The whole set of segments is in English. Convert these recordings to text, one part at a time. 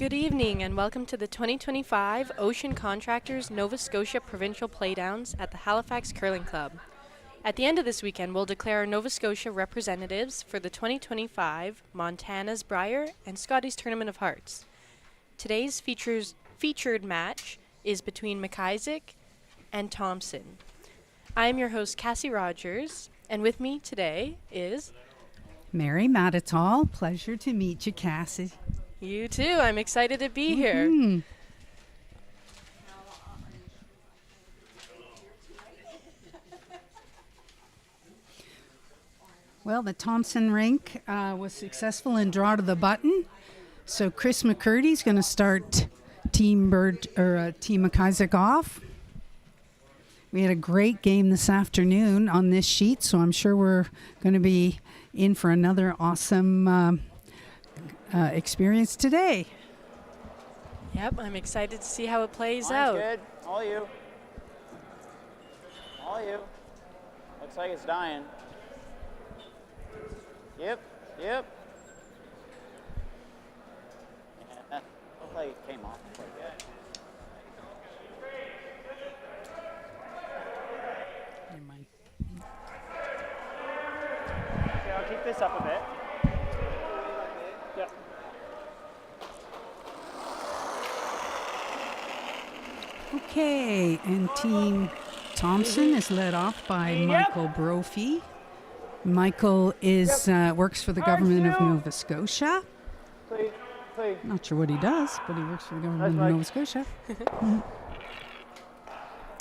Good evening and welcome to the 2025 Ocean Contractors Nova Scotia Provincial Playdowns at the Halifax Curling Club. At the end of this weekend, we'll declare our Nova Scotia representatives for the 2025 Montana's Brier and Scotty's Tournament of Hearts. Today's featured match is between MacIsaac and Thompson. I am your host, Cassie Rogers, and with me today is Mary Matatal. Pleasure to meet you, Cassie. You too. I'm excited to be here. Well, the Thompson rink was successful in draw to the button. So Chris McCurdy's going to start Team MacIsaac off. We had a great game this afternoon on this sheet, so I'm sure we're going to be in for another awesome experience today. Yep, I'm excited to see how it plays Line's out. Good. All you. All you. Looks like it's dying. Yep. Yeah, that looked like it came off quite good. Never mind. Okay, I'll keep this up a bit. Yep. Okay, and Team Thompson is led off by Michael Brophy. Michael is works for the government of Nova Scotia. Please. Not sure what he does, but he works for the government of Nova Scotia.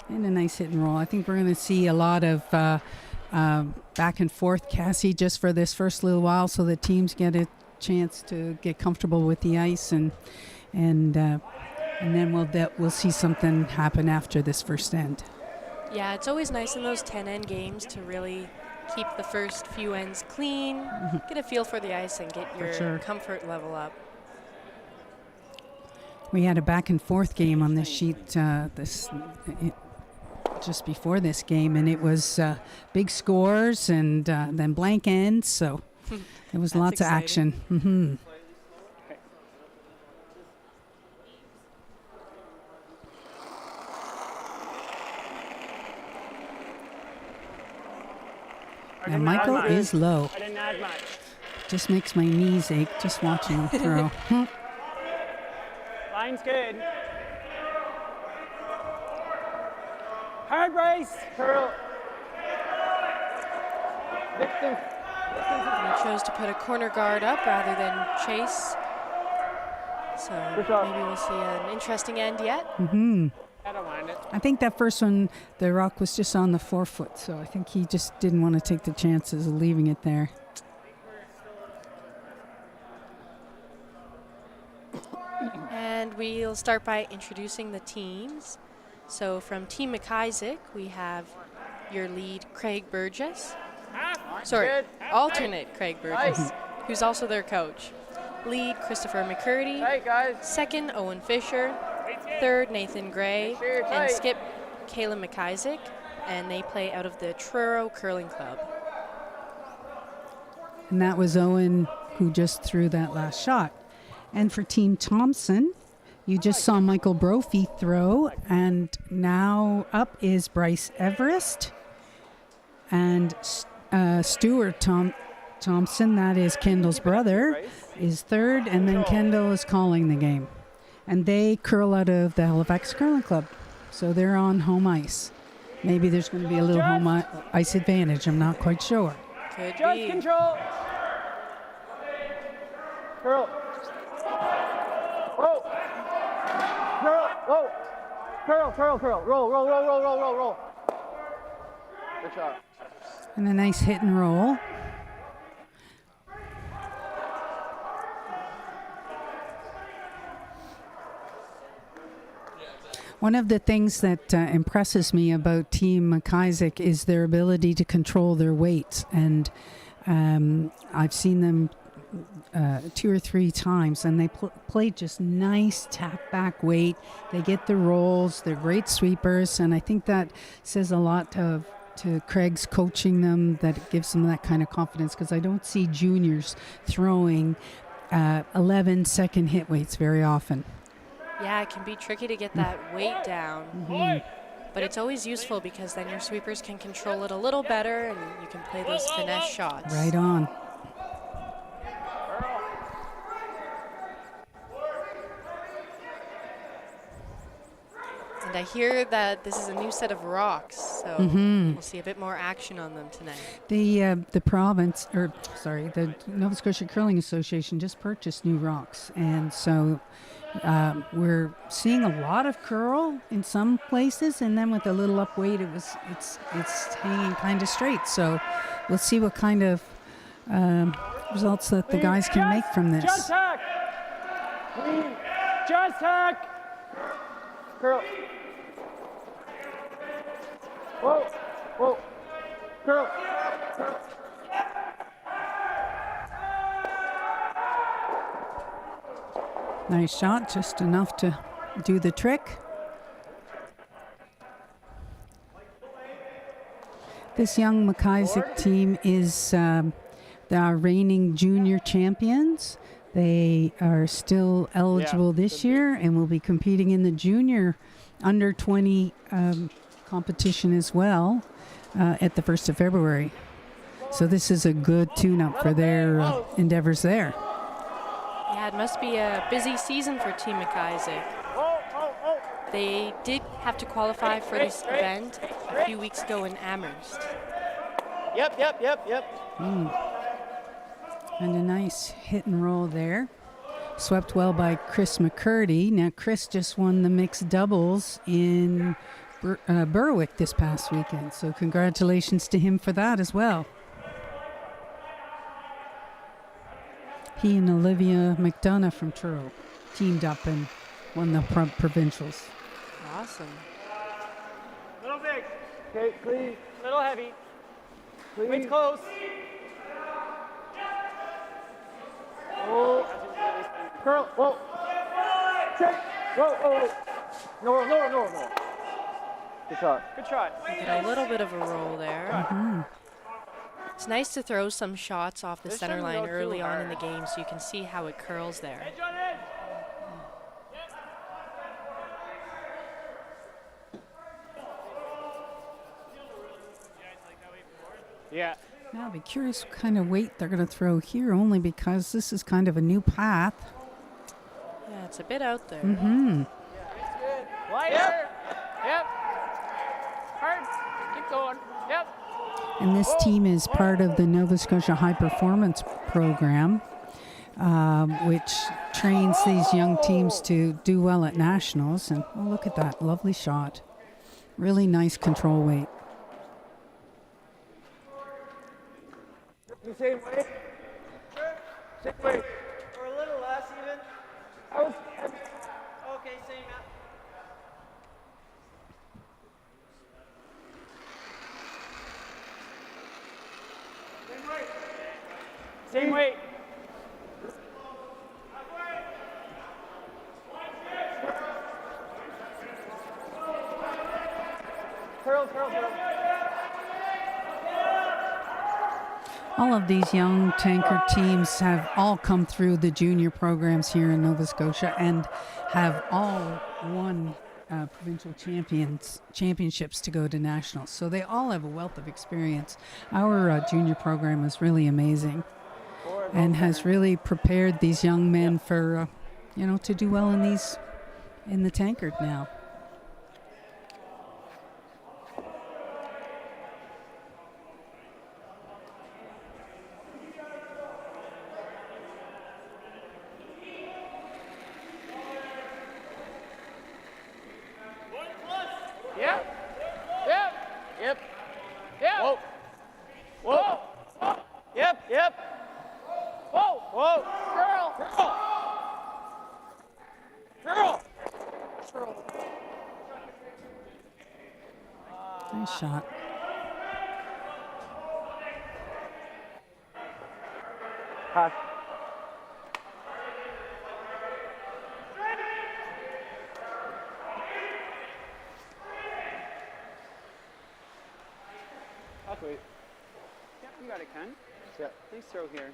And a nice hit and roll. I think we're going to see a lot of back and forth, Cassie, just for this first little while, so the teams get a chance to get comfortable with the ice, and then we'll see something happen after this first end. Yeah, it's always nice in those 10-end games to really keep the first few ends clean, get a feel for the ice, and get your comfort level up. We had a back and forth game on this sheet just before this game, and it was big scores and then blank ends, so there was lots of action. Mm-hmm. Now Michael is low. I didn't add much. Just makes my knees ache just watching him throw. Line's good. Hard race. Curl. He chose to put a corner guard up rather than chase. So maybe we'll see an interesting end yet. Mm-hmm. I don't mind it. I think that first one, the rock was just on the forefoot, so I think he just didn't want to take the chances of leaving it there. And we'll start by introducing the teams. So from Team MacIsaac, we have your lead, Craig Burgess. Alternate Craig Burgess, who's also their coach. Lead, Christopher McCurdy. Hey, guys. Second, Owen Fisher. Third, Nathan Gray. And skip, Caleb MacIsaac. And they play out of the Truro Curling Club. And that was Owen who just threw that last shot. And for Team Thompson, you just saw Michael Brophy throw, and now up is Bryce Everest and Stuart Thompson, that is Kendall's brother, is third, and then Kendall is calling the game. And they curl out of the Halifax Curling Club, so they're on home ice. Maybe there's going to be a little home ice advantage, I'm not quite sure. Could Just be. control. Curl. Whoa. Curl. Whoa. Curl. Roll. Good shot. And a nice hit and roll. One of the things that impresses me about Team MacIsaac is their ability to control their weights. And I've seen them 2 or 3 times, and they play just nice tap back weight. They get the rolls. They're great sweepers, and I think that says a lot to Craig's coaching them, that it gives them that kind of confidence, because I don't see juniors throwing 11 second hit weights very often. Yeah, it can be tricky to get that weight down. Mm-hmm. But it's always useful because then your sweepers can control it a little better and you can play those finesse shots. Right on. And I hear that this is a new set of rocks, so we'll see a bit more action on them tonight. The province, or sorry, the Nova Scotia Curling Association just purchased new rocks, and so we're seeing a lot of curl in some places, and then with a little up weight, it's hanging kind of straight. So we'll see what kind of results that the guys can make from this. Just hack. Just hack. Curl. Whoa, whoa, curl. Nice shot, just enough to do the trick. This young MacIsaac team is the reigning junior champions. They are still eligible this year and will be competing in the junior under 20 competition as well at the 1st of February. So this is a good tune-up for their endeavors there. Yeah, it must be a busy season for Team MacIsaac. They did have to qualify for this event a few weeks ago in Amherst. Yep. And a nice hit and roll there. Swept well by Chris McCurdy. Now, Chris just won the mixed doubles in Berwick this past weekend. So congratulations to him for that as well. He and Olivia McDonough from Truro teamed up and won the Provincials. Awesome. Little big. Okay, clean. Little heavy. Clean. Weight's close. Oh. Curl. Whoa. Check. Whoa. No. Good shot. Good try. Get a little bit of a roll there. Mm-hmm. It's nice to throw some shots off the center line early on in the game so you can see how it curls there. Yeah. Now I'll be curious what kind of weight they're going to throw here, only because this is kind of a new path. Yeah, it's a bit out there. Mm-hmm. Lighter. Yep. Hard. Keep going. Yep. And this team is part of the Nova Scotia High Performance Program, which trains these young teams to do well at nationals. And oh, look at that lovely shot. Really nice control weight. The same weight. Same weight. Or a little less even. Okay, same. Same weight. Curl. All of these young tanker teams have all come through the junior programs here in Nova Scotia and have all won provincial championships to go to nationals. So they all have a wealth of experience. Our junior program is really amazing and has really prepared these young men for, to do well in the tankard now. Yep. Whoa. Yep. Whoa. Girl. Nice shot. Pass. Wait. Yep, you got it, Ken. Yeah. Please throw here.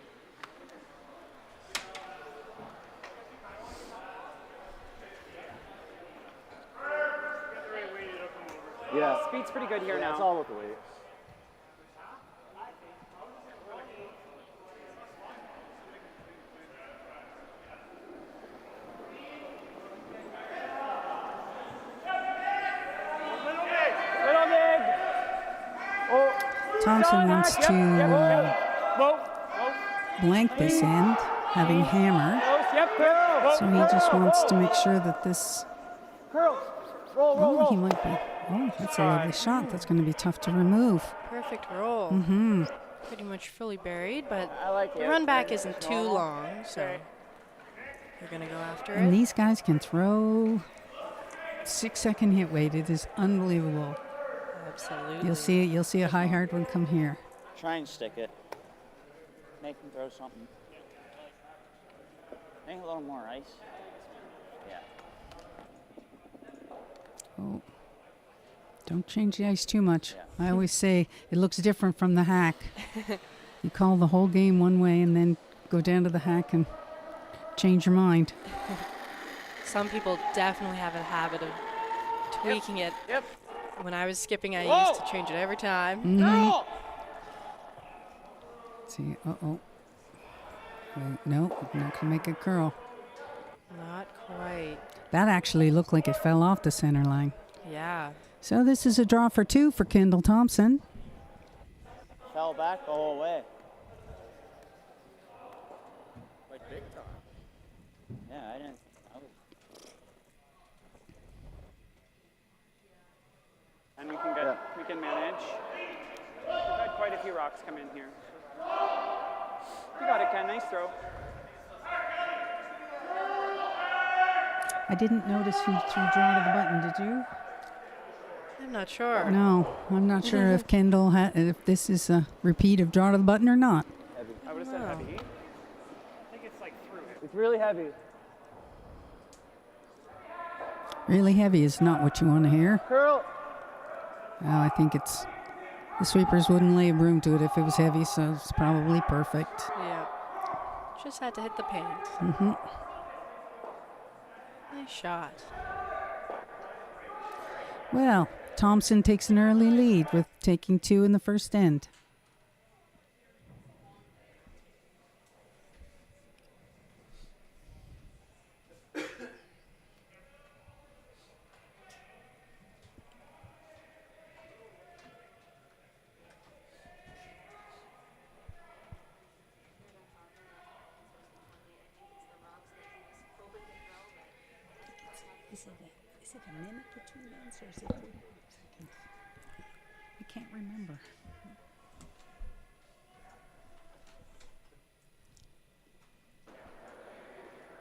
Yeah. Speed's pretty good here Yeah, now. it's all with the weight. Little big. Oh. Thompson wants to Whoa. blank this end, having hammer. So he just wants to make sure that this. Curl. Roll, roll, Oh, roll. he might be. Oh, that's a lovely shot. That's going to be tough to remove. Perfect roll. Mm-hmm. Pretty much fully buried, but I like the it. run back isn't too long, so we're going to go after And it. these guys can throw 6-second hit weight. It is unbelievable. Absolutely. You'll see a high hard one come here. Try and stick it. Make him throw something. Make a little more ice. Yeah. Oh. Don't change the ice too much. Yeah. I always say it looks different from the hack. You call the whole game one way and then go down to the hack and change your mind. Some people definitely have a habit of tweaking it. Yep. When I was skipping, I used to change it every time. Mhm. See, uh-oh. Wait, no, not going to make it curl. Not quite. That actually looked like it fell off the center line. Yeah. So this is a draw for 2 for Kendall Thompson. Fell back the whole way. Like big time. Yeah, I didn't. And we can manage. We've had quite a few rocks come in here. You got it, Ken. Nice throw. I didn't notice who threw draw to the button, did you? I'm not sure. No, I'm not sure if Kendall if this is a repeat of draw to the button or not. I would have said heavy. I think it's like through it. It's really heavy. Really heavy is not what you want to hear. Curl. I think it's the sweepers wouldn't lay a broom to it if it was heavy, so it's probably perfect. Yeah. Just had to hit the paint. Mm-hmm. Nice shot. Well, Thompson takes an early lead with taking 2 in the first end. Is it a minute between ends or is it 45 seconds? I can't remember.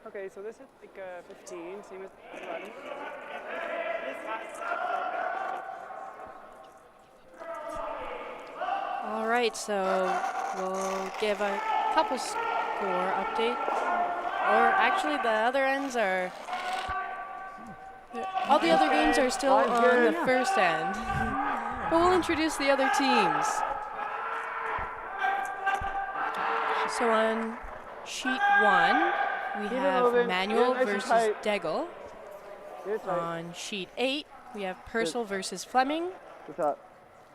Okay, so this is like 15, same as 11. All right, so we'll give a couple score update. Or actually, the other ends are. All the other games are still on the first end. But we'll introduce the other teams. So on sheet 1, we have Manuel versus Degel. On sheet 8, we have Purcell versus Fleming. What's up?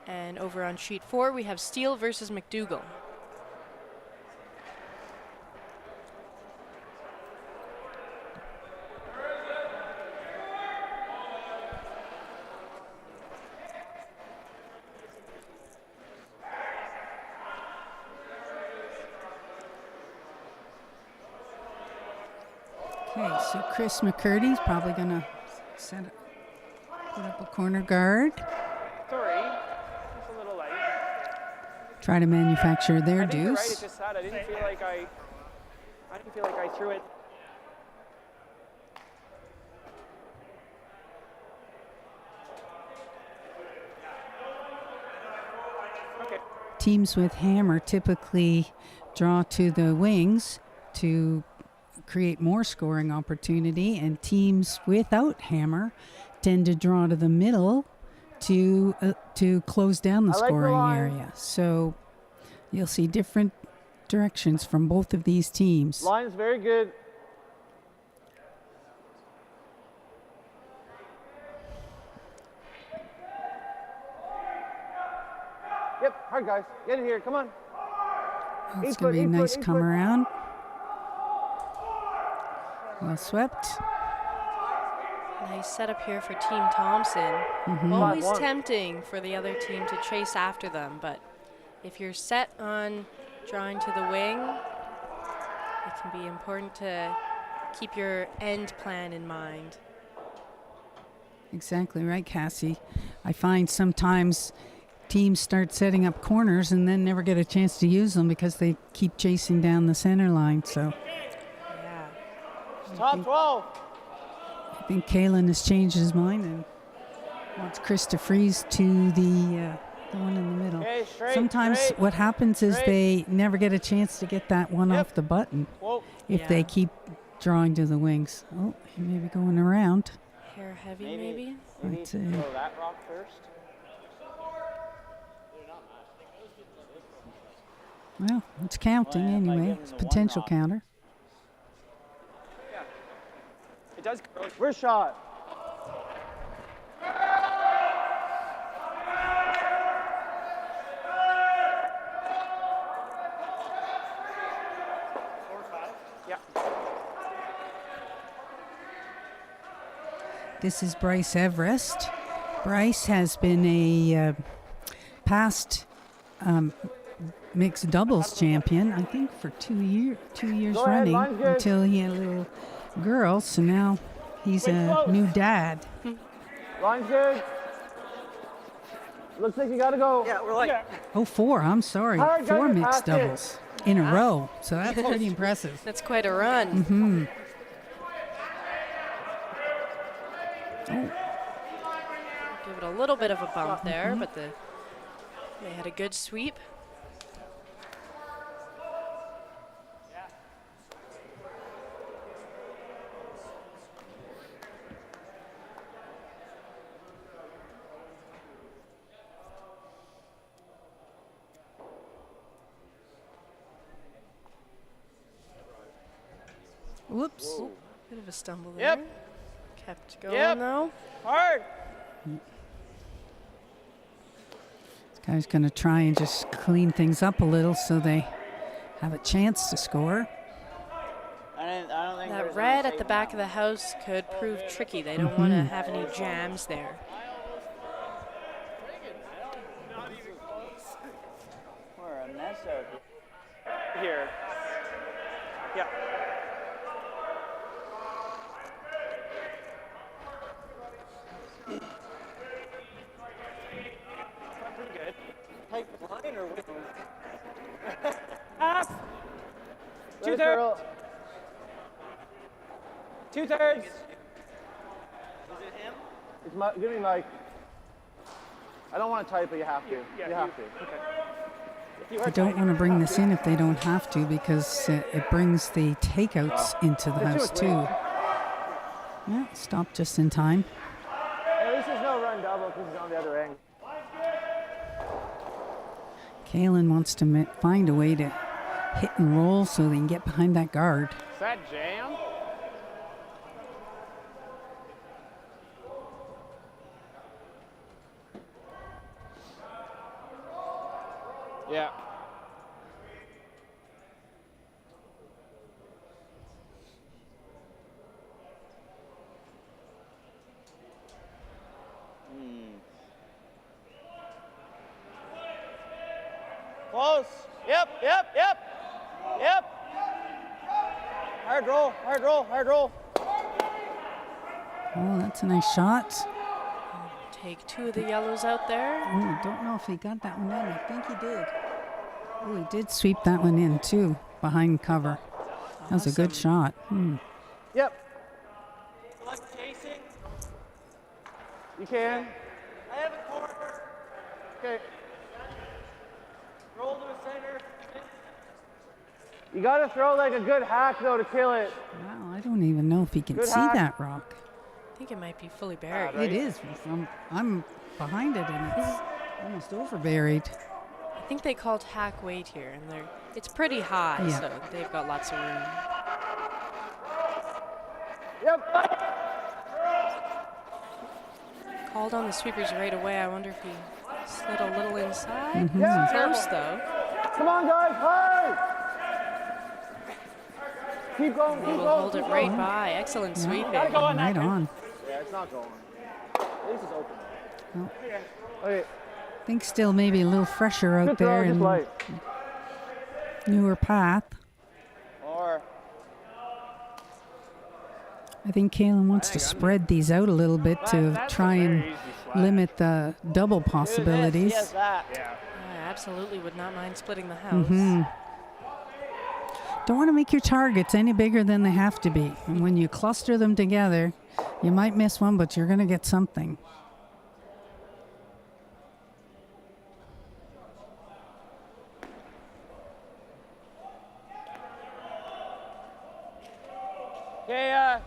And over on sheet 4, we have Steele versus McDougall. Okay, so Chris McCurdy's probably going to put up a corner guard, Sorry, just a little light. try to manufacture their I think you're right. deuce. It's just sad. I didn't feel like I threw it. Okay. Teams with hammer typically draw to the wings to create more scoring opportunity, and teams without hammer tend to draw to the middle to close down the I like the scoring line. area. So you'll see different directions from both of these teams. Line's very good. hard, guys. Get it here. Come on. Oh, it's going to be a nice come around. Well swept. Nice setup here for Team Thompson. Always tempting for the other team to chase after them, but if you're set on drawing to the wing, it can be important to keep your end plan in mind. Exactly right, Cassie. I find sometimes teams start setting up corners and then never get a chance to use them because they keep chasing down the center line. So Yeah. Top 12. I think Kalen has changed his mind and wants Chris to freeze to the one in the middle. Okay, straight, Sometimes straight, what happens is straight. they never get a chance to get that one off the button Whoa. if they Yeah. keep drawing to the wings. Oh, he may be going around. Hair heavy, Maybe. maybe? Maybe Let's throw see. that rock first. Well, it's counting Well, yeah, if I anyway. give him It's the a one potential rock. counter. It does. First shot. Yeah. This is Bryce Everest. Bryce has been a past mixed doubles champion, I think, for 2 years Go ahead, running line's good. until he had a little girl. So now he's a new dad. Line's good. Looks like you gotta go. Yeah, we're like. Oh, 4. I'm sorry. All right, 4 guys, mixed pass it. doubles in a row. So that's pretty impressive. That's quite a run. Give it a little bit of a bump there, but they had a good sweep. Whoops. Bit of a stumble Yep. there. Kept going Yep. though. Hard. This guy's going to try and just clean things up a little so they have a chance to score. I don't think That red at the back of the house could prove tricky. They don't want to have any jams there. We're a mess out here. Here. Yeah. Pretty good. Type line or with Half. Let it 2/3. curl. 2/3. It's give me Mike. I don't want to type, but you have to. Yeah, you have to. Okay. If you I are don't tight, want to you bring have this to. in if they don't have to because it brings the takeouts into the Let's do house it, too. Yeah, stop just in time. At least there's no run double because it's on the other end. Kalen wants to find a way to hit and roll so they can get behind that guard. Is that jam? Yeah. Close. Yep. Hard roll. Oh, that's a nice shot. Take 2 of the yellows out there. Oh, don't know if he got that one in. I think he did. Oh, he did sweep that one in too, behind cover. That was a good shot. Yep. Chasing. You can. I have a corner. Okay. Roll to the center. You gotta throw like a good hack though to kill it. Wow, I don't even know if he can Good see hack. that rock. I think it might be fully buried. It is. I'm behind it and it's almost over buried. I think they called hack weight here, and it's pretty high, Yeah. so they've got lots of room. Yep. Called on the sweepers right away. I wonder if he Slid a little inside. Yeah. Close though. Come on, guys, hurry! Keep going, He keep will going. hold it keep right going. by. Excellent sweeping. Gotta go on Right that. on. Yeah, it's not going. At least it's open. Well, Okay, I think still maybe a little fresher out good throw, there just and light. newer path. Or I think Kalen wants to spread these out a little bit to try and limit the double do this. He possibilities. has that. I absolutely would not mind splitting the house. Mm-hmm. Don't want to make your targets any bigger than they have to be. And when you cluster them together, you might miss one, but you're going to get something. Okay,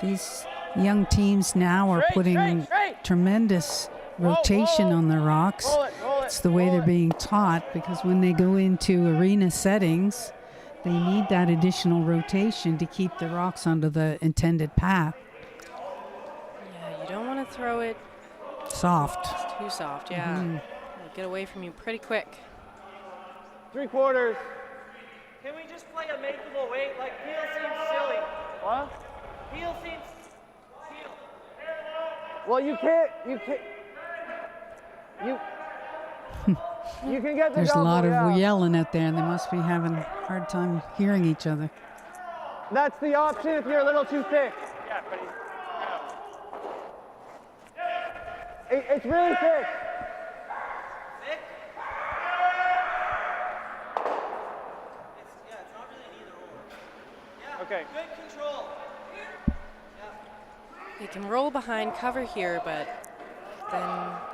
These young teams now are putting tremendous rotation on the rocks. roll it, roll it. It's the way they're being taught, because when they go into arena settings, they need that additional rotation to keep the rocks onto the intended path. Yeah, you don't want to throw it Soft. too soft. Yeah, it'll get away from you pretty quick. 3/4. Can we just play a makeable weight? Like, heel seems silly. What? Heel seems... Heel. Well, you can't, you can get the There's a double, lot of yeah. yelling out there, and they must be having a hard time hearing each other. That's the option if you're a little too thick. Yeah, but It's really thick. Thick? It's not really an either or. Yeah, Okay. good control. They can roll behind cover here, but then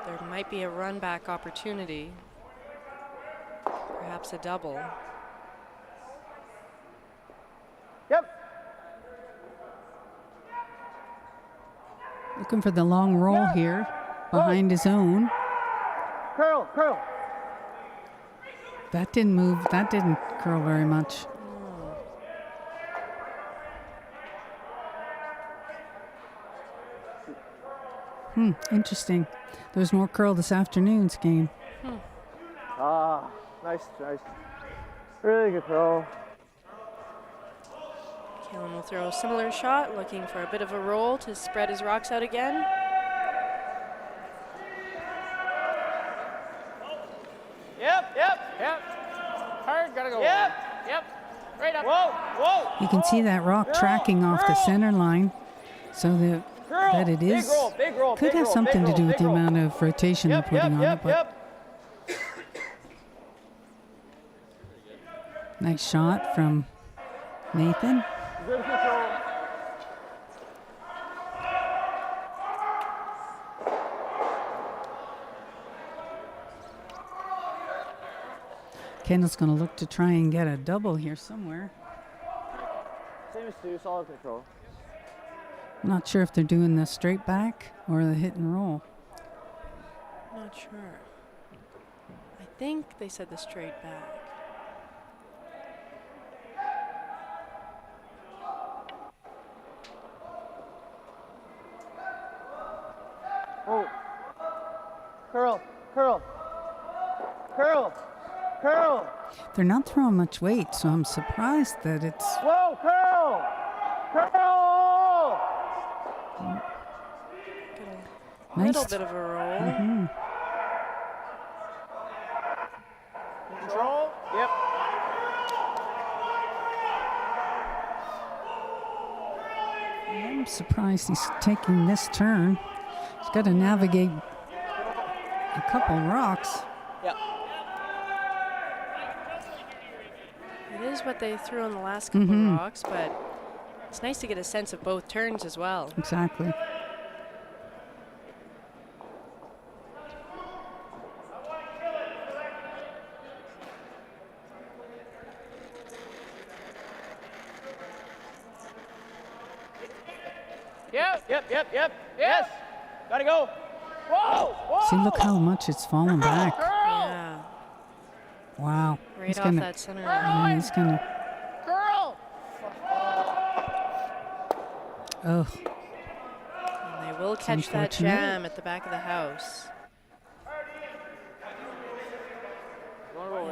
there might be a run back opportunity. Perhaps a double. Yep. Looking for the long roll here behind his own. Curl, curl. That didn't move. That didn't curl very much. Interesting. There's more curl this afternoon's game. Ah, nice. Really good throw. Kalen will throw a similar shot, looking for a bit of a roll to spread his rocks out again. Yep. Hard, gotta go. Yep. Right up. Whoa. You can see that rock tracking off the center line, so that it is Big roll. could have something to do with the amount of rotation they're putting on it. But nice shot from Nathan. Good control. Kendall's going to look to try and get a double here somewhere. Same as Stu, solid control. I'm not sure if they're doing the straight back or the hit and roll. Not sure. I think they said the straight back. Oh. Curl. They're not throwing much weight, so I'm surprised that it's Whoa, curl. A nice. little bit of a roll. Control. Yep. I'm surprised he's taking this turn. He's got to navigate a couple rocks. Yep. It is what they threw on the last couple of rocks, but it's nice to get a sense of both turns as well. Exactly. Yep. Yes. Gotta go. Whoa. See, look how much it's fallen back. Yeah, Wow. right He's off gonna, that center line. yeah, he's gonna. Oh, And they will catch that unfortunate. jam at the back of the house.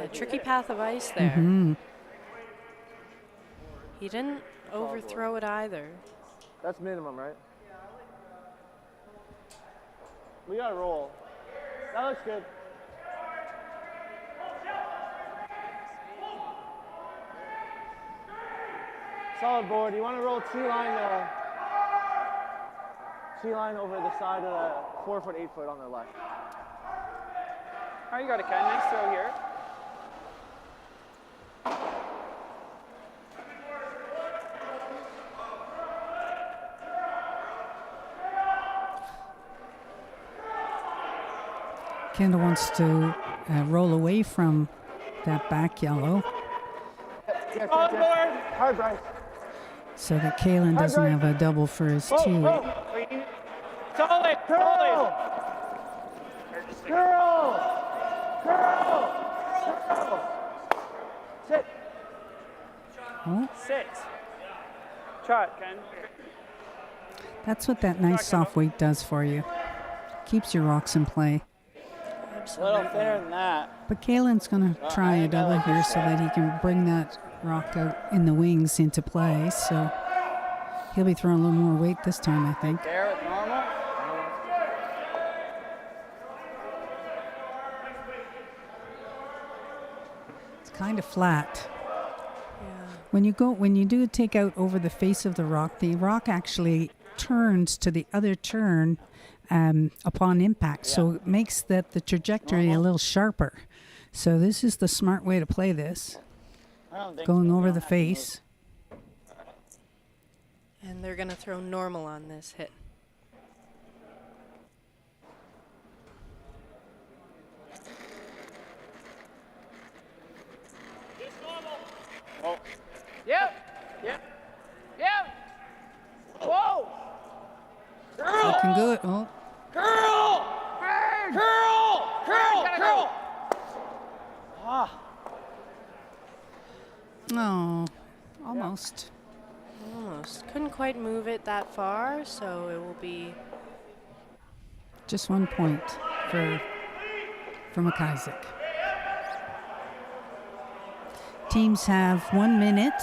A tricky path of ice there. Mm-hmm. He didn't overthrow it either. That's minimum, right? We gotta roll. That looks good. Solid board. You want to roll T-line over the side of the 4 foot, 8 foot on the left. Oh, you got it, Ken. Nice throw here. Kendall wants to roll away from that back yellow Yes. Hard, Bryce. so that Kalen doesn't have a double for his two. Solid. Solid. Curl! Curl! Sit. Oh, Sit. Shot, Ken. that's what that nice soft weight does for you. Keeps your rocks in play. A little thinner than that. But Kalen's going to try a double here so that he can bring that rock out in the wings into play. So he'll be throwing a little more weight this time, I think. There with normal. It's kind of flat. Yeah. When you do take out over the face of the rock actually turns to the other turn upon impact. So it makes the trajectory a little sharper. So this is the smart way to play this. I don't think Going so. over We the don't have to move. face. And they're going to throw normal on this hit. Oh. Yep. Yep. Yep. Whoa. Looking good. Oh, Curl. Curl. Curl. Curl. Ah, no, almost. Almost. Couldn't quite move it that far, so it will be Just 1 point for MacIsaac. Teams have 1 minute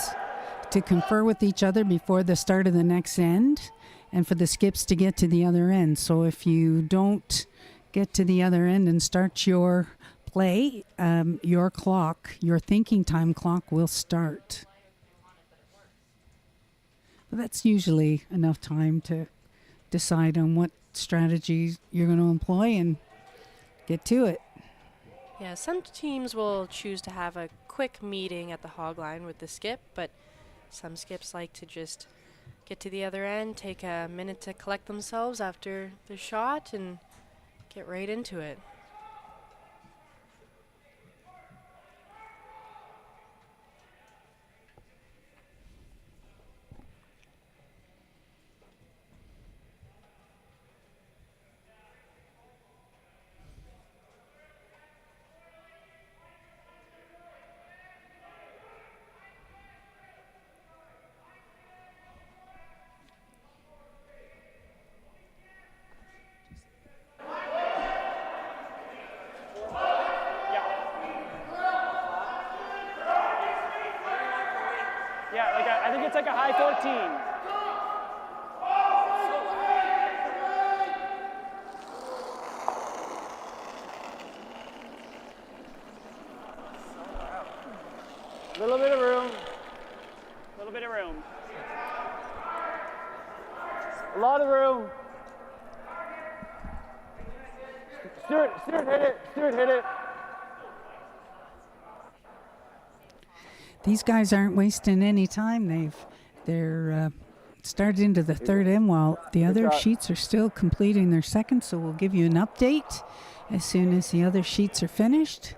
to confer with each other before the start of the next end and for the skips to get to the other end. So if you don't get to the other end and start your play, your clock, your thinking time clock will start. But that's usually enough time to decide on what strategies you're going to employ and get to it. Yeah, some teams will choose to have a quick meeting at the hog line with the skip, but some skips like to just get to the other end, take a minute to collect themselves after the shot, and get right into it. Yeah, I think it's like a high 14. Little bit of room. A little bit of room. A lot of room. Stuart, hit it. Stuart, hit it. These guys aren't wasting any time. They're started into the third end while the other shot. sheets are still completing their second. So we'll give you an update as soon as the other sheets are finished.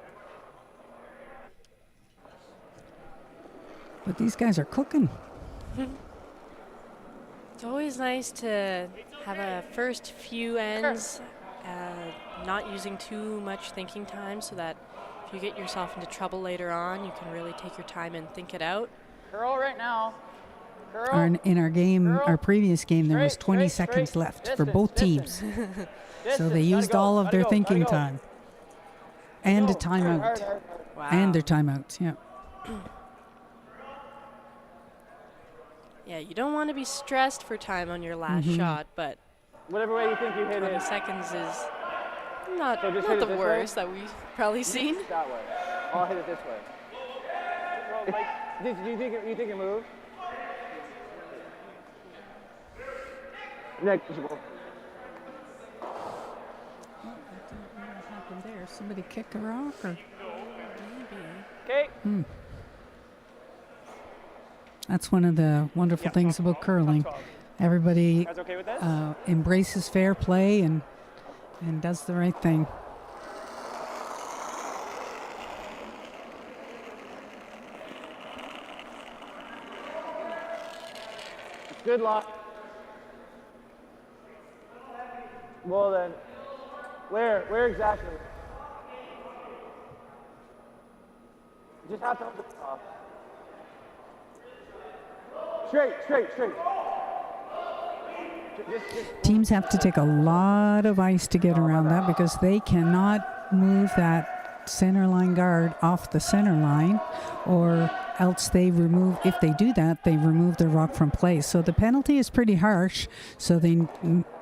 But these guys are cooking. It's always nice to have a first few ends not using too much thinking time so that if you get yourself into trouble later on, you can really take your time and think it out. curl right now. Curl. In our game, Curl. our previous game, there was Straight, 20 straight, seconds straight. left for Distance, both distance. teams. So Distance, they gotta used go, all of gotta their go, thinking gotta go. time and a Hard, hard, timeout. hard. Wow. And their timeouts, yeah. Yeah, you don't want to be stressed for time on your last shot, but Whatever way you think you hit 20 it. seconds is not, So just not hit the it this way? worst that we've probably seen. That way. I'll hit it this way. Well, like, Do you think it moved? Negligible. What happened there? Somebody kick a rock or? okay. That's one of the wonderful things about curling. Everybody You guys okay with this? embraces fair play and does the right thing. Good luck. Well then, where exactly? You just have to hold it off. Straight. Just Teams have to take a lot of ice to get around that because they cannot move that center line guard off the center line, or else they remove, if they do that, they remove the rock from play. So the penalty is pretty harsh, so they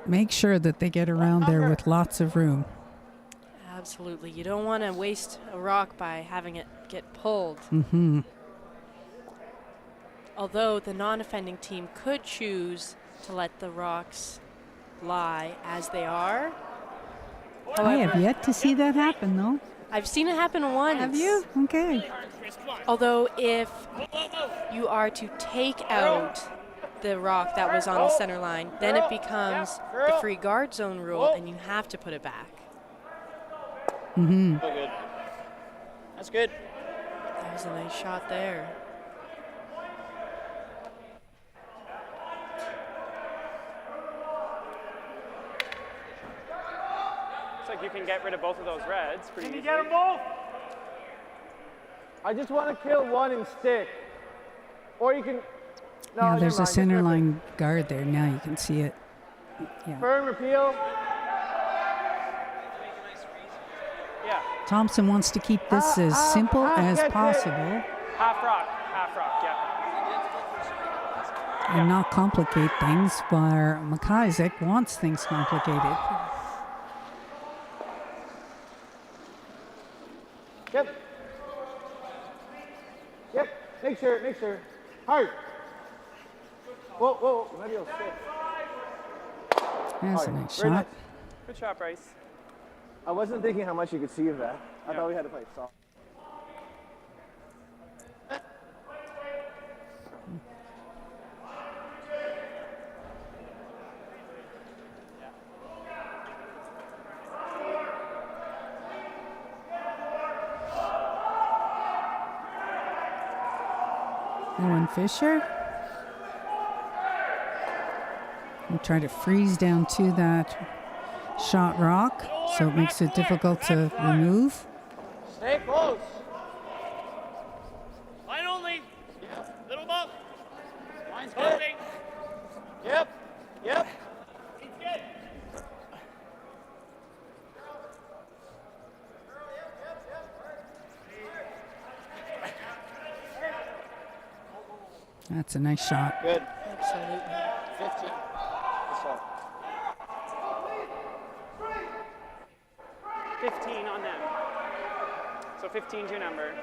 make sure that they get around there with lots of room. Absolutely. You don't want to waste a rock by having it get pulled. Although the non-offending team could choose to let the rocks lie as they are. I have yet to see that happen, though. I've seen it happen once. Have you? Okay. Although if you are to take out the rock that was on the center line, then it becomes the free guard zone rule and you have to put it back. So good. That's good. That was a nice shot there. Looks like you can get rid of both of those reds pretty Can you easily. get them both? I just want to kill one and stick. Or you can. No, Yeah, never there's a mind, center just line guard there. Now you can see it. Yeah. Firm repeal. Yeah, Thompson wants to keep this as simple as get it. possible half rock, yeah. and not complicate things, where MacIsaac wants things complicated. Yep. Make sure. Hard. Whoa. Maybe it'll stick. That's a Alright, nice very shot. nice. Good shot, Bryce. I wasn't thinking how much you could see of that. I Yeah. thought we had to play soft. Owen Fisher. We try to freeze down to that shot rock, so it makes it difficult to remove. Stay close. Line only. Little bump. Line's Bumping. Yep. It's good. That's a nice shot. Good. Absolutely. 15. Good shot. 15 on them. So 15's your number.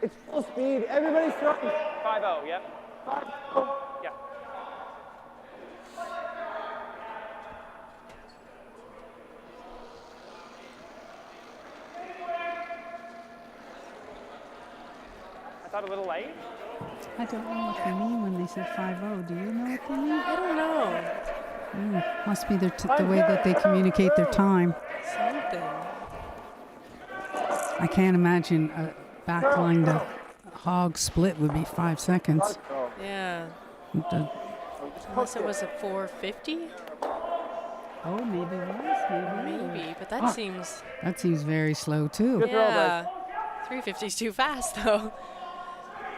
It's full speed. Everybody's throwing. 5-0, yep. Yeah. I thought a little light. I don't know what they mean when they say 5-0. Do you know what they mean? I don't know. Must be the way that they communicate their time. Something. I can't imagine a backline to hog split would be 5 seconds. Yeah. The- Unless it was a 450? Oh, maybe it was. Maybe, but that seems... That seems very slow, too. Good throw, Yeah. 350 is too fast, though.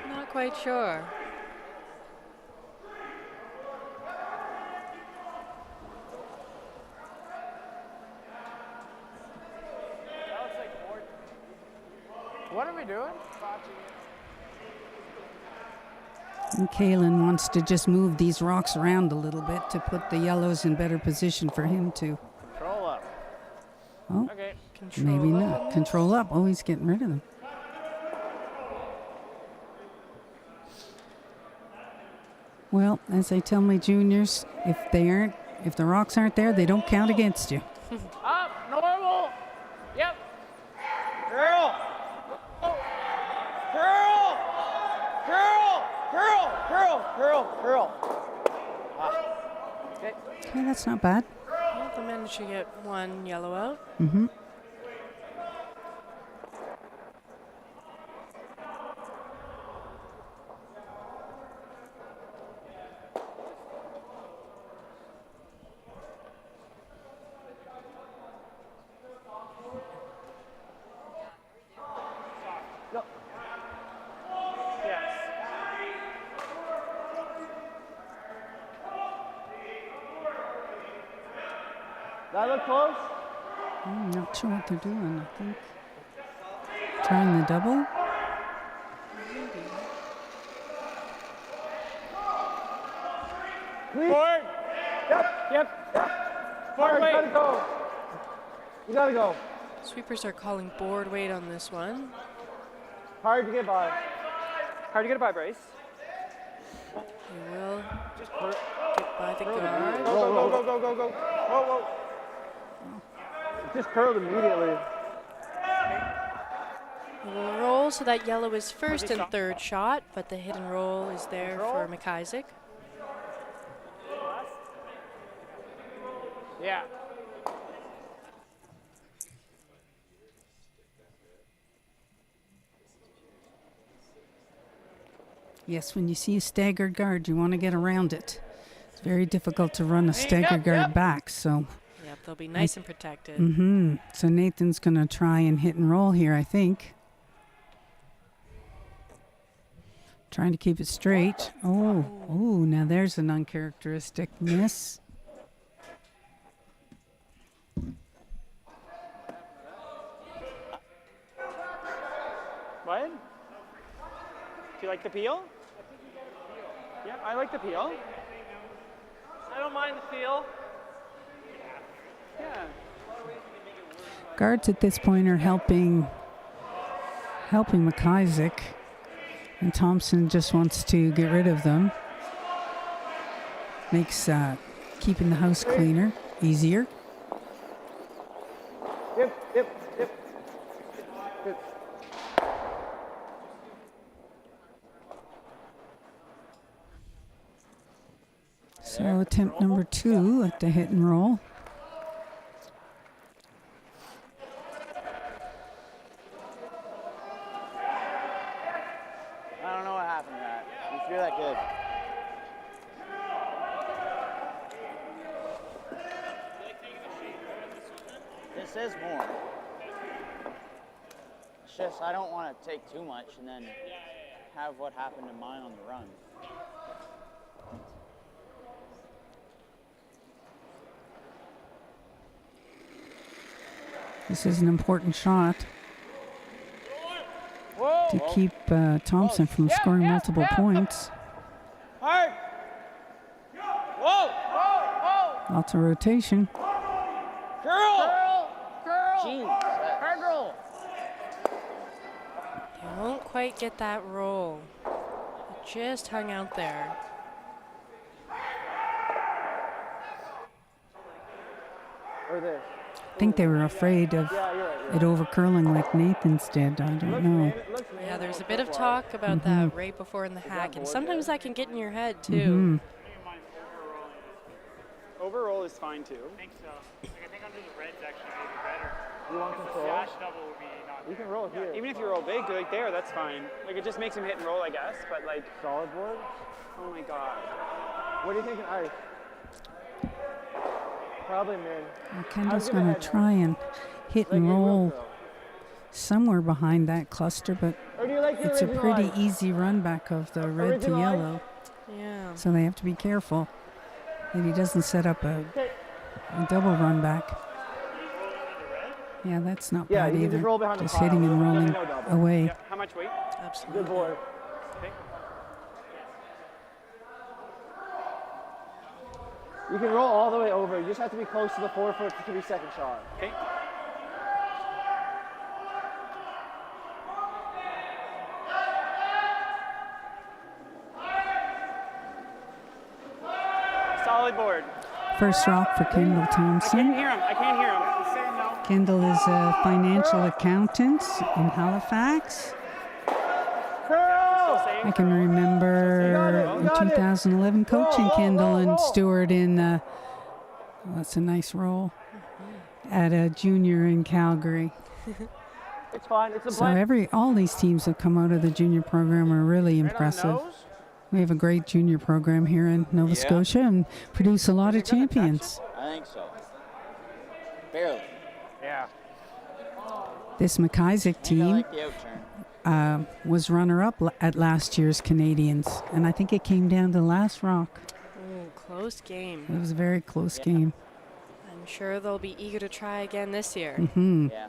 Not quite sure. What are we doing? And Kalen wants to just move these rocks around a little bit to put the yellows in better position for him to. Control up. Oh, Okay. maybe not. Control up. Oh, he's getting rid of them. Well, as I tell my juniors, if the rocks aren't there, they don't count against you. Up, normal. Yep. Curl. Curl. Curl. Curl. Curl. Curl. Curl. Okay. Okay, that's not bad. Well, they managed to get one yellow out. Mm-hmm. Yes. That look close? I'm not sure what they're doing, I think. Trying the double. Forward. Yep. Yep. Forward, Forward weight. gotta go. You gotta go. Sweepers are calling board weight on this one. Hard to get by. Hard to get it by, Bryce. They will Just get by the guard. go. Whoa. Just curled immediately. They will roll, so that yellow is first and third shot, but the hit and roll is there for MacIsaac. Yeah. Yes, when you see a staggered guard, you want to get around it. It's very difficult to run a staggered guard back, so. Yep, they'll be nice and protected. Mm-hmm. So Nathan's going to try and hit and roll here, I think. Trying to keep it straight. Oh, now there's an uncharacteristic miss. What? Do you like the peel? Yeah, I like the peel. I don't mind the feel. Yeah. Guards at this point are helping MacIsaac, and Thompson just wants to get rid of them. Makes keeping the house cleaner easier. Yep. So attempt number 2 at the hit and roll. I don't know what happened to that. You feel that good. This is more. It's just I don't want to take too much and then have what happened to mine on the run. This is an important shot to keep Thompson from scoring multiple points. Hard. Whoa. Lots of rotation. Curl. Jeez. Hard roll. They won't quite get that roll. It just hung out there. Or this. I think they were afraid of it overcurling like Nathan's did. I don't know. Yeah, there's a bit of talk about that right before in the hack, and sometimes that can get in your head too. Mm-hmm. Overroll is fine too. I think so. Like, I think under the reds actually may be better. You want The control? dash double would be not You can roll here. Even if you roll big, like there, that's fine. Like it just makes him hit and roll, I guess. But like, Solid board. oh my god. What do you think in ice? Probably mid. Well, Kendall's going to try and hit and roll somewhere behind that cluster, but Or do you like the it's a original pretty ice? easy run back of the red to Original ice? yellow. Yeah. So they have to be careful that he doesn't set up a double run back. Yeah, that's not Yeah, bad you can either. just roll behind the Just pile. hitting and rolling No double. away. Yeah. How much weight? Absolutely. Good boy. Okay. You can roll all the way over. You just have to be close to the 4 foot 3 second shot. Okay. Solid board. First rock for Kendall I Thompson. can't hear him. I can't hear him. Kendall is a financial accountant in Halifax. Curl! Saying I can remember You in got it. 2011 coaching Roll, Kendall roll, and roll. Stewart in, that's a nice role, at a junior in Calgary. It's fine. It's a So blend. all these teams that come out of the junior program are really impressive. We have a great junior program here in Nova Yeah. Scotia and produce a lot of champions. I think so. Barely. Yeah. This MacIsaac I team like the outturn. was runner-up at last year's Canadians, and I think it came down to last rock. Ooh, close game. It was a very close game. I'm sure they'll be eager to try again this year. Hmm. Yeah.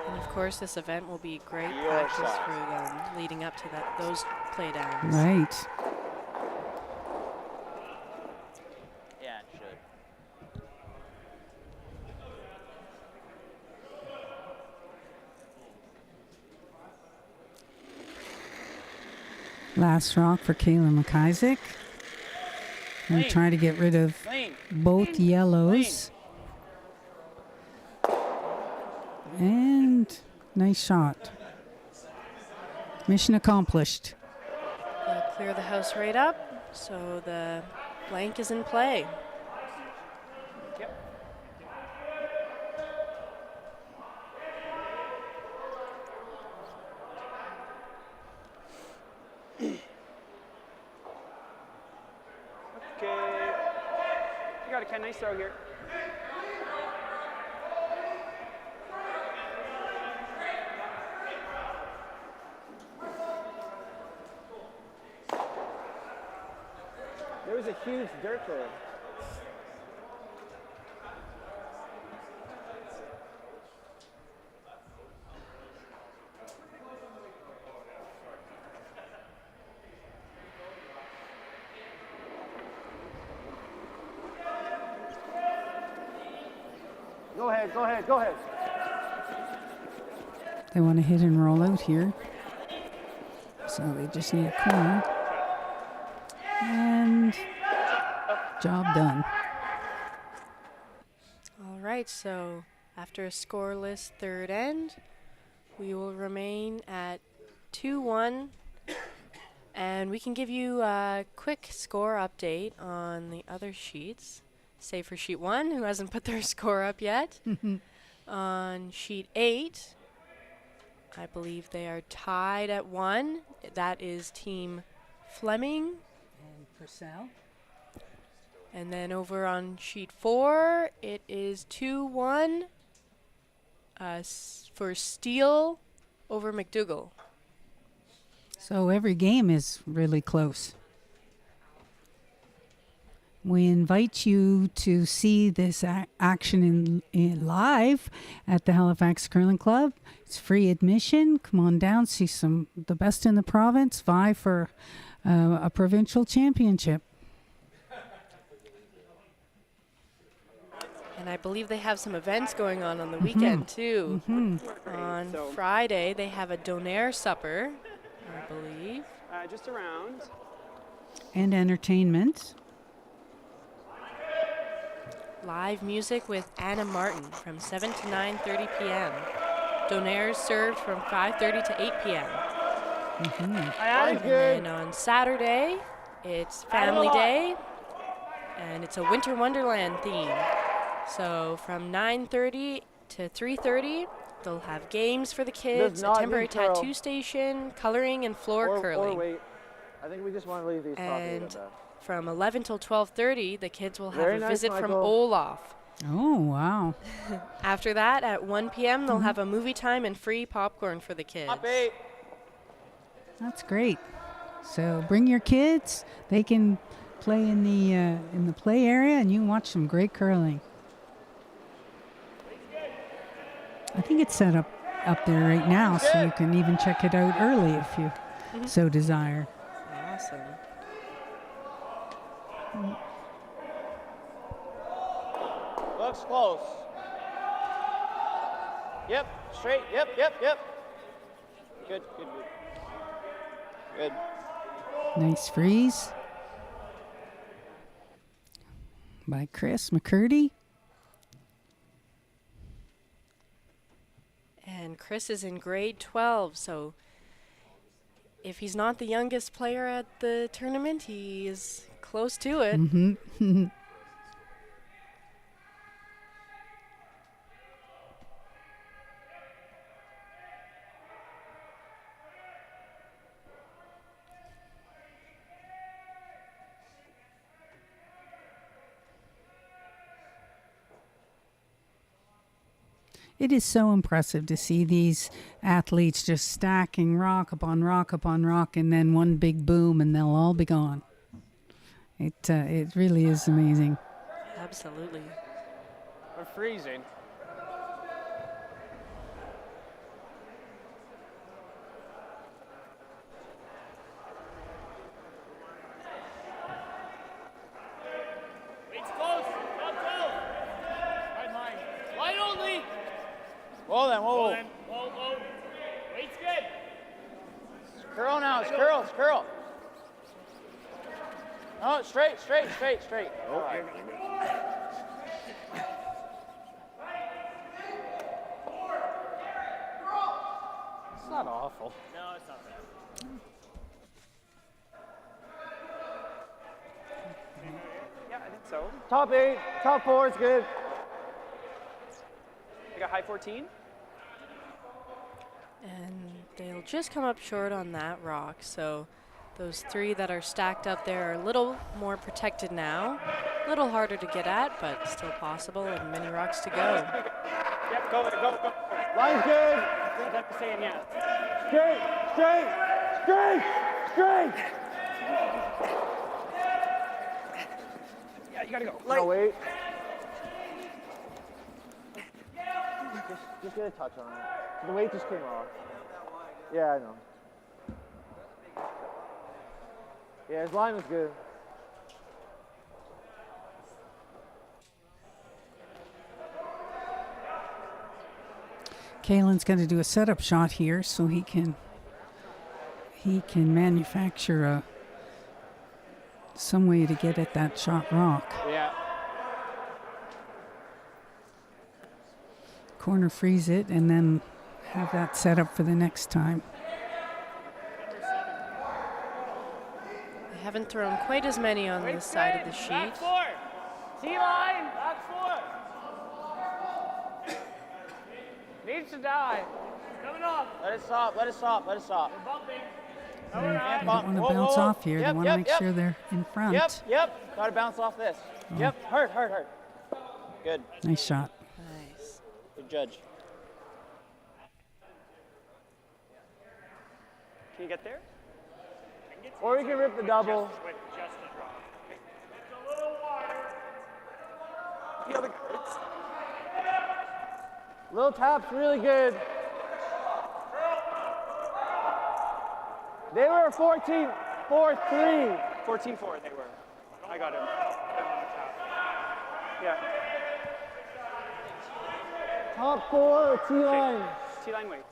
And of course, this event will be great Your practice shot. for them leading up to those play downs. Right. Yeah, it should. Last rock for Kayla MacIsaac. We're Clean. trying to get rid of Clean. both yellows. And nice shot. Mission accomplished. They'll clear the house right up, so the blank is in play. Yep. Okay. You got a Ken. Nice throw here. There was a huge dirt there. Go ahead, go ahead, go ahead. They want to hit and roll out here. So they just need a corner. And job done. All right, so after a scoreless third end, we will remain at 2-1. And we can give you a quick score update on the other sheets. Say for sheet 1, who hasn't put their score up yet. On sheet 8, I believe they are tied at 1. That is Team Fleming. And Purcell. And then over on sheet 4, it is 2-1 for Steele over McDougall. So every game is really close. We invite you to see this action in live at the Halifax Curling Club. It's free admission. Come on down, see the best in the province, vie for a provincial championship. And I believe they have some events going on the weekend, too. On So- Friday, they have a donaire supper, I believe. Just around. And entertainment. Live music with Anna Martin from 7 to 9:30 p.m. Donaires served from 5:30 to 8 p.m. That's good. And on Saturday, it's Family Day, and it's a Winter Wonderland theme. So from 9:30 to 3:30, they'll have games for the kids, a not temporary need curl. tattoo station, coloring, and floor curling. Or wait. I think we just want to leave these properly with And that. from 11 till 12:30, the kids will have Very a nice, visit from Michael. Olaf. Oh, wow. After that, at 1 p.m., they'll have a movie time and free popcorn for the kids. Up 8. That's great. So bring your kids. They can play in the play area, and you can watch some great curling. think it's set up there right now, so you can even check it out early if you so desire. Awesome. Looks close. Yep, straight. Yep. Good. Good. Nice freeze by Chris McCurdy. And Chris is in grade 12, so if he's not the youngest player at the tournament, he is close to it. Mm-hmm. It is so impressive to see these athletes just stacking rock upon rock upon rock, and then one big boom, and they'll all be gone. It really is amazing. Absolutely. We're freezing. Weight's close. Top 12. Right line. Line only. Whoa then, whoa. Whoa. Weight's good. Curl now, it's curl. No, straight. Oh, All right. It's not awful. No, it's not bad. Yeah, I think so. Top 8, top 4 is good. You got high 14? And they'll just come up short on that rock, so those 3 that are stacked up there are a little more protected now. A little harder to get at, but still possible, and many rocks to go. Yep, go. Line's good. I think I'm saying yeah. Straight. Yeah, you gotta go. No, wait. Just get a touch on it. The weight just came off. Yeah, I know. Yeah, his line was good. Kalen's going to do a setup shot here so he can manufacture some way to get at that shot rock. Yeah. Corner freeze it and then have that set up for the next time. They haven't thrown quite as many on this side of the sheet. Back 4. T-line. Back 4. Needs to die. Coming off. Let it stop. We're bumping. No, we're They not. don't want to Whoa, bounce whoa. off here. Yep, they want to yep, make yep. sure they're in front. Yep. Gotta bounce off this. Yep, hard. Good. Nice shot. Nice. Good judge. Can you get there? Or we can rip the double. With just the drop. The other guys. Little tap's really good. They were 14, 4-3. 14-4 they were. I got him. Yeah. Top 4, T-line. T-line weight.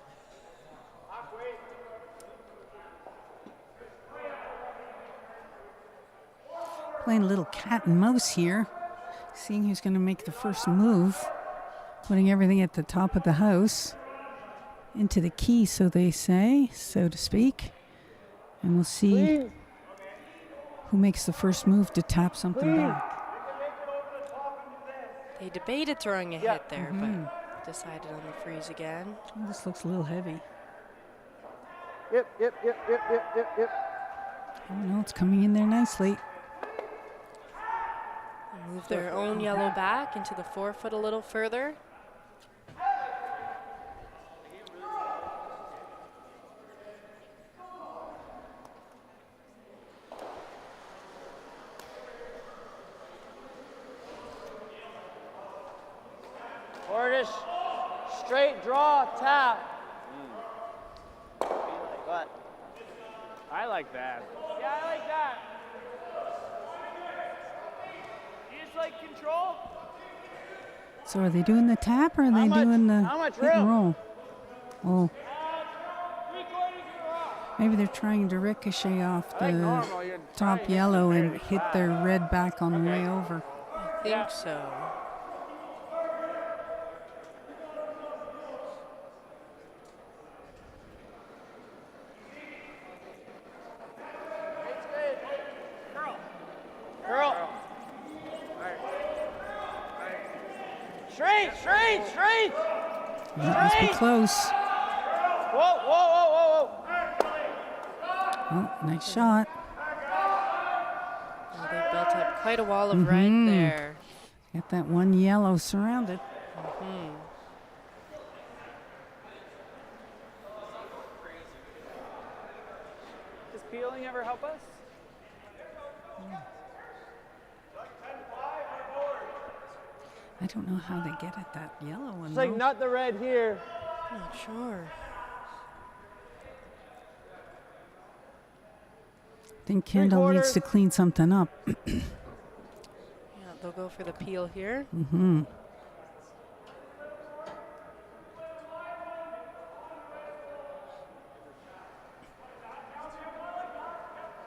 Playing a little cat and mouse here. Seeing who's going to make the first move. Putting everything at the top of the house. Into the key, so they say, so to speak. And we'll see Clean. who makes the first move to tap something Clean. back. They debated throwing a hit there, but decided on the freeze again. Oh, this looks a little heavy. Yep. Oh no, it's coming in there nicely. They move their own yellow back into the 4-foot a little further. straight, draw, tap. But I like that. Yeah, I like that. You just like control? So are they doing the tap or are they doing the how much hit and room? roll? Oh, 3/4 of the rock. maybe they're trying to ricochet off Like the normal, you're top trying to yellow hit and very hit their flat. red back on the way over. I think so. Curl. Straight, straight, straight. That must be close. Whoa, whoa, whoa, whoa, whoa. Oh, nice shot. Well, they built up quite a wall of red there. Got that one yellow surrounded. Does peeling ever help us? I don't know how they get at that yellow one. It's like though. not the red here. Not sure. I think Kendall needs to clean something up. Yeah, they'll go for the peel here. Mm-hmm.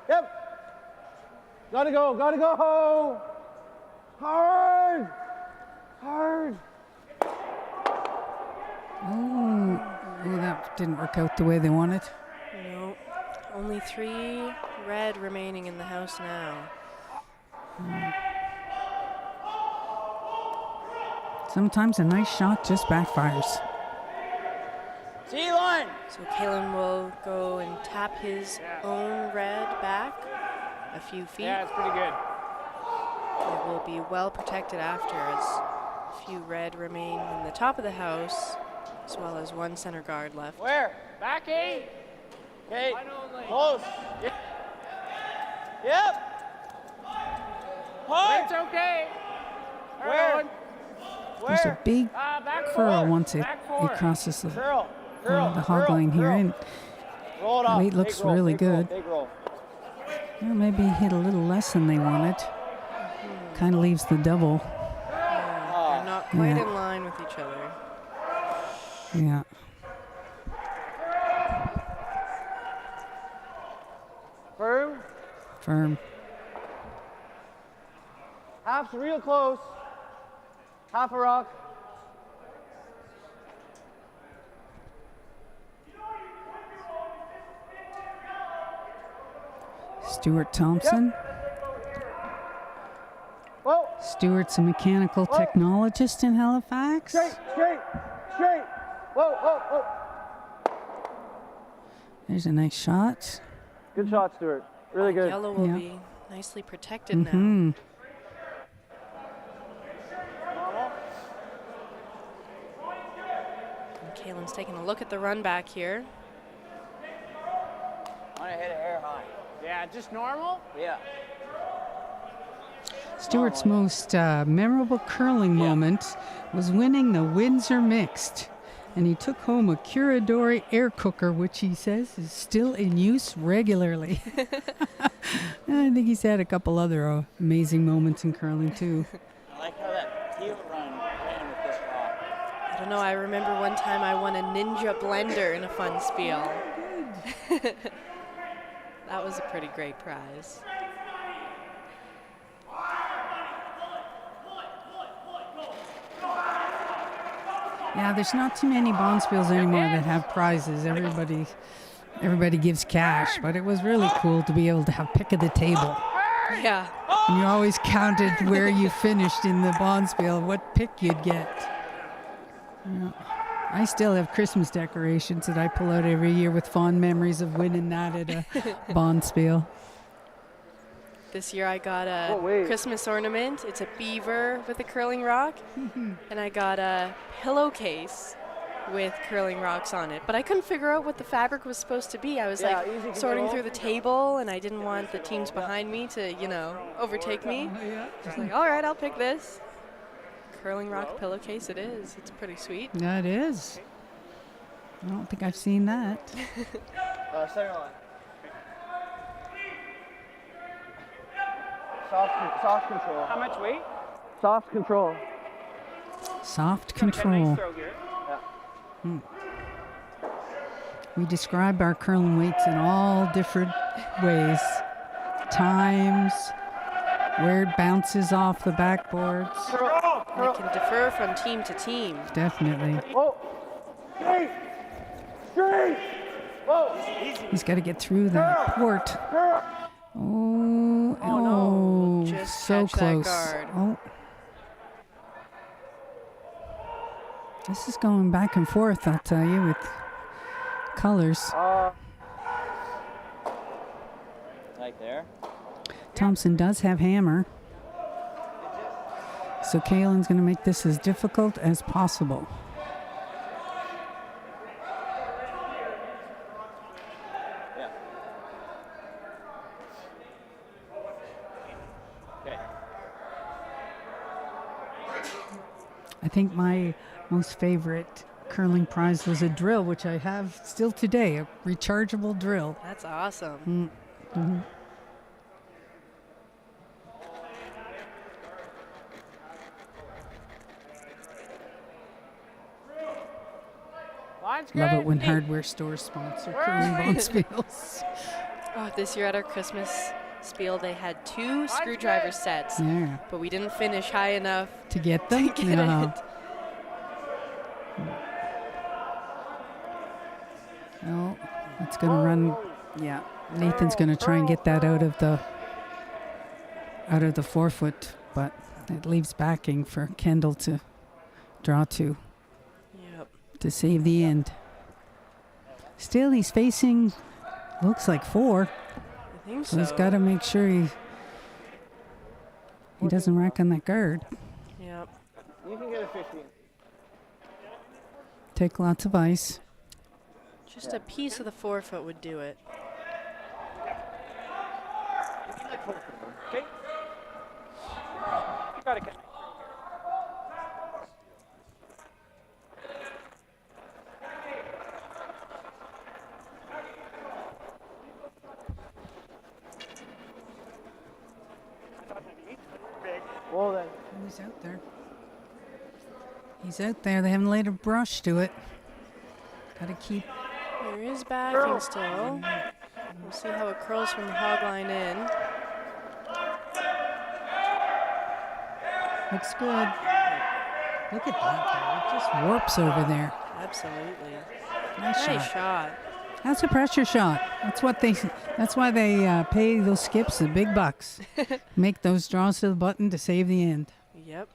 Yep. Gotta go, gotta go. Hard. Hard. Oh, that didn't work out the way they wanted. No. Only 3 red remaining in the house now. Sometimes a nice shot just backfires. T-line. So Kalen will go and tap his own red back a few feet. Yeah, it's pretty good. It will be well protected after, as a few red remain in the top of the house, as well as 1 center guard left. Where? Back 8. Okay. Close. Yep. Hard. It's okay. Where? There's a Where? big Back curl 4. once it Back 4. crosses the, Curl. Curl. the hog line here. And Roll it off. weight looks Big roll, really big roll, good. Big roll. well, maybe hit a little less than they wanted. Kind of leaves the double. They're not quite Yeah. in line with each other. Yeah. Firm. Firm. Half's real close. Half a rock. Stuart Thompson. Whoa. Stuart's a mechanical technologist in Halifax. Straight, straight, straight. Whoa, whoa, whoa. There's a nice shot. Good shot, Stuart. Really good. Yellow will Yeah. be nicely protected now. Hmm. And Kalen's taking a look at the run back here. I'm gonna hit a hair high. Yeah, just normal. Yeah. Stuart's most memorable curling moment was winning the Windsor Mixed. And he took home a Curadori air cooker, which he says is still in use regularly. I think he's had a couple other amazing moments in curling, too. I like how that teal run ran with this rock. I don't know, I remember one time I won a Ninja blender in a fun spiel. That was a pretty great prize. Yeah, there's not too many bonspiels anymore that have prizes. Everybody gives cash, but it was really cool to be able to have pick of the table. Yeah. And you always counted where you finished in the bonspiel, what pick you'd get. Yeah. I still have Christmas decorations that I pull out every year with fond memories of winning that at a bonspiel. This year I got a Oh, wait. Christmas ornament. It's a beaver with a curling rock. And I got a pillowcase with curling rocks on it. But I couldn't figure out what the fabric was supposed to be. I was Yeah, like easy sorting control. through the table, and I didn't want the teams behind me to, overtake me. Just like, all right, I'll pick this. curling rock pillowcase it is. It's pretty sweet. That is. I don't think I've seen that. Center line. Soft control. How much weight? Soft control. Soft Gonna get a nice control. throw here. We describe our curling weights in all different ways. Times, where it bounces off the backboards. And it can differ from team to team. Definitely. Oh! Straight! Straight! Whoa! He's got to get through that port. Oh, no. Just so catch that close. guard. Oh. This is going back and forth, I'll tell you, with colors. Like there. Thompson does have hammer. So Kaylin's going to make this as difficult as possible. Yeah. Okay. I think my most favorite curling prize was a drill, which I have still today, a rechargeable drill. That's awesome. Line's Love good. it when hardware stores sponsor curling bone spiels. Oh, this year at our Christmas spiel, they had 2 screwdriver sets, Yeah. but we didn't finish high enough To get them? to get Yeah. it. Oh, it's going to run. Yeah. Nathan's going to try and get that out of the 4-foot, but it leaves backing for Kendall to draw to save the end. Still, he's facing, looks like 4. I think So so. he's got to make sure he doesn't rack on that guard. Yep. You can get a 15. Take lots of ice. Just a piece of the 4-foot would do it. Okay. You got it, Ken. Well then. He's out there. He's out there. They haven't laid a brush to it. Got to keep. There is backing still. We'll see how it curls from the hog line in. Looks good. Look at that, though. It just warps over there. Absolutely. Nice Nice shot. That's a pressure shot. That's why they pay those skips the big bucks. Make those draws to the button to save the end. Yep.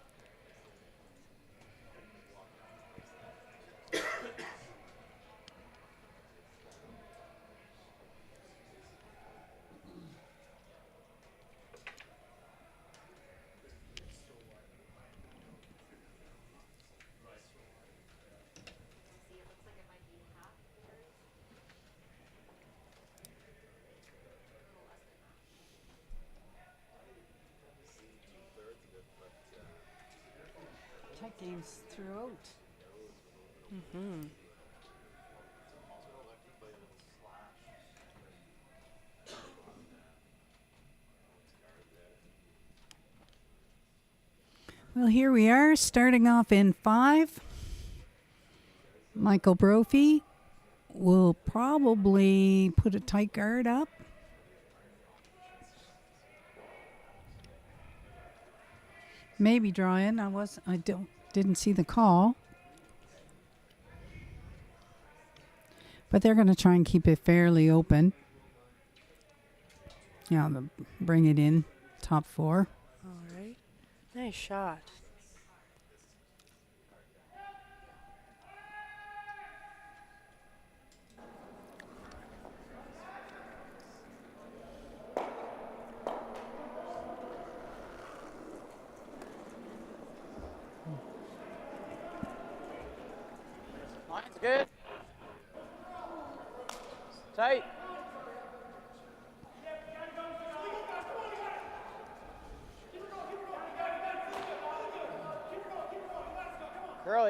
Tight games throughout. Well, here we are, starting off in 5. Michael Brophy will probably put a tight guard up. Maybe draw in. I didn't see the call. But they're going to try and keep it fairly open. Yeah, bring it in, top 4. All right. Nice shot. Line's good. Tight.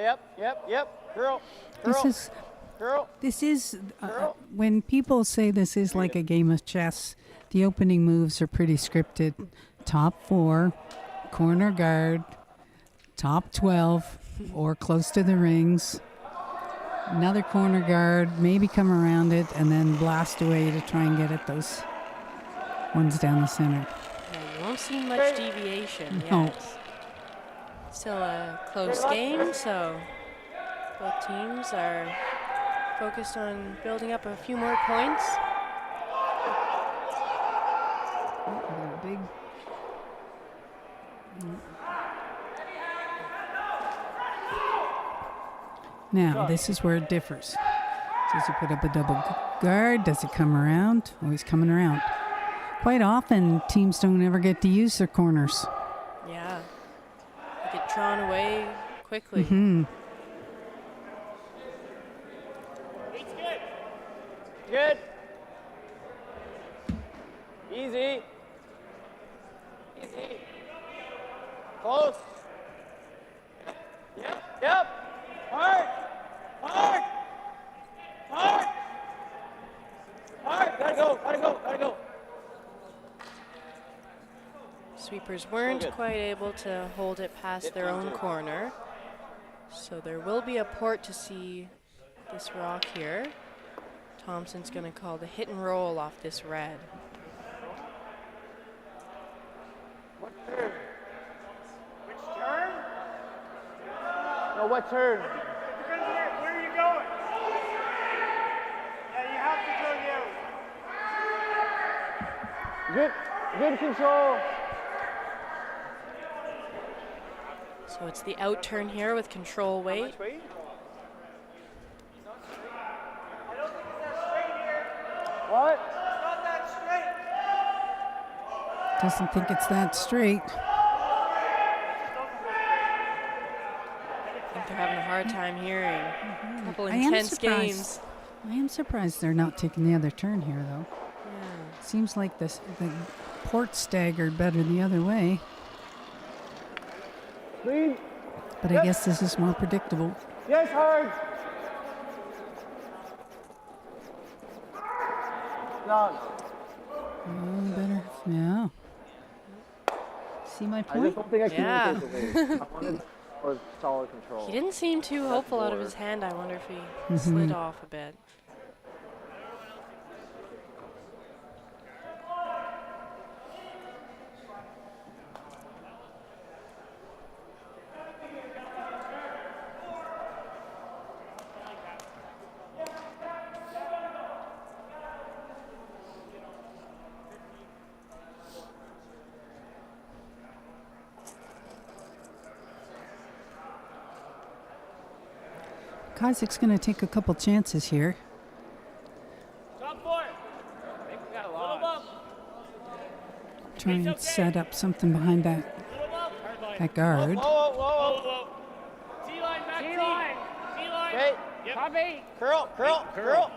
Yep. Girl. This is Girl. when people say this is like a game of chess. The opening moves are pretty scripted. Top 4, corner guard, top 12, or close to the rings. Another corner guard, maybe come around it, and then blast away to try and get at those ones down the center. Yeah, you won't see much deviation No. yet. Still a close game, so both teams are focused on building up a few more points. Big. Now, this is where it differs. Does he put up a double guard? Does it come around? Oh, he's coming around. Quite often, teams don't ever get to use their corners. Yeah. They get drawn away quickly. Good. Easy. Close. Yep. Hard. Gotta go. Sweepers weren't quite able to hold it past their own corner. So there will be a port to see this rock here. Thompson's going to call the hit and roll off this red. What turn? Which turn? No, what turn? Where are you going? Yeah, you have to go Good control. So it's the out turn here with control weight. What? Not that straight. Doesn't think it's that straight. I think they're having a hard time hearing. A couple I am intense surprised. games. I am surprised they're not taking the other turn here, though. Yeah. Seems like the port staggered better the other way. Clean. But I guess this is more predictable. Yes, hard. No. Oh, better. Yeah. See my I just point? don't think I Yeah. communicated. I wanted more solid control. He didn't seem too hopeful out of his hand. I wonder if he slid off a bit. MacIsaac's going to take a couple chances here. Top 4. I think we got a lot. Try and set up something behind that guard. Whoa. T-line back. T-line. Okay. Copy. Curl.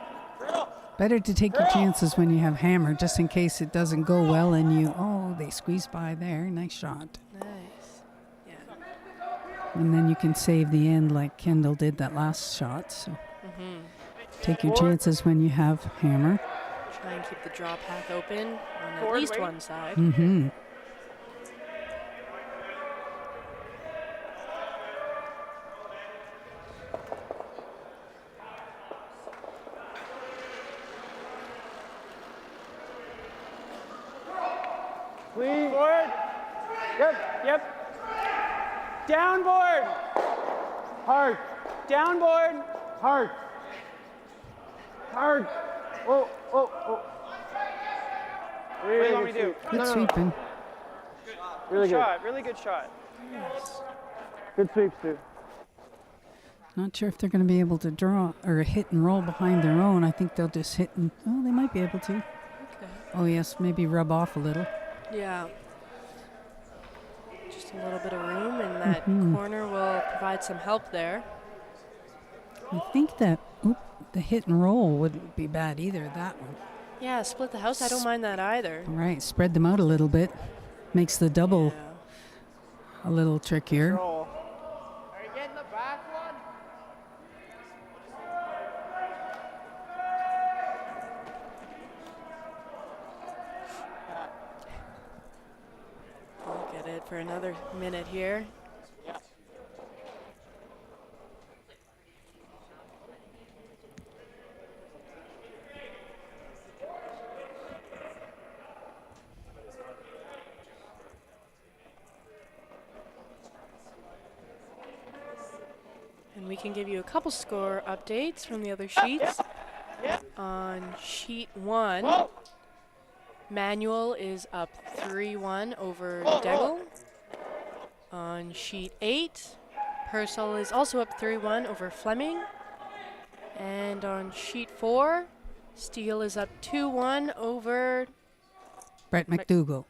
Better to take your chances when you have hammer, just in case it doesn't go well and they squeeze by there. Nice shot. Nice. Yeah. And then you can save the end like Kendall did that last shot. So take your chances when you have hammer. Try and keep the draw path open on at Forward least weight. one side. Mm-hmm. Clean. Forward. Yep. Downboard. Hard. Downboard. Hard. Oh. What do you want me to do? Good sweeping. Really good. Shot. Really good shot. Good sweeps, too. Not sure if they're going to be able to draw or hit and roll behind their own. I think they'll just hit and, they might be able to. Okay. Oh, yes, maybe rub off a little. Yeah. Just a little bit of room, and that corner will provide some help there. I think that the hit and roll wouldn't be bad either, that one. Yeah, split the house. I don't mind that either. All right, spread them out a little bit. Makes the double Yeah. a little trickier. Are you getting the back one? for another minute here. Yeah. And we can give you a couple score updates from the other sheets. On sheet 1, Manuel is up 3-1 over Degel. On sheet 8, Purcell is also up 3-1 over Fleming. And on sheet 4, Steele is up 2-1 over... Brett McDougall.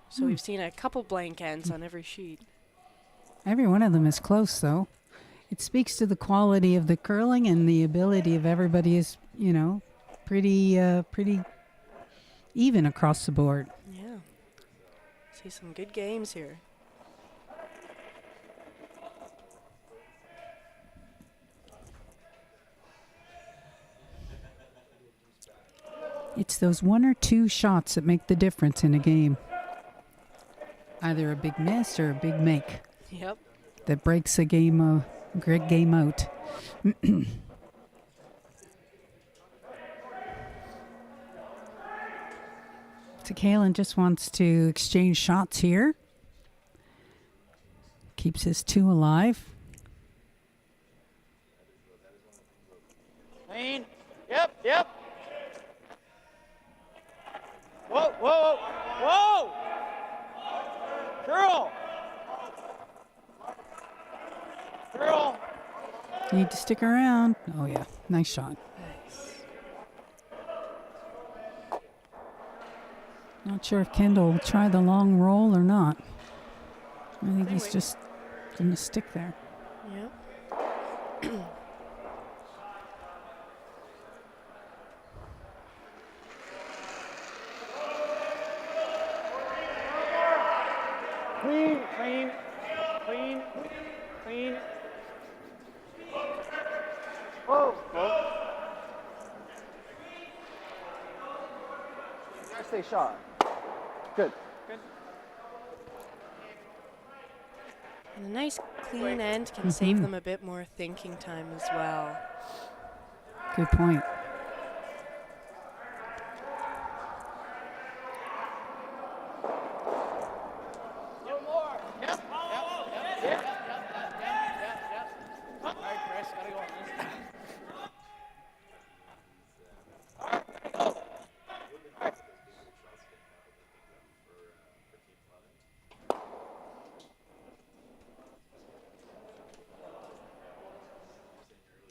So we've seen a couple blank ends on every sheet. Every one of them is close, though. It speaks to the quality of the curling and the ability of everybody is, you know, pretty even across the board. Yeah. See some good games here. It's those one or two shots that make the difference in a game. Either a big miss or a big make. Yep. That breaks a game, great game out. So Kalen just wants to exchange shots here. Keeps his 2 alive. Clean. Yep. Whoa. Curl. Need to stick around. Oh, yeah. Nice shot. Nice. Not sure if Kendall will try the long roll or not. I think he's just going to stick there. Yep. Clean. Whoa. Stay shot. Good. And a nice clean end can save them a bit more thinking time as well. Good point.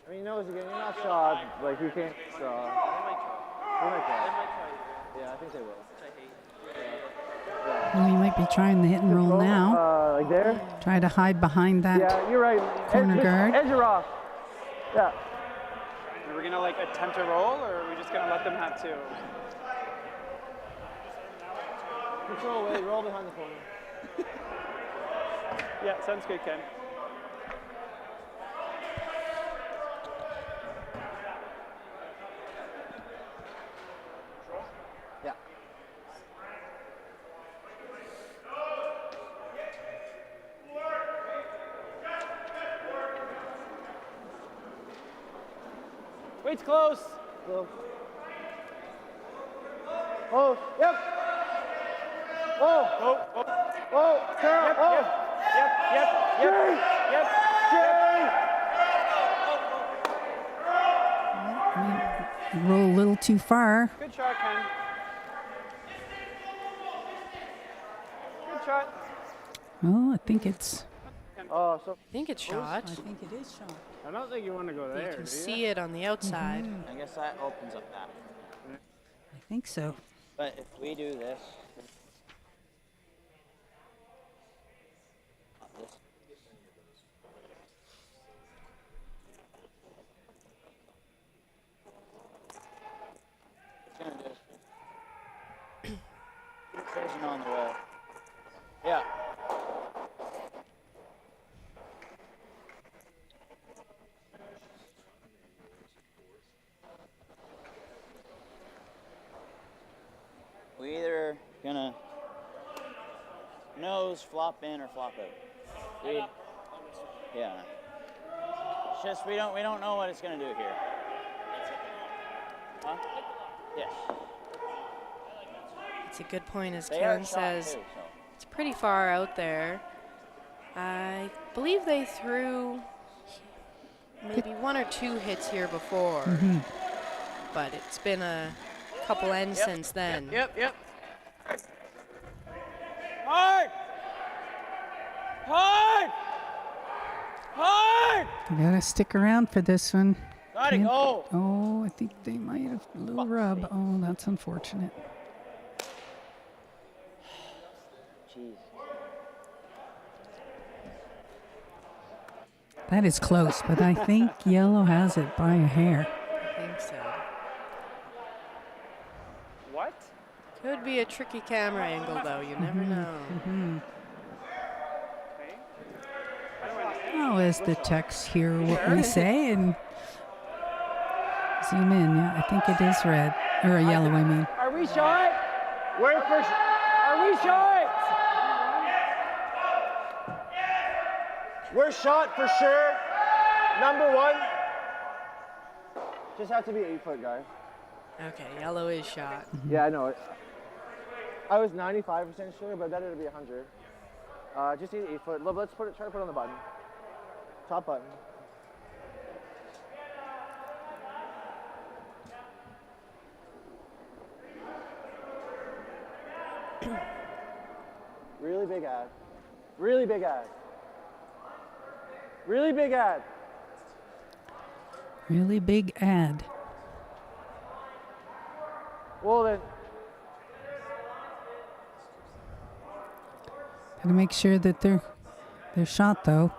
I mean, he knows again, you're not shot, like you can't draw. They might try. Yeah, I think they will. Well, he might be trying the hit and roll now. Like there? Try to hide behind that. Yeah, you're right. Corner guard. Edge are off. Yeah. Are we going to like attempt a roll, or are we just going to let them have 2? Control away, roll behind the corner. Yeah, sounds good, Ken. Yeah. Wait's close. Go. Oh, yep. Oh. Oh, Carol. Yep. Roll a little too far. Good shot, Ken. Good shot. Oh, I think it's Oh, so I think it's shot. I think it is shot. I don't think you want to go there. You can see it on the outside. I guess that opens up that. I think so. But if we do this, it's gonna do precision on the wall. Yeah. We either gonna nose, flop in, or flop out. Yeah. It's just we don't know what it's gonna do here. Huh? Yes. It's a good point, as They are Karen shot says. too, so. It's pretty far out there. I believe they threw maybe 1 or 2 hits here before, but it's been a couple ends since then. Yep. Hard! Hard! Hard! You gotta stick around for this one. Gotta Can't- go. Oh, I think they might have a little rub. Oh, that's unfortunate. Jeez. That is close, but I think yellow has it by a hair. I think so. What? Could be a tricky camera angle, though. You never know. Okay. I don't understand. Oh, as the techs hear what we say and zoom in. Yeah, I think it is red. Or a yellow, I mean. Are we shot? We're for Are we shot? We're shot for sure. Number 1. Just have to be 8 foot, guys. Okay, yellow is shot. Yeah, I know it. I was 95% sure, but I bet it'll be 100. Just need 8 foot. Let's try to put it on the button. Top button. Really big ad. Really big ad. Really big ad. Really big ad. Well then, Gotta make sure that they're shot though.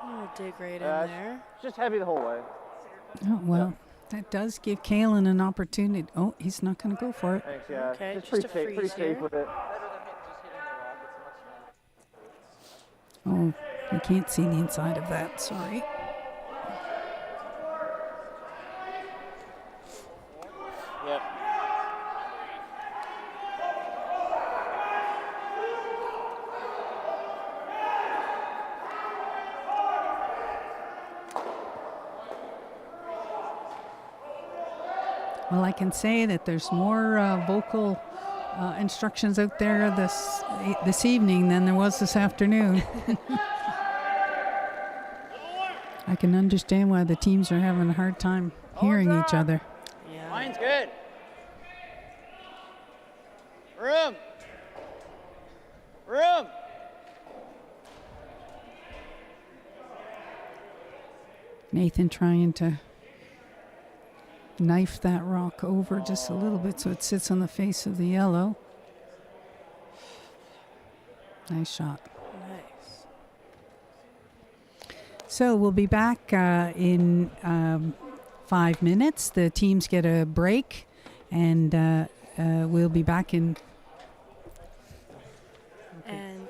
I'll dig right in it's there. just heavy the whole way. Oh well, that does give Kalen an opportunity. Oh, he's not gonna go for it. Thanks, yeah. Okay, just just pretty a safe, pretty freeze safe here. with it. Oh, you can't see the inside of that. Sorry. Yep. Well, I can say that there's more vocal instructions out there this evening than there was this afternoon. I can understand why the teams are having a hard time hearing each other. Yeah. Mine's good. Room. Room. Nathan trying to knife that rock over just a little bit so it sits on the face of the yellow. Nice shot. Nice. So we'll be back in 5 minutes. The teams get a break, and we'll be back in. And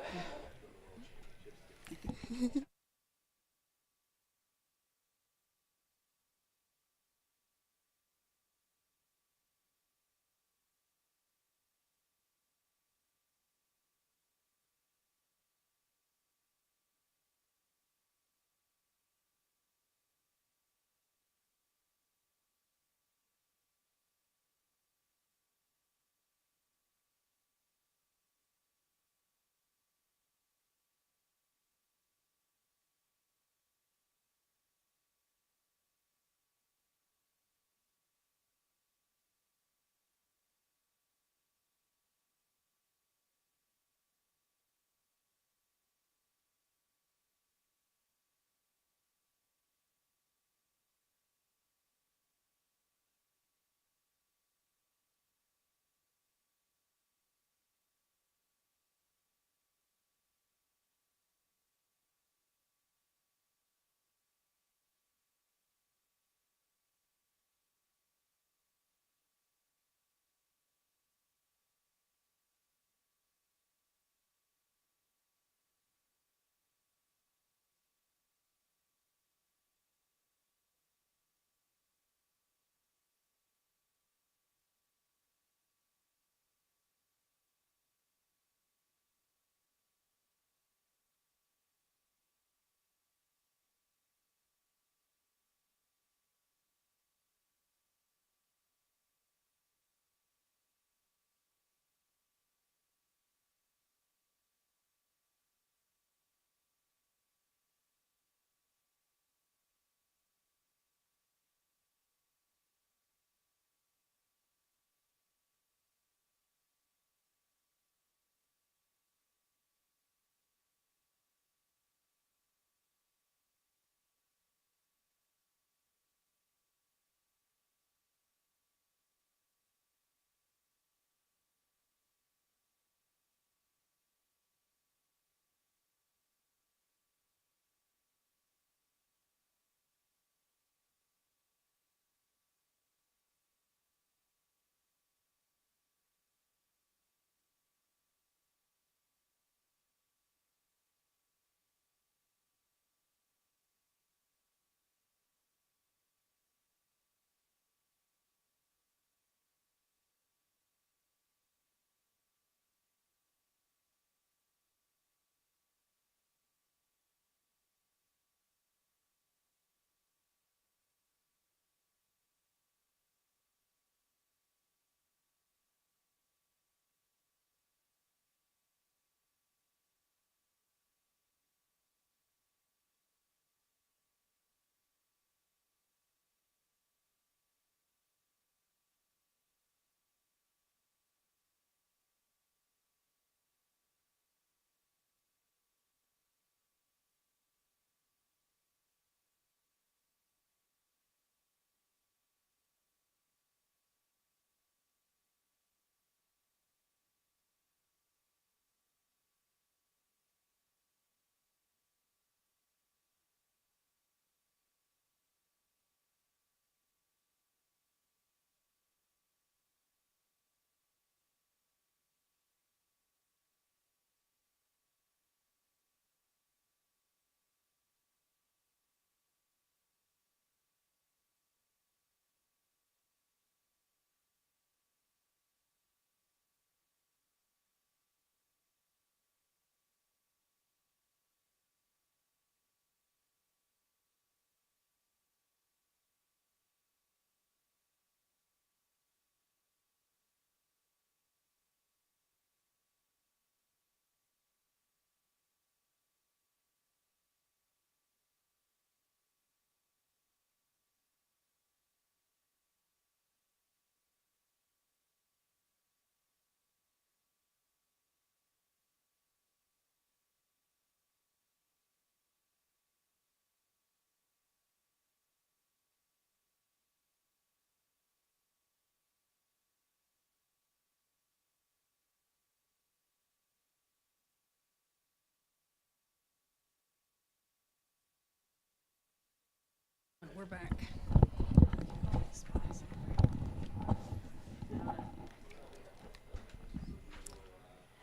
we're back.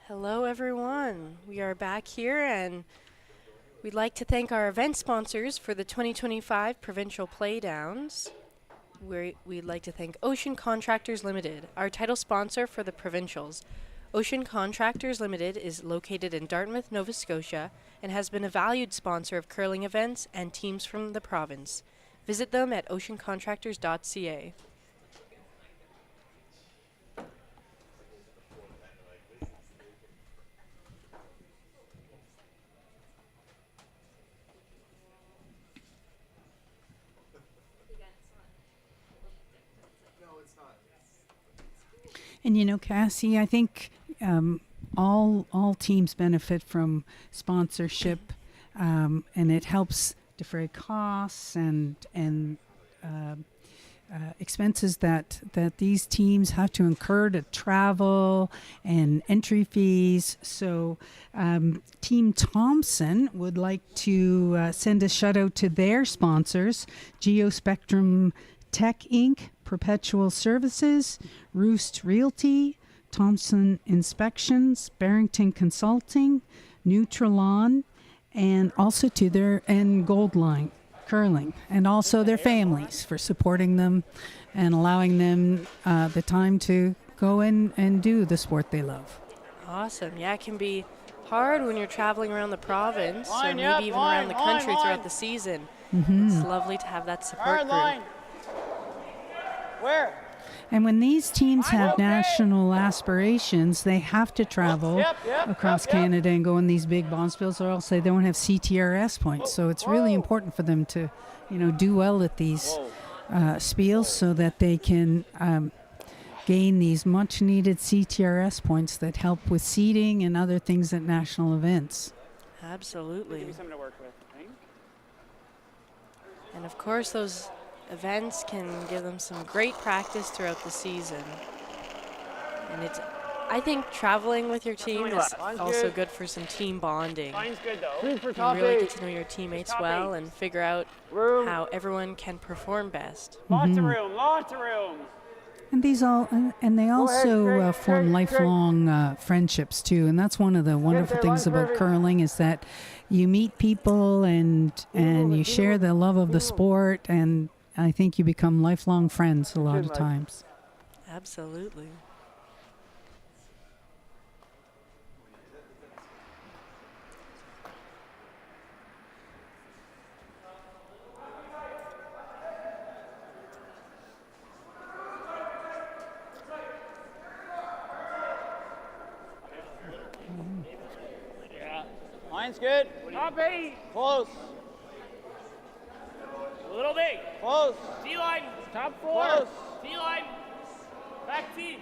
Hello, everyone. We are back here, and we'd like to thank our event sponsors for the 2025 Provincial Playdowns. We'd like to thank Ocean Contractors Limited, our title sponsor for the Provincials. Ocean Contractors Limited is located in Dartmouth, Nova Scotia, and has been a valued sponsor of curling events and teams from the province. Visit them at oceancontractors.ca. And you know, Cassie, I think all teams benefit from sponsorship, and it helps defray costs and expenses that these teams have to incur to travel and entry fees. So Team Thompson would like to send a shout out to their sponsors, Geospectrum Tech Inc., Perpetual Services, Roost Realty, Thompson Inspections, Barrington Consulting, Neutralon, and also to their Goldline Curling, and also their families for supporting them and allowing them the time to go in and do the sport they love. Awesome. Yeah, it can be hard when you're traveling around the province or Line, maybe yep, even line, around the line, country line. throughout the season. Mm-hmm. It's lovely to have that support Hard group. line. Where? And when these teams have national aspirations, they have to travel across Canada and go in these big bonspiels, or else they don't have CTRS points. So it's really important for them to, do well at these spiels so that they can gain these much-needed CTRS points that help with seeding and other things at national events. Absolutely. Give me something to work with, I think. And of course, those events can give them some great practice throughout the season. And I think traveling with your team is also good for some team bonding. Line's good though. Please for You top really eight. get to know your teammates Top well eight. and figure out Room. how everyone can perform best. Lots of room, lots of room. And these all, and they also straight, form straight, lifelong friendships too. And that's one of the wonderful things about curling is that you meet people and you share the love of the sport, and I think you become lifelong friends a lot of times. Absolutely. Line's good. Top eight. Close. A little big. Close. T-line. Top four. Close. T-line. Back T.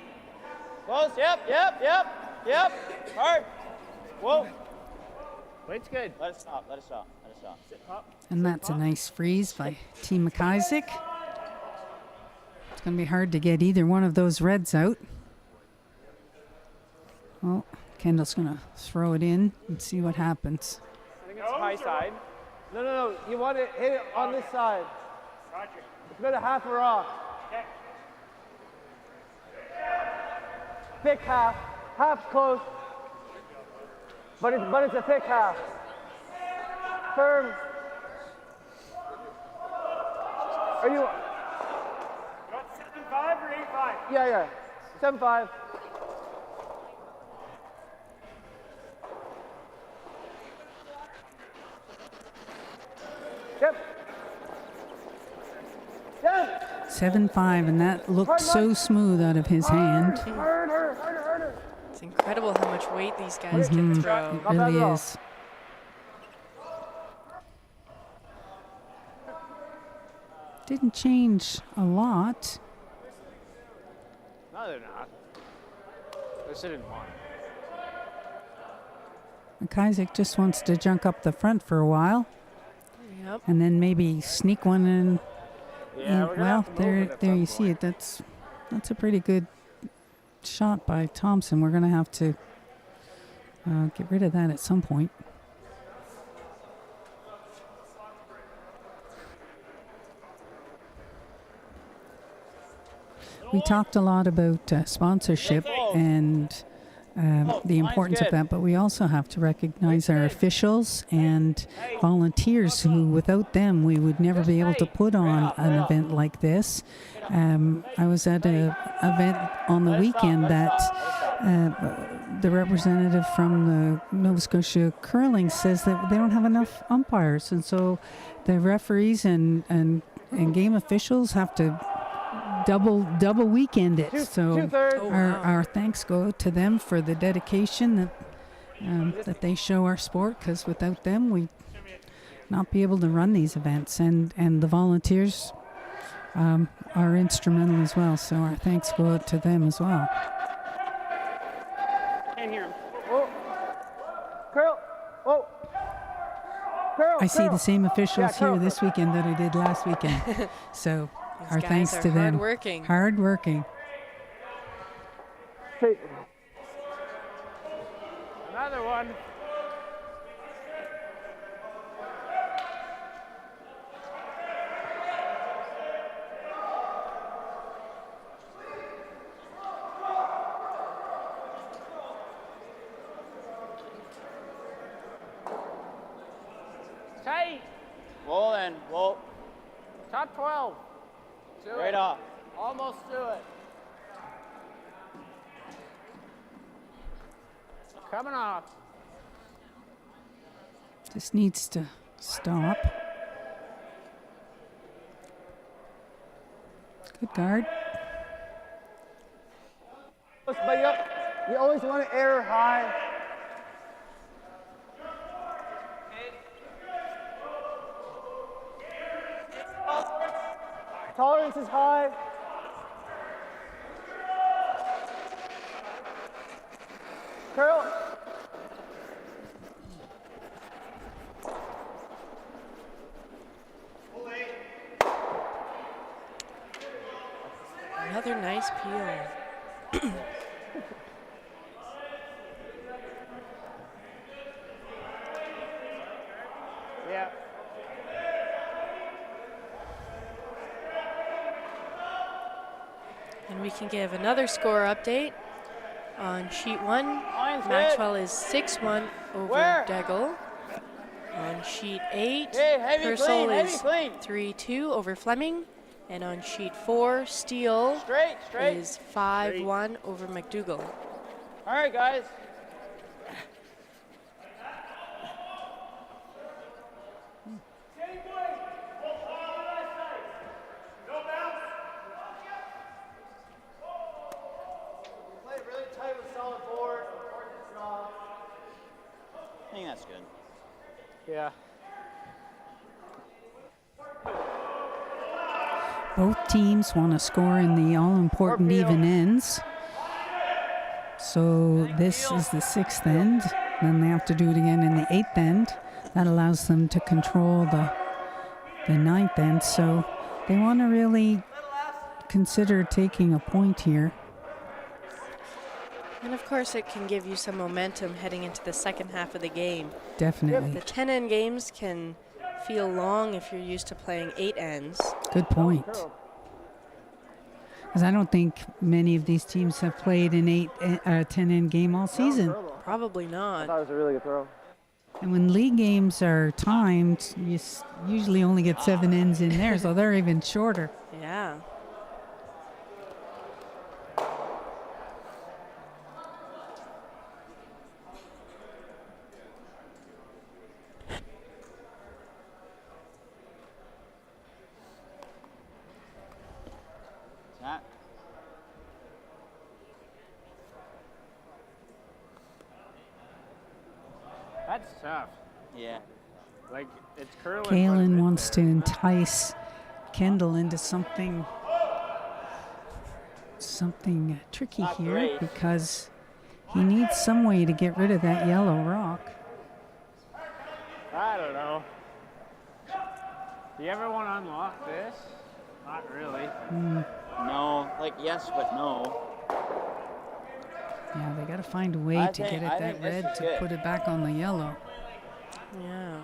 Close. Yep. Hard. Whoa. Weight's good. Let it stop. And that's a nice freeze by Team MacIsaac. It's going to be hard to get either one of those reds out. Well, Kendall's going to throw it in and see what happens. I think it's high side. No. You want to hit it on this side. Roger. It's about a half a rock. Okay. Thick half. Half's close. But it's a thick half. Firm. Are you? You want 7-5 or 8-5? Yeah. 7-5. Yep. 7-5, and that looked so smooth out of his hand. Harder. It's incredible how much weight these guys can throw. It really is. Didn't change a lot. No, they're not. They're sitting on. MacIsaac just wants to junk up the front for a while, Yep. and then maybe sneak one in. Yeah, we're gonna Well, have to move it at there some you see point. it. That's a pretty good shot by Thompson. We're going to have to get rid of that at some point. we talked a lot about sponsorship and the importance of that, but we also have to recognize our officials and volunteers who, without them, we would never be able to put on an event like this. I was at an event on the weekend that the representative from the Nova Scotia curling says that they don't have enough umpires, and so the referees and game officials have to double weekend it. So our thanks go to them for the dedication that they show our sport, because without them we'd not be able to run these events, and the volunteers are instrumental as well, so our thanks go out to them as well. Can't hear him. Whoa. Curl. Whoa. Curl. I see the same officials Yeah, here this weekend that I did last weekend. So our guys thanks are to them. hardworking. Hardworking. Hey. Another one. Tight. Whoa then. Whoa. Top 12. Do Right it. off. Almost do it. Coming off. Just needs to stop. Good guard. But you always want to air high. Tolerance is high. Curl. Another nice peel. Yeah. And we can give another score update. On sheet 1, Line's Maxwell is 6-1 over Where? Degel. On sheet 8, Hey, heavy Purcell clean, heavy is clean. 3-2 over Fleming. And on sheet 4, Steele Straight, straight. is 5-1 over McDougall. All right, guys. Play really tight with solid board. I think that's good. Yeah. Both teams want to score in the all-important even ends. So this is the 6th end. Then they have to do it again in the 8th end. That allows them to control the 9th end. So they want to really consider taking a point here. And of course, it can give you some momentum heading into the second half of the game. Definitely. The 10-end games can feel long if you're used to playing 8 ends. Good point. Because I don't think many of these teams have played an 10-end game all season. Probably I not. thought it was a really good throw. And when league games are timed, you usually only get 7 ends in there, so they're even shorter. Yeah. That. That's tough. Yeah. Like, it's curling. Kalen wants to entice Kendall into something tricky Not here great. because he needs some way to get rid of that yellow rock. I don't know. Do you ever want to unlock this? Not really. No. Like, yes, but no. Yeah, they got to find a way I to think- get at I that think this red is to good. put it back on the yellow. Yeah.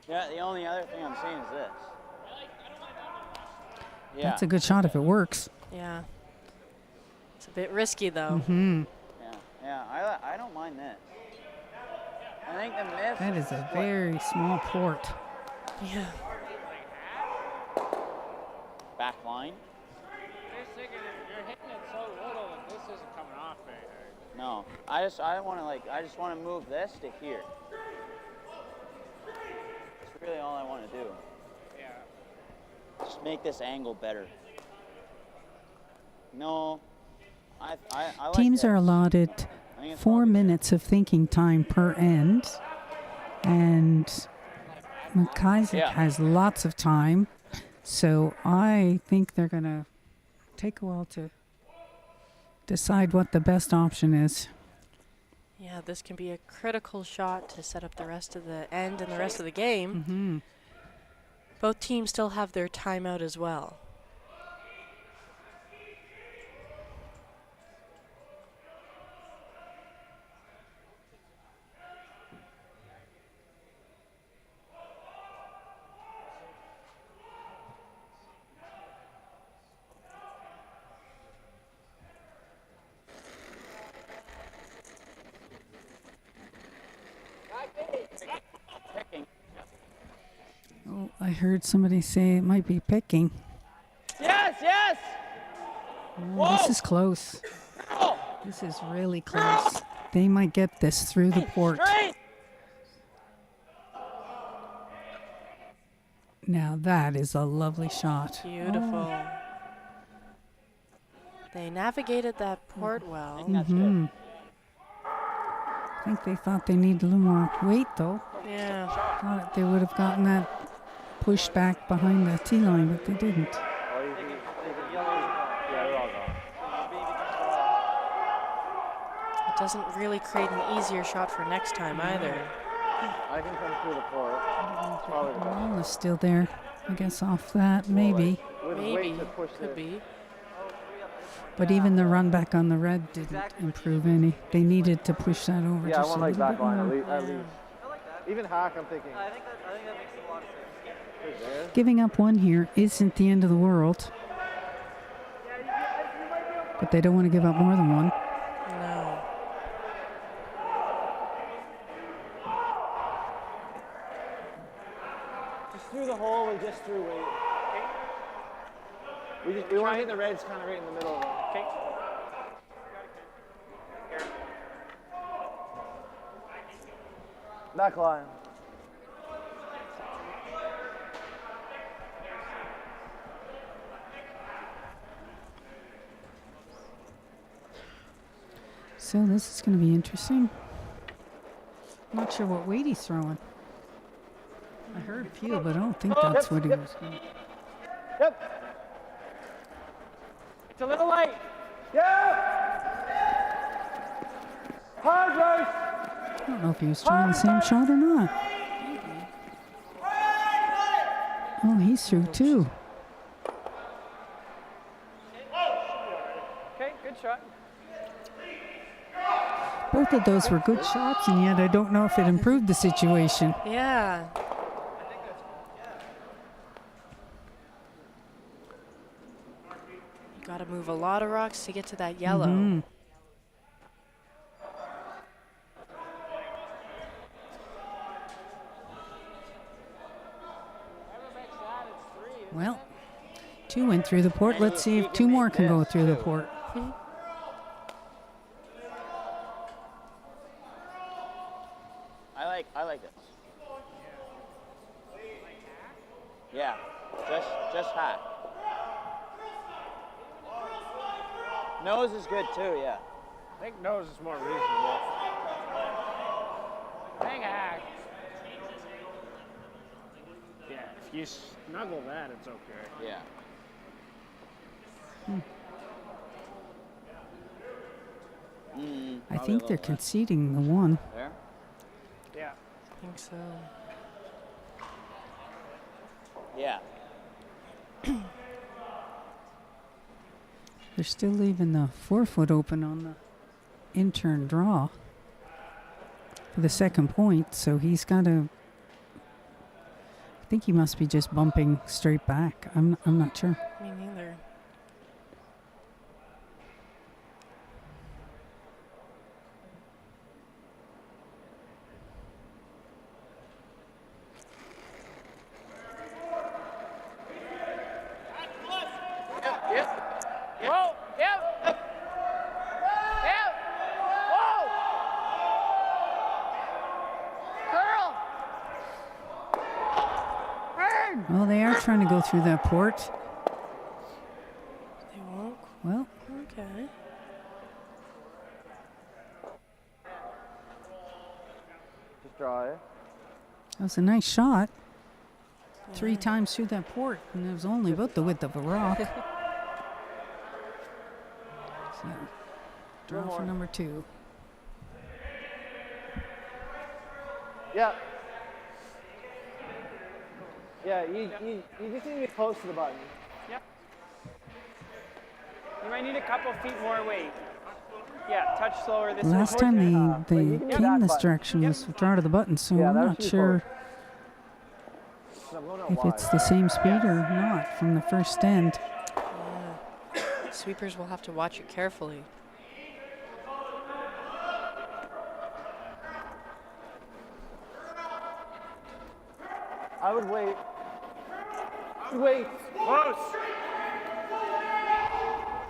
Yeah, the only other thing I'm seeing is this. Yeah. That's a good shot if it works. Yeah. It's a bit risky, though. Hmm. Yeah. I don't mind this. I think the miss. That is a very small port. Yeah. Back line. Just thinking if you're hitting it so little that this isn't coming off very hard. No. I just want to move this to here. That's really all I want to do. Yeah. Just make this angle better. No. I like Teams this. are allotted I think it's 4 probably- minutes of thinking time per end. And MacIsaac Yeah. has lots of time. So I think they're going to take a while to decide what the best option is. Yeah, this can be a critical shot to set up the rest of the end and the rest of the game. Mm-hmm. Both teams still have their timeout as well. Oh, I heard somebody say it might be picking. Yes, yes. Oh, this is close. This is really close. They might get this through the port. Straight. Now that is a lovely shot. Beautiful. They navigated that port well. That's Hmm. good. I think they thought they needed a little more weight, though. Yeah. Thought they would have gotten that pushed back behind the tee line, but they didn't. Oh, yeah, they're all gone. It doesn't really create an easier shot for next time either. I can come through the port. It's probably the best. Ball is still there. I guess off that, maybe. With Maybe. weight to push Could the, be. But even the run back on the red didn't improve any. They needed to push that over Yeah, I just want a like little back bit line more. at least. Even hack, I'm thinking. I think that makes a lot of sense. There. Giving up one here isn't the end of the world. But they don't want to give up more than one. No. Just through the hole and just through weight. We want to hit the reds kind of right in the middle of it. Okay. Back line. So this is going to be interesting. Not sure what weight he's throwing. I heard a few, but I don't think that's what he was going. Yep. It's a little light. Hard race. I don't know if he was trying the same shot or not. Oh, he's through too. Okay, good shot. Both of those were good shots, and yet I don't know if it improved the situation. Yeah. You got to move a lot of rocks to get to that yellow. Mhm. Well, two went through the port. Let's see if two more can go through the port. I like this. Yeah, just hot. Nose is good too, yeah. I think nose is more reasonable. Hang hack. Yeah, if you snuggle that, it's okay. Yeah. I think they're conceding the one. There? Yeah. I think so. Yeah. They're still leaving the 4 foot open on the in-turn draw for the second point, so he's got to. I think he must be just bumping straight back. I'm not sure. Me neither. Yep. Whoa. Yep. Yep. Whoa. Girl. Burn. Well, they are trying to go through that port. They won't. Well, Okay. Just draw it. that was a nice shot. 3 times through that port, and it was only about the width of a rock. So, draw for number 2. Yeah. Yeah, you just need to be close to the button. Yep. You might need a couple feet more weight. Yeah, touch slower this way. Last time they but you can do came that this button. direction was draw to the button, so Yeah, I'm that was not too sure So I'm going out if wide. it's the same speed or not from the first end. Sweepers will have to watch it carefully. I would wait. Wait. Close.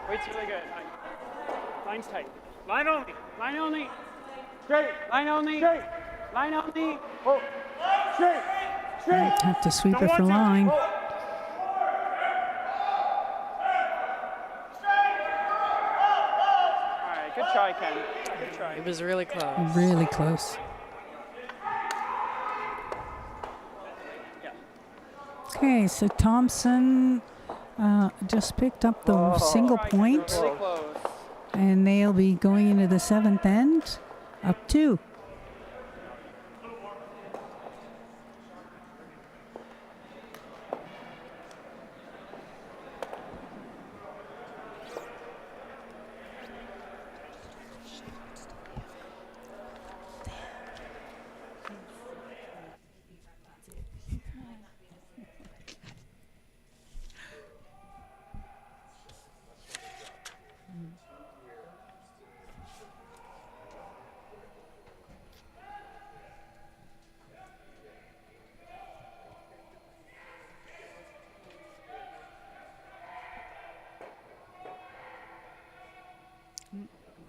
Weight's really good. Line's tight. Line only. Line only. Straight. Line only. Straight. Line only. Oh. Straight. Straight. Have to sweep it Don't for want to. line. Oh. All right, good try, Ken. Good try. It was really close. Really close. Yeah. Okay, so Thompson just picked up the single point, Really close. and they'll be going into the 7th end, up 2.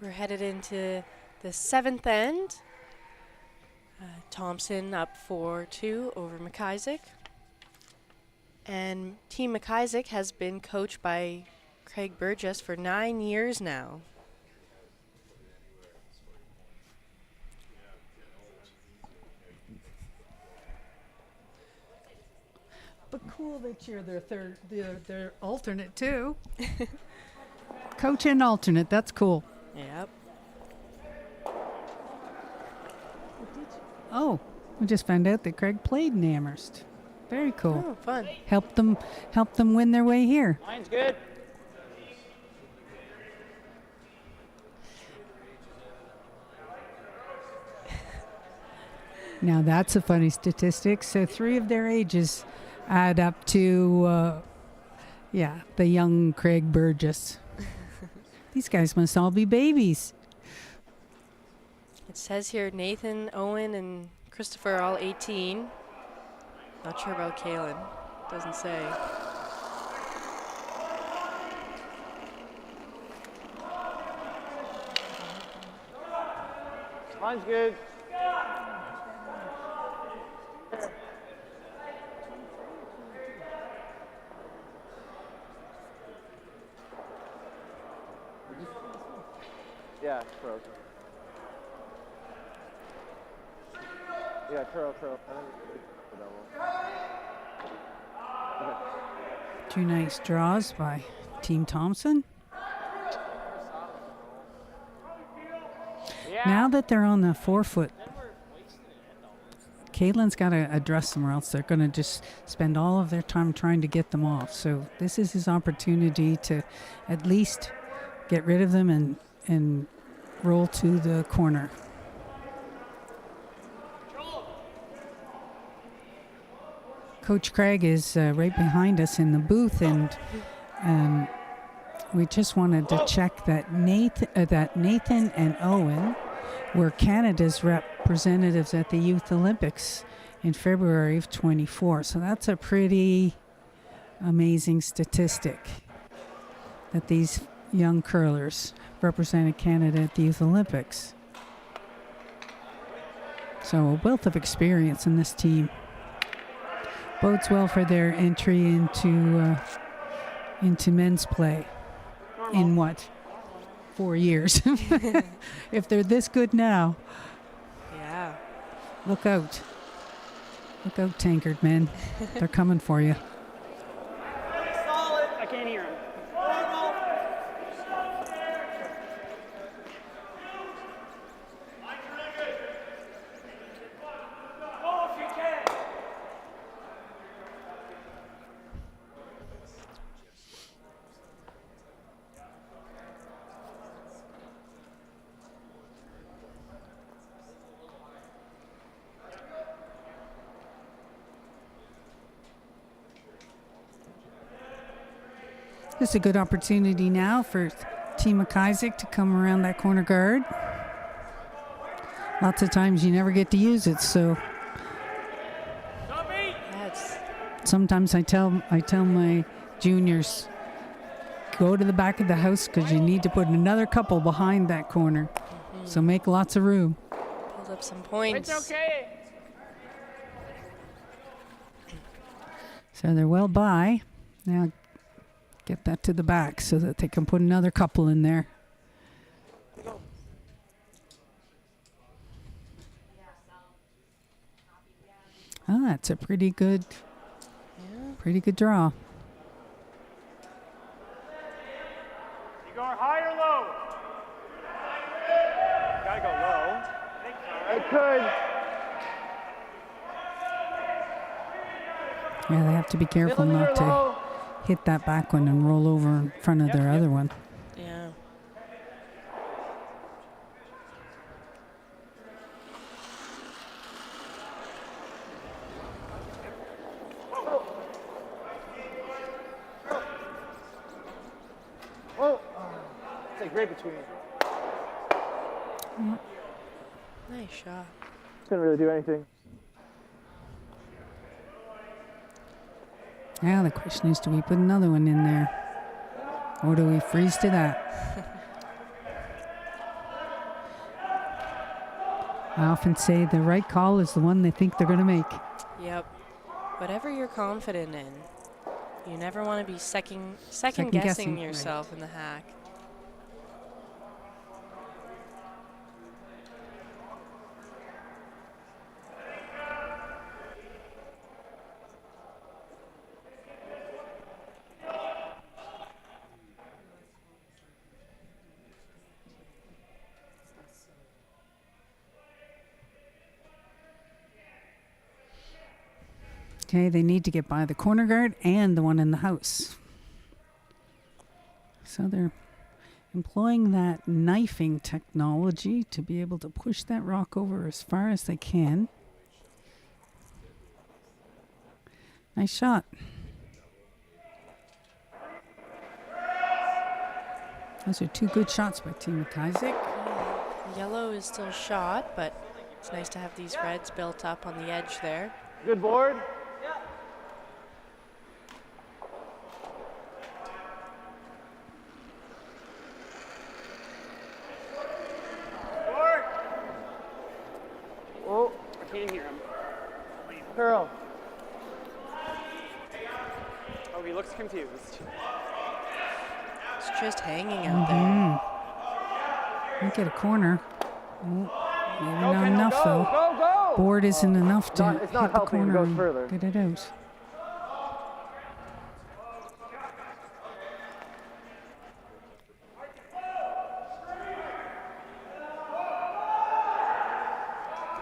We're headed into the 7th end. Thompson up 4-2 over MacIsaac. And Team MacIsaac has been coached by Craig Burgess for 9 years now. But cool that you're their alternate too. Coach and alternate, that's cool. Yep. Oh, we just found out that Craig played in Amherst. Very cool. Oh, fun. Help them win their way here. Line's good. Now that's a funny statistic. So 3 of their ages add up to, the young Craig Burgess. These guys must all be babies. It says here Nathan, Owen, and Christopher are all 18. Not sure about Kalen. Doesn't say. Line's good. Yeah, curl. Yeah, curl. Okay. 2 nice draws by Team Thompson. Yeah. Now that they're on the 4-foot, Caitlin's got to address them or else they're going to just spend all of their time trying to get them off. So this is his opportunity to at least get rid of them and roll to the corner. Coach Craig is right behind us in the booth, and we just wanted to check that Nathan and Owen were Canada's representatives at the Youth Olympics in February of 24. So that's a pretty amazing statistic. that these young curlers represented Canada at the Youth Olympics. So a wealth of experience in this team. Bodes well for their entry into men's play in what? 4 years. If they're this good now. Yeah. Look out. Look out, tankard men. They're coming for you. Solid. I can't hear him. Oh, if you can. This is a good opportunity now for Team MacIsaac to come around that corner guard. Lots of times you never get to use it, so That's sometimes I tell my juniors, go to the back of the house because you need to put another couple behind that corner. So make lots of room. pulled up some points. It's okay. So they're well by. Now get that to the back so that they can put another couple in there. Oh, that's a pretty good draw. You going high or low? Gotta go low. It could. Yeah, they have to be careful Middle not or to low. hit that back one and roll over in front of their other one. Yeah. Oh, it's like right between. Nice shot. Couldn't really do anything. Now the question is, do we put another one in there? Or do we freeze to that? I often say the right call is the one they think they're going to make. Yep. Whatever you're confident in, you never want to be second Second-guessing, guessing right. yourself in the hack. Okay, they need to get by the corner guard and the one in the house. So they're employing that knifing technology to be able to push that rock over as far as they can. Nice shot. Those are two good shots by Team MacIsaac. Yellow is still shot, but it's nice to have these reds built up on the edge there. Good board. Oh, I can't hear him. curl. Oh, he looks confused. It's just hanging out there. Might get a corner. Oh, maybe not Kendall, enough go, though. Go, go. Board isn't enough to it's not hit the helping him corner go and further. get it out.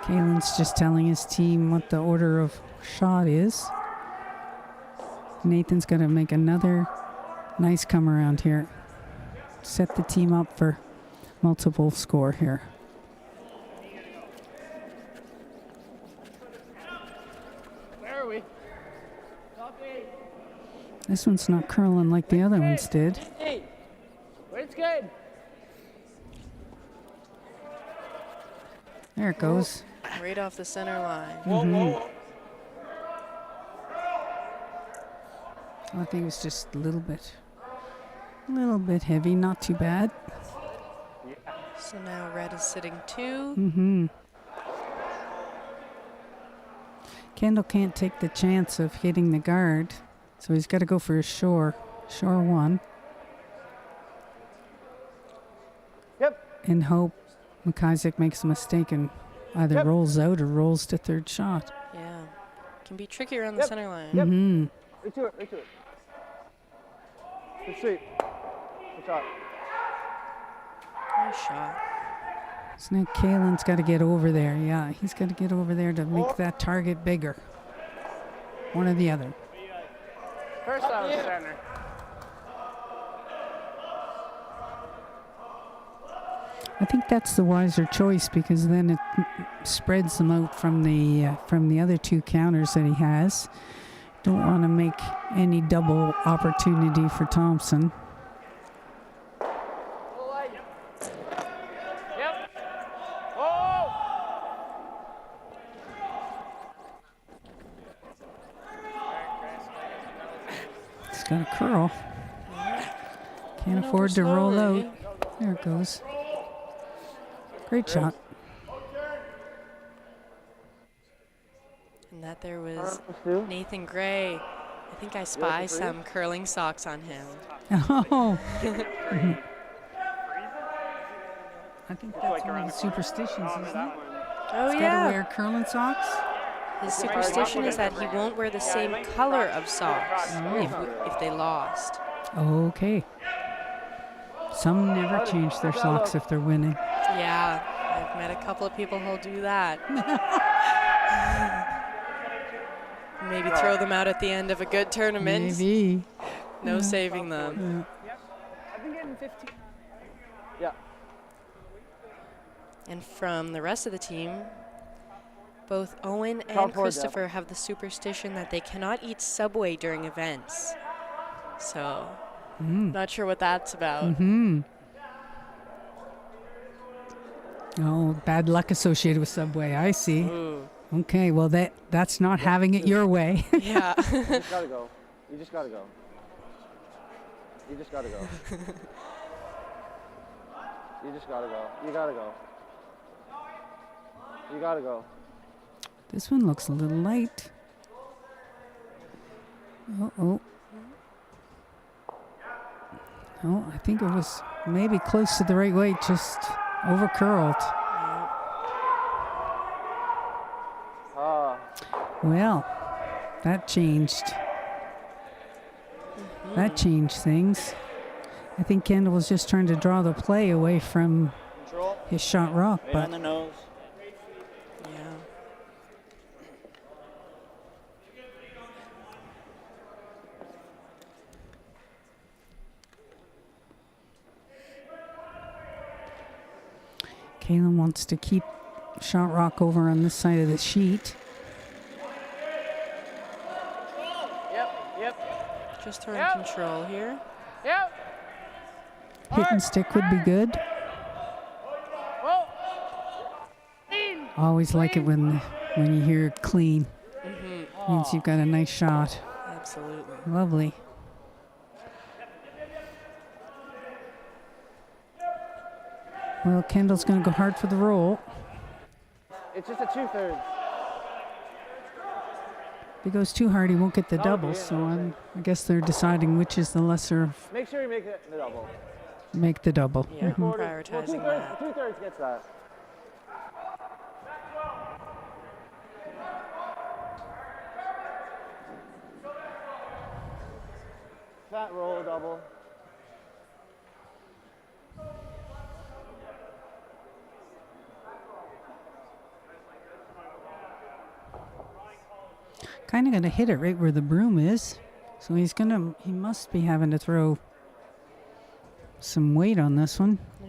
Kalen's just telling his team what the order of shot is. Nathan's going to make another nice come around here. Set the team up for multiple score here. Where are we? Top 8. This one's not curling like the other ones did. 8. It's good. There it goes. Right off the center line. Whoa, whoa. I think it was just a little bit A little bit heavy, not too bad. So now red is sitting 2. Mm-hmm. Kendall can't take the chance of hitting the guard, so he's got to go for a shore 1. Yep. And hope MacIsaac makes a mistake and either rolls out or rolls to third shot. Yeah. Can be tricky around the center line. Yep. Mm-hmm. Right to it, right to it. Good sweep. Good shot. Nice shot. So now Kalen's got to get over there. Yeah, he's got to get over there to make that target bigger. One or the other. First out of center. I think that's the wiser choice because then it spreads them out from the other 2 counters that he has. Don't want to make any double opportunity for Thompson. Yep. Whoa! He's got a curl. Can't Over afford to roll slowly. out. There it goes. Great shot. And that there was Stu. Nathan Gray. I think I spy some curling socks on him. Oh. I think that's like one around of the the corner. superstitions, isn't it? That one. Oh, He's got to wear curling socks. His superstition is that he won't wear the same color of socks if they lost. Okay. Some never change their socks if they're winning. Yeah, I've met a couple of people who'll do that. Maybe throw them out at the end of a good tournament. Maybe. No saving them. I've been getting 15. Yeah. And from the rest of the team, both Owen Top and forward, Christopher have the superstition that they cannot eat Subway during events. So, not sure what that's about. Mm-hmm. Oh, bad luck associated with Subway. I see. Ooh. Okay, well that's not having it your way. Yeah. You just gotta go. You just gotta go. You just gotta go. You just gotta go. You gotta go. You gotta go. This one looks a little light. Uh-oh. Oh, I think it was maybe close to the right weight, just over curled. Well, that changed. That changed things. I think Kendall was just trying to draw the play away from Control. his shot rock, Right but on the nose. Yeah. Kalen wants to keep shot rock over on this side of the sheet. Yep. Just throwing control here. Yep. Hit and stick would be good. Whoa. Clean. Always like it when you hear clean. Means you've got a nice shot. Absolutely. Lovely. Well, Kendall's going to go hard for the roll. It's just a 2/3. If he goes too hard, he won't get the Oh, double. yeah, So okay. I guess they're deciding which is the lesser of Make sure you make it the double. make the double. Yeah, Mhm. prioritizing that. 2/3 gets that. Fat roll double. Kind of going to hit it right where the broom is. So he must be having to throw some weight on this one. Yeah.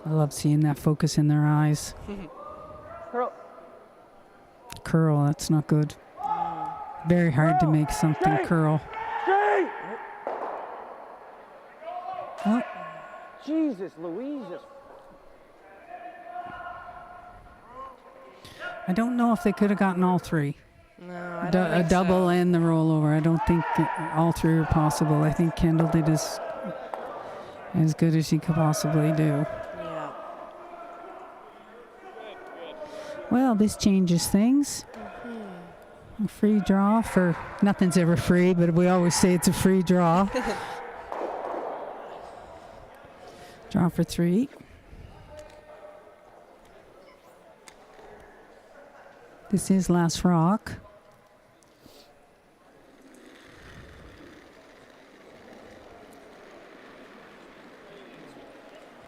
I love seeing that focus in their eyes. Curl. Curl, that's not good. Very hard to make something Straight. curl. Straight! Oh, Jesus Louise. I don't know if they could have gotten all three. No, I don't A think double so. and the rollover. I don't think all three are possible. I think Kendall did as good as he could possibly do. Yeah. Well, this changes things. A free draw for nothing's ever free, but we always say it's a free draw. Draw for 3. This is last rock.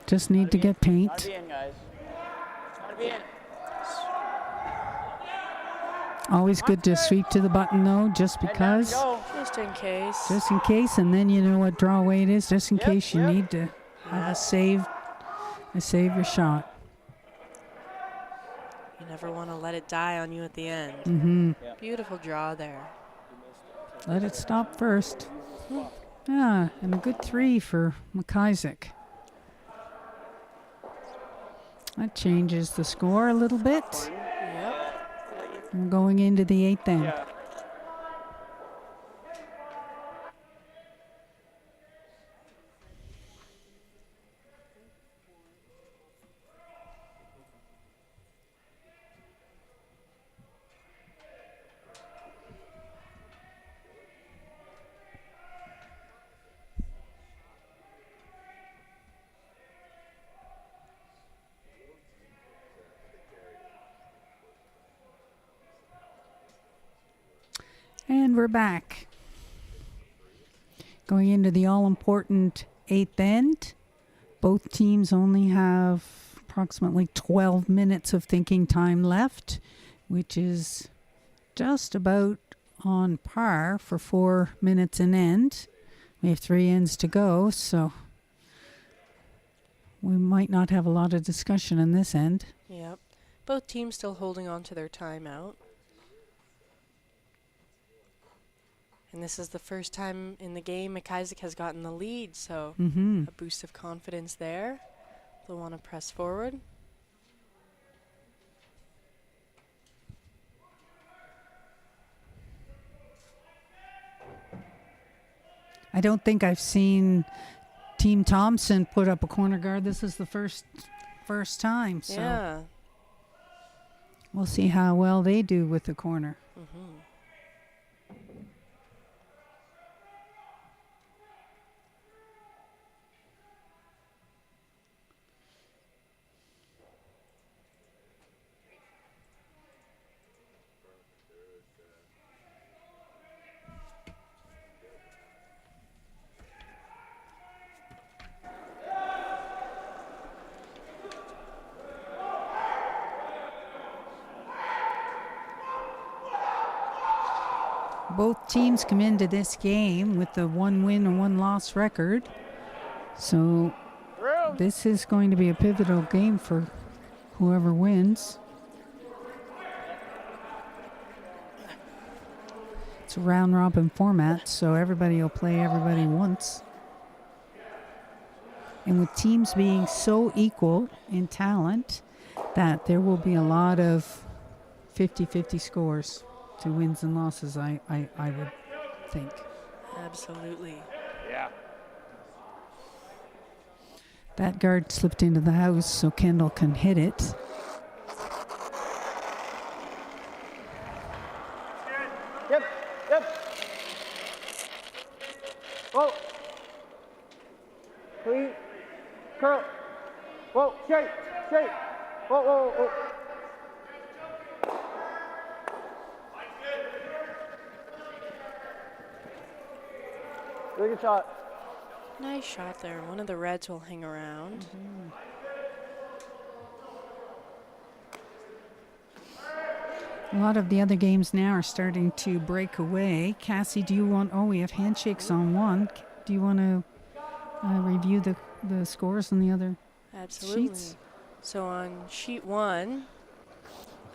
Just need to get Gotta paint. be in, guys. Gotta be in. Always good to sweep to the button though, just Head down and because. go. Just in case. Just in case, and then you know what draw weight is, just in Yep, case you yep. need to have a save your shot. You never want to let it die on you at the end. Mm-hmm. Beautiful draw there. Let it stop first. Yeah, and a good 3 for MacIsaac. That changes the score a little bit. Yep. We're going into the 8th end. Yeah. And we're back. Going into the all-important 8th end. Both teams only have approximately 12 minutes of thinking time left, which is just about on par for 4 minutes an end. We have 3 ends to go, so we might not have a lot of discussion in this end. Yep. Both teams still holding on to their timeout. And this is the first time in the game MacIsaac has gotten the lead, so Mm-hmm. a boost of confidence there. They'll want to press forward. I don't think I've seen Team Thompson put up a corner guard. This is the first time, so Yeah. we'll see how well they do with the corner. Mm-hmm. Both teams come into this game with a 1 win and 1 loss record. So this is going to be a pivotal game for whoever wins. It's a round robin format, so everybody will play everybody once. And with teams being so equal in talent, that there will be a lot of 50-50 scores to wins and losses, I would think. Absolutely. Yeah. That guard slipped into the house so Kendall can hit it. Yep, yep. Whoa. Clean. Curl. Whoa, straight, straight. Whoa, whoa, whoa. Really good shot. Nice shot there. One of the Reds will hang around. A lot of the other games now are starting to break away. Cassie, do you want... Oh, we have handshakes on one. Do you want to review the scores on the other Absolutely. sheets? So on sheet 1,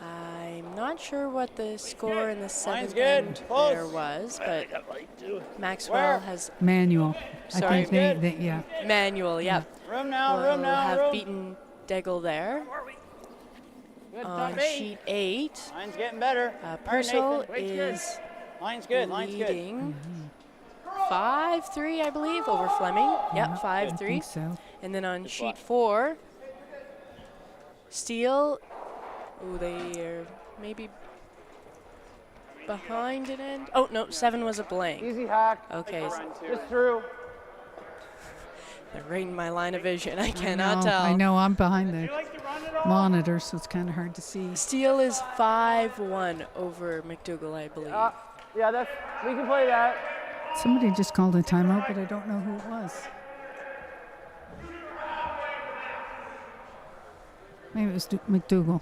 I'm not sure what the score in the 7th good. end Close. there was, but Maxwell has Manual. Sorry. I think they yeah. manual, yep. Room now, Will room now, have room. beaten Deggle there. Good. On sheet 8, Line's getting better. All right, Purcell Nathan. is Line's good. Line's good. leading 5-3, I believe, over Fleming. Yep, I 5-3. think so. And then on Good sheet spot. 4, Steele, they are maybe behind an end. Oh, no, 7 was a blank. Easy hack. Okay, Run too. Just through. they're right in my line of vision. I I cannot know, tell. I know, I'm behind You the like to run it all? monitor, so it's kind of hard to see. Steele is 5-1 over McDougall, I believe. Yeah, we can play that. Somebody just called a timeout, but I don't know who it was. Maybe it was McDougall.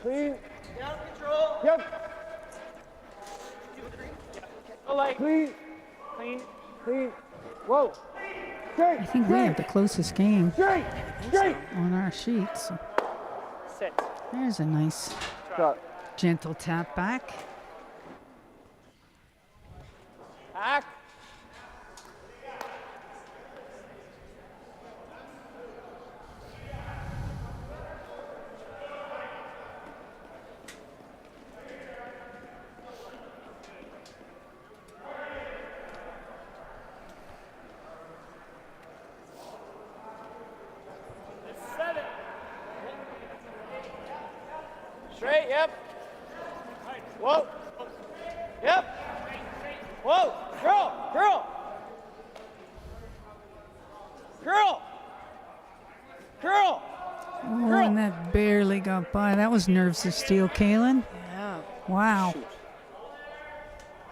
Clean. Down control. Yep. Go light. Clean. Clean. Clean. Whoa. Straight. I think we have the closest game Straight. Straight. on our sheets. So Sit. there's a nice Stop. gentle tap back. Hack. Straight, yep. Whoa. Yep. Whoa. Girl. Girl. Girl. Girl. Oh, and that barely got by. That was nerves of steel, Kalen. Yeah. Wow.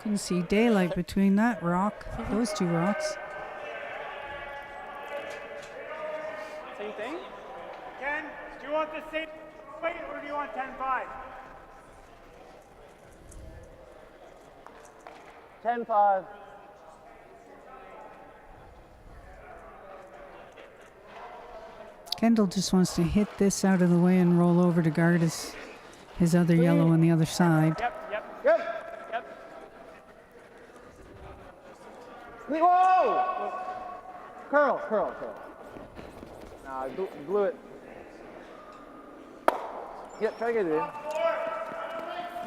Couldn't see daylight between that rock, those two rocks. Same thing. Ken, do you want the same weight or do you want 10-5? 10-5. Kendall just wants to hit this out of the way and roll over to guard his other yellow on the other side. Yep. Yep. Yep. Yep. Whoa! Curl, curl, curl. Nah, I blew it. Yep, try to get it in.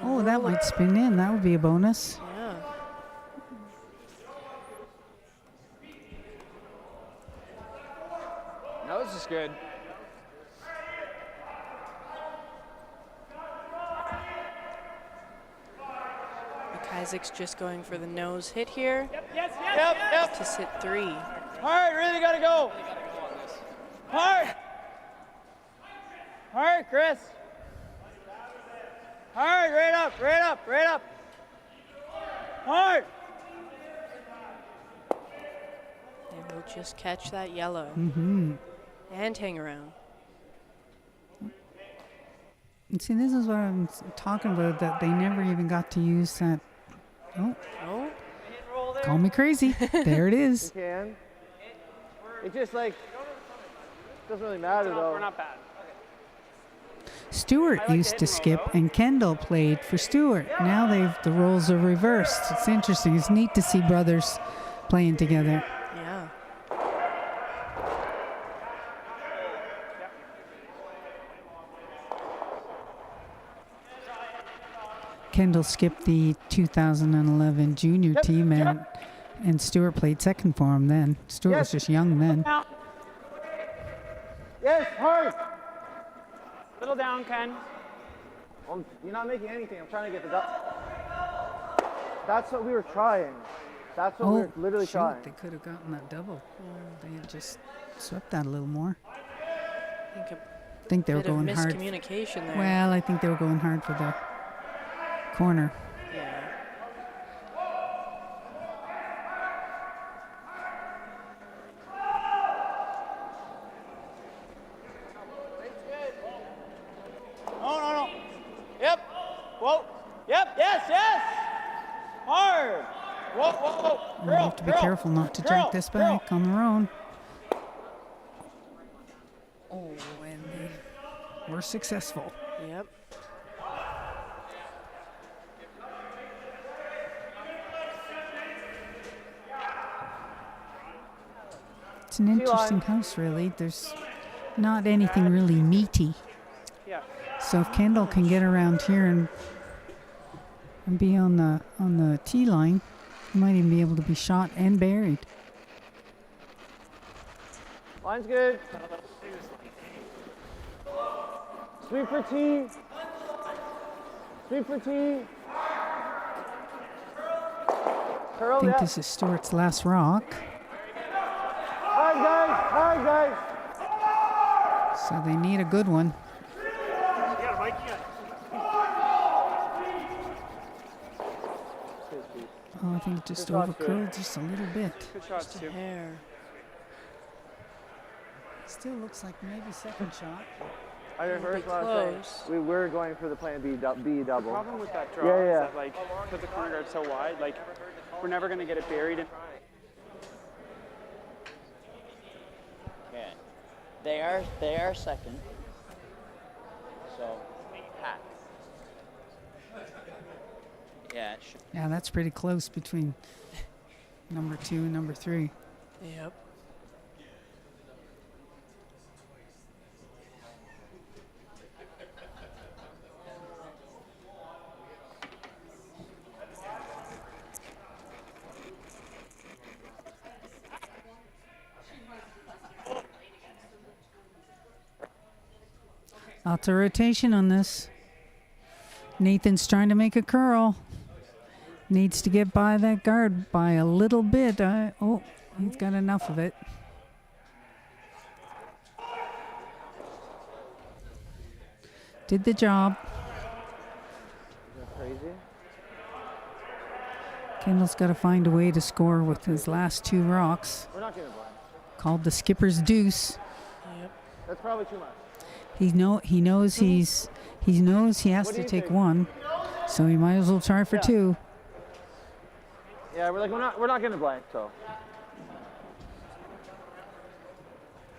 Oh, that might spin in. That would be a bonus. Yeah. Nose is good. MacIsaac's just going for the nose hit here Yes. Yep. to sit 3. Hard, really gotta go. Hard. Hard, Chris. Hard, right up. Hard. And we'll just catch that yellow Mm-hmm. and hang around. And see, this is what I'm talking about, that they never even got to use that. Oh, Oh, call me crazy. There it You is. can. It just like doesn't really matter We're though. not bad. Stewart I like to used hit to and roll, skip, though. and Kendall played for Stewart. Now the roles are reversed. It's interesting. It's neat to see brothers playing together. yeah. Kendall skipped the 2011 junior team, and Stewart played second for him then. Stewart was just young then. Now, Yes, hard. little down, Ken. You're not making anything. I'm trying to get the double. That's what we were trying. That's what we were literally shoot, trying. they could have gotten that double. They had just swept that a little more. I think a I think they were bit of going hard. miscommunication there. Well, I think they were going hard for the corner. yeah. No. Yep. Whoa. Yep. Yes. Hard. Whoa. You have to be careful not to jack this back on their own. Oh, and they were successful. Yep. It's an interesting house, really. There's not anything really meaty. Yeah. So if Kendall can get around here and be on the tee line, he might even be able to be shot and buried. Line's good. Sweep for tee. Sweep for tee. Curl, I think yeah. this is Stuart's last rock. Hard guys, hard guys. So they need a good one. Oh, I think it just Good shot, overcurled just a little bit. Good shots, too. Hair. Still looks like maybe second shot. I reversed what I was close. saying. We were going for the plan B double. The problem with that draw Yeah, yeah. is that, like, because the corner guard's so wide, like, we're never going to get it buried. Okay. They are second. So, pack. Yeah, it should. Yeah, that's pretty close between number 2 and number 3. Yep. Lots of rotation on this. Nathan's trying to make a curl. Needs to get by that guard by a little bit. Oh, he's got enough of it. Did the job. Crazy. Kendall's got to find a way to score with his last 2 rocks. We're not getting blind. Called the skipper's deuce. Yep. That's probably too much. He knows he has What do to you take think? 1, so he might as well try for Yeah. 2. Yeah, we're not getting blank, so.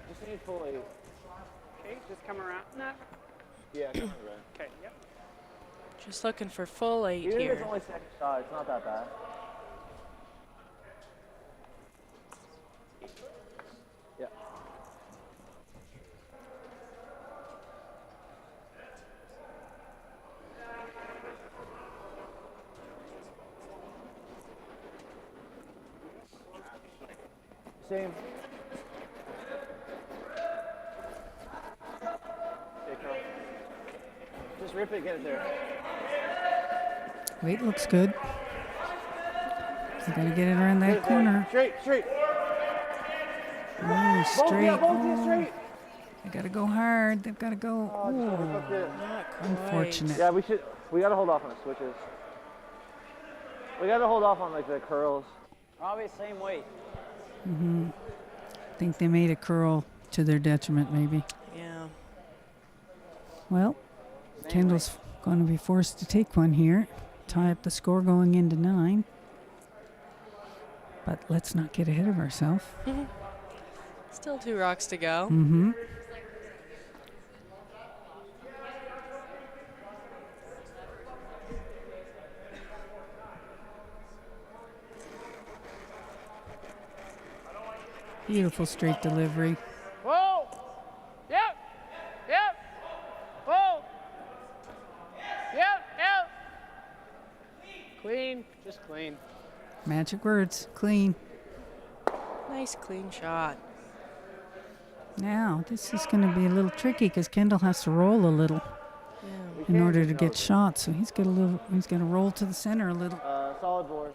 Just need full 8. Okay, just come around. Nah. Yeah, come on, Okay, yep. Just looking for full 8 Even if here. it's only second shot, it's not that bad. Yeah. Same. Okay, Carl. Just rip it, get it there. Weight looks good. You gotta get it around that corner. Straight, straight. Oh, Both, straight. yeah, both Oh, straight. they gotta go hard. They've gotta go. Oh, just Ooh, overcooked it. Not quite. unfortunate. Yeah, we gotta hold off on the switches. We gotta hold off on like the curls. Probably same weight. I think they made a curl to their detriment, maybe. Yeah. Well, Kendall's going to be forced to take one here. Tie up the score going into 9. But let's not get ahead of ourselves. Still 2 rocks to go. Mm-hmm. Beautiful straight delivery. Whoa! Yep! Yep! Whoa! Yep! Yep! Clean. Just clean. Magic words. Clean. Nice clean shot. Now, this is going to be a little tricky because Kendall has to roll a little Yeah. in order to get shot. So he's got he's going to roll to the center a little. Solid board.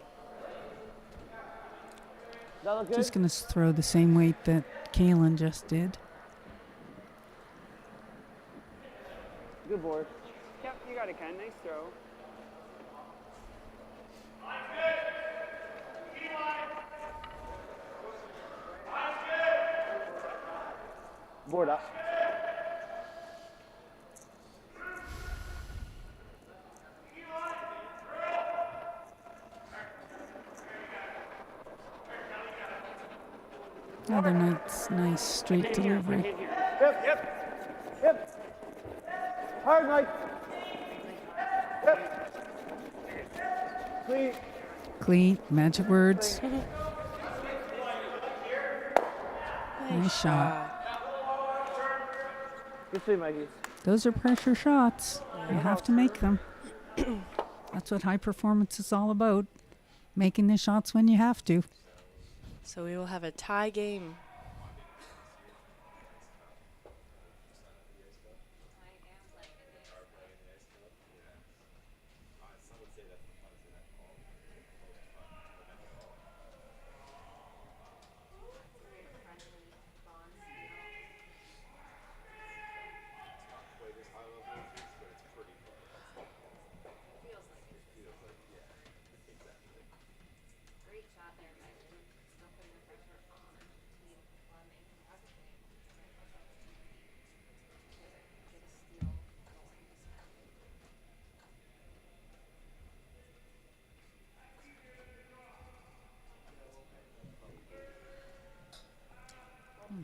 Does that look good? Just going to throw the same weight that Kalen just did. Good board. Yep, you got it, Ken. Nice throw. Board up. Another nice straight delivery. Yep, yep, yep. Hard, Mike. Yep. Clean. Clean. Magic words. Nice shot. Good swing, Mikey. Those are pressure shots. You have to make them. That's what high performance is all about. Making the shots when you have to. So we will have a tie game.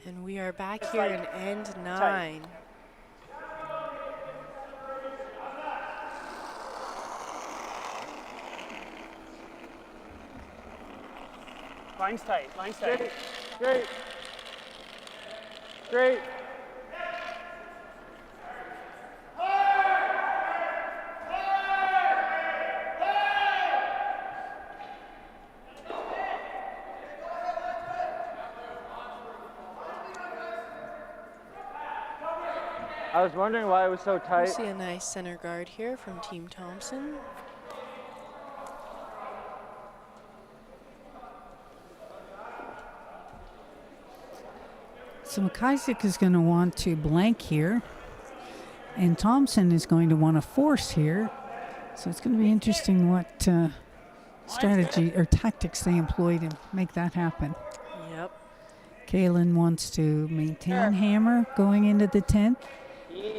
And we are back here in end 9. Line's tight. Line's tight. Straight. Straight. I was wondering why it was so We tight. see a nice center guard here from Team Thompson. So MacIsaac is going to want to blank here. And Thompson is going to want to force here. So it's going to be interesting what strategy or tactics they employ to make that happen. Yep. Kalen wants to maintain hammer going into the 10th.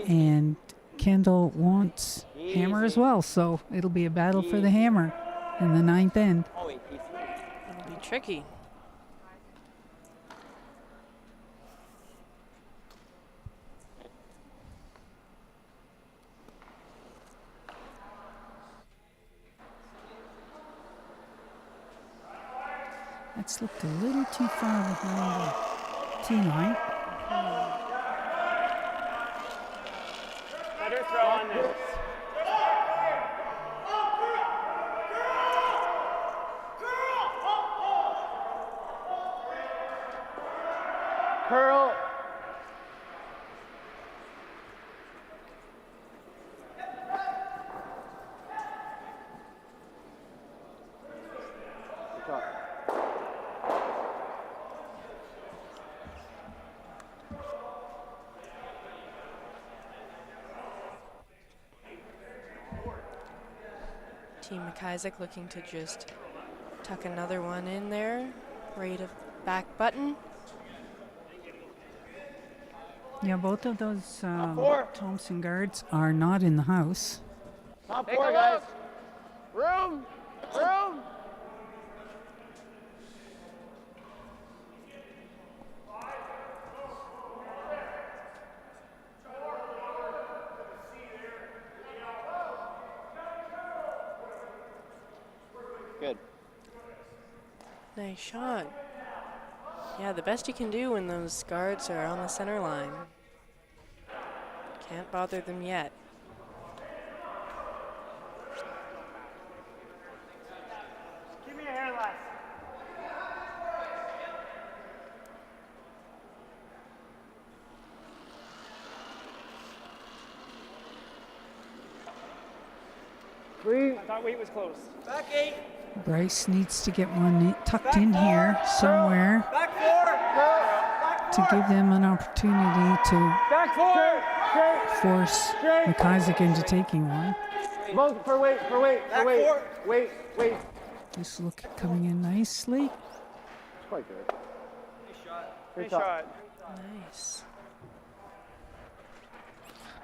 And Kendall wants hammer as well. So it'll be a battle for the hammer in the 9th end. It'll be tricky. That's looked a little too far behind the tee line. Let her throw on this. Curl. Good shot. Team MacIsaac looking to just tuck another one in there. Right of back button. Yeah, both of those Thompson guards are not in the house. Top 4, guys. Room. Room. Good. Nice shot. Yeah, the best you can do when those guards are on the center line. Can't bother them yet. Give me a hair last. Three. I thought weight was close. Back 8. Bryce needs to get one tucked in here somewhere Back 4. Back to give them an opportunity to Back 4. Straight. force MacIsaac into taking one. Both for weight. For weight. For Back weight. 4. Wait. Wait. This look coming in nicely. It's quite good. Nice shot. Good Nice shot. Nice.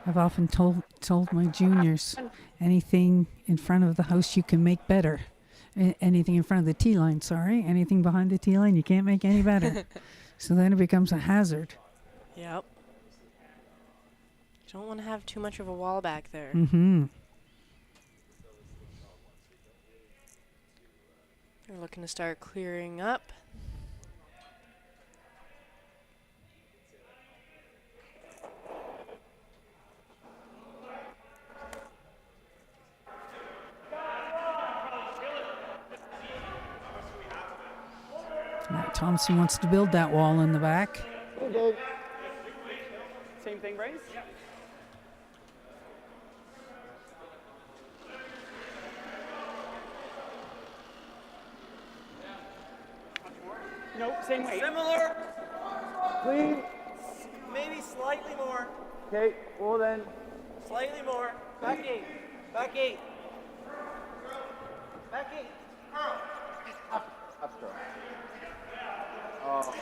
I've often told my juniors, anything in front of the house you can make better. Anything in front of the tee line, sorry. Anything behind the tee line you can't make any better. So then it becomes a hazard. Yep. Don't want to have too much of a wall back there. Mm-hmm. They're looking to start clearing up. Now Thompson wants to build that wall in the back. He did. Same thing, Bryce? Nope, same weight. Similar, Clean. maybe slightly more. Okay, well then. Slightly more. Back 8. Back 8. Back 8. Up stroke. Oh,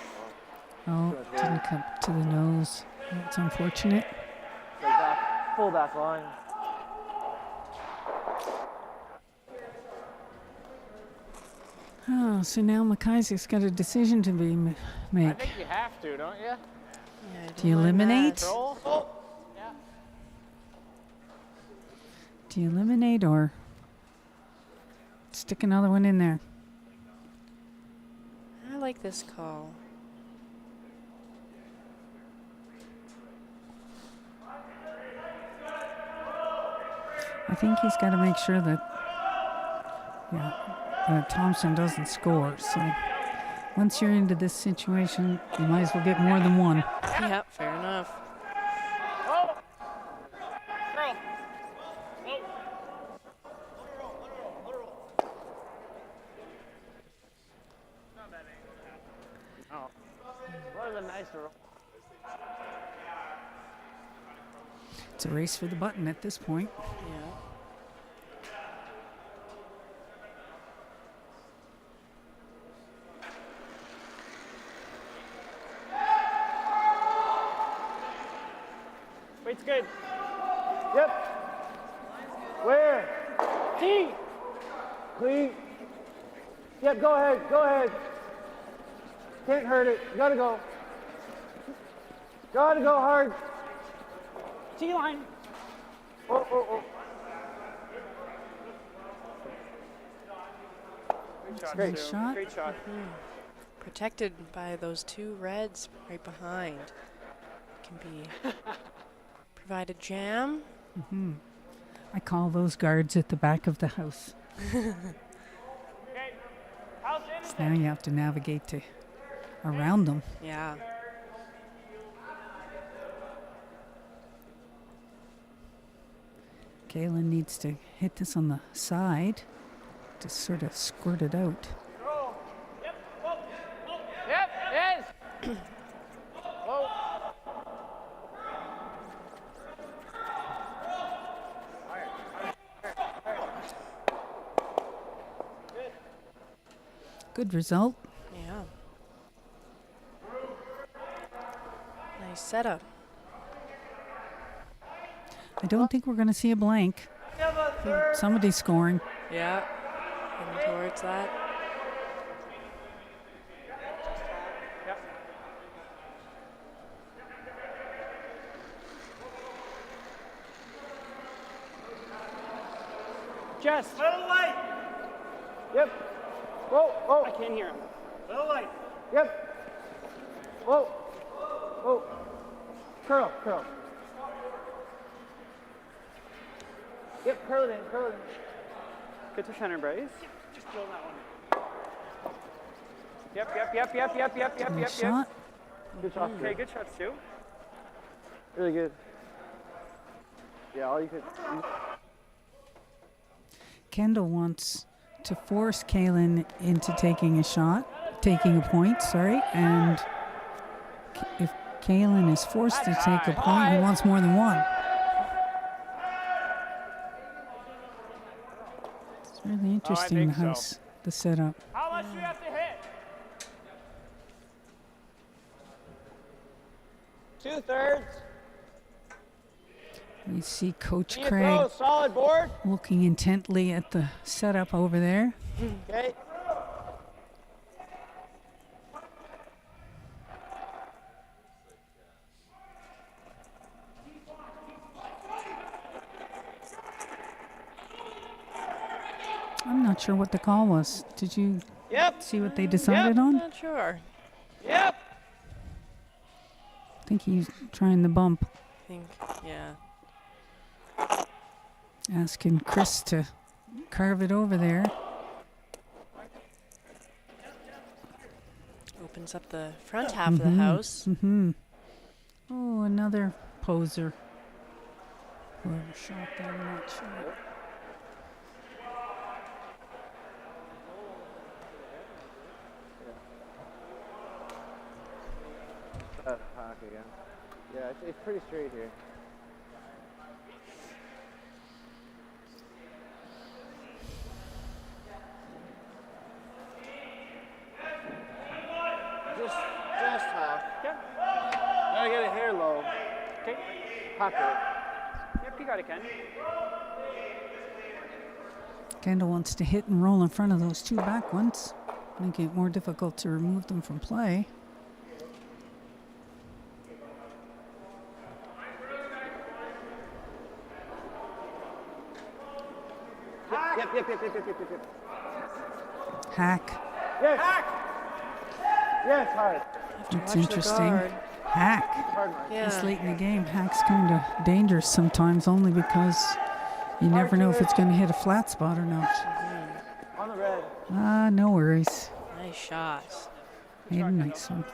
Oh, didn't come to the nose. That's unfortunate. like back, full back line. Oh, so now MacIsaac's got a decision to be I make. think you have to, don't you? Yeah, I Do you don't mind eliminate? that. Roll. Oh. Yeah. Do you eliminate or stick another one in there? I like this call. I think he's got to make sure that Thompson doesn't score. So once you're into this situation, you might as well get more than one. Yep, fair enough. Oh. Throw. Oh. Oh. What a nice roll. It's a race for the button at this point. Yeah. Weight's good. Yep. Where? T. Clean. Yep, go ahead, go ahead. Can't hurt it. Gotta go. Gotta go hard. T line. Oh, oh, oh. Great shot, Nice Sue. shot. Great shot. Protected by those two reds right behind. Can be provide a jam. I call those guards at the back of the house. Okay. House in. So now you have to navigate to around them. Yeah. Kalen needs to hit this on the side to sort of squirt it out. Yep, yes. Oh. Good result. Yeah. Nice setup. I don't think we're going to see a blank. Somebody's scoring. Yeah. Heading towards that. Jess. Little light. Yep. Whoa, oh, I can't hear him. Little light. yep. Whoa. Oh. Curl, curl. Yep, curl it in, curl it in. Good to center, Bryce. Just kill that one. Yep. Nice shot. Good shot. Okay, good shots, Stu. Really good. Yeah, all you could. Kendall wants to force Kalen into taking a point, and if Kalen is forced to take a point, he wants more than one. It's really interesting, think the house, the setup. How much do you have to hit? 2/3. You see Coach You Craig throw solid board. looking intently at the setup over there. Okay. I'm not sure what the call was. Did you Yep. see what they decided on? Not sure. Yep. I think he's trying the bump, I think, yeah. asking Chris to carve it over there. Opens up the front half of the house. Oh, another poser. Whoever shot that, I'm not sure. Pack again. Yeah, it's pretty straight here. Just half. Yep. Gotta get a hair low. Okay. Pack it. Yep, you got it, Ken. Kendall wants to hit and roll in front of those two back ones, making it more difficult to remove them from play. Yep. Hack. Yes. Hack. Yes, hard. That's Watch the interesting. guard. Hack. Hard, Mike. Yeah. This late in the game, hack's kind of dangerous sometimes, only because you never know if it's going to hit a flat spot or not. On the red. Ah, no worries. Nice shot. Made a nice one.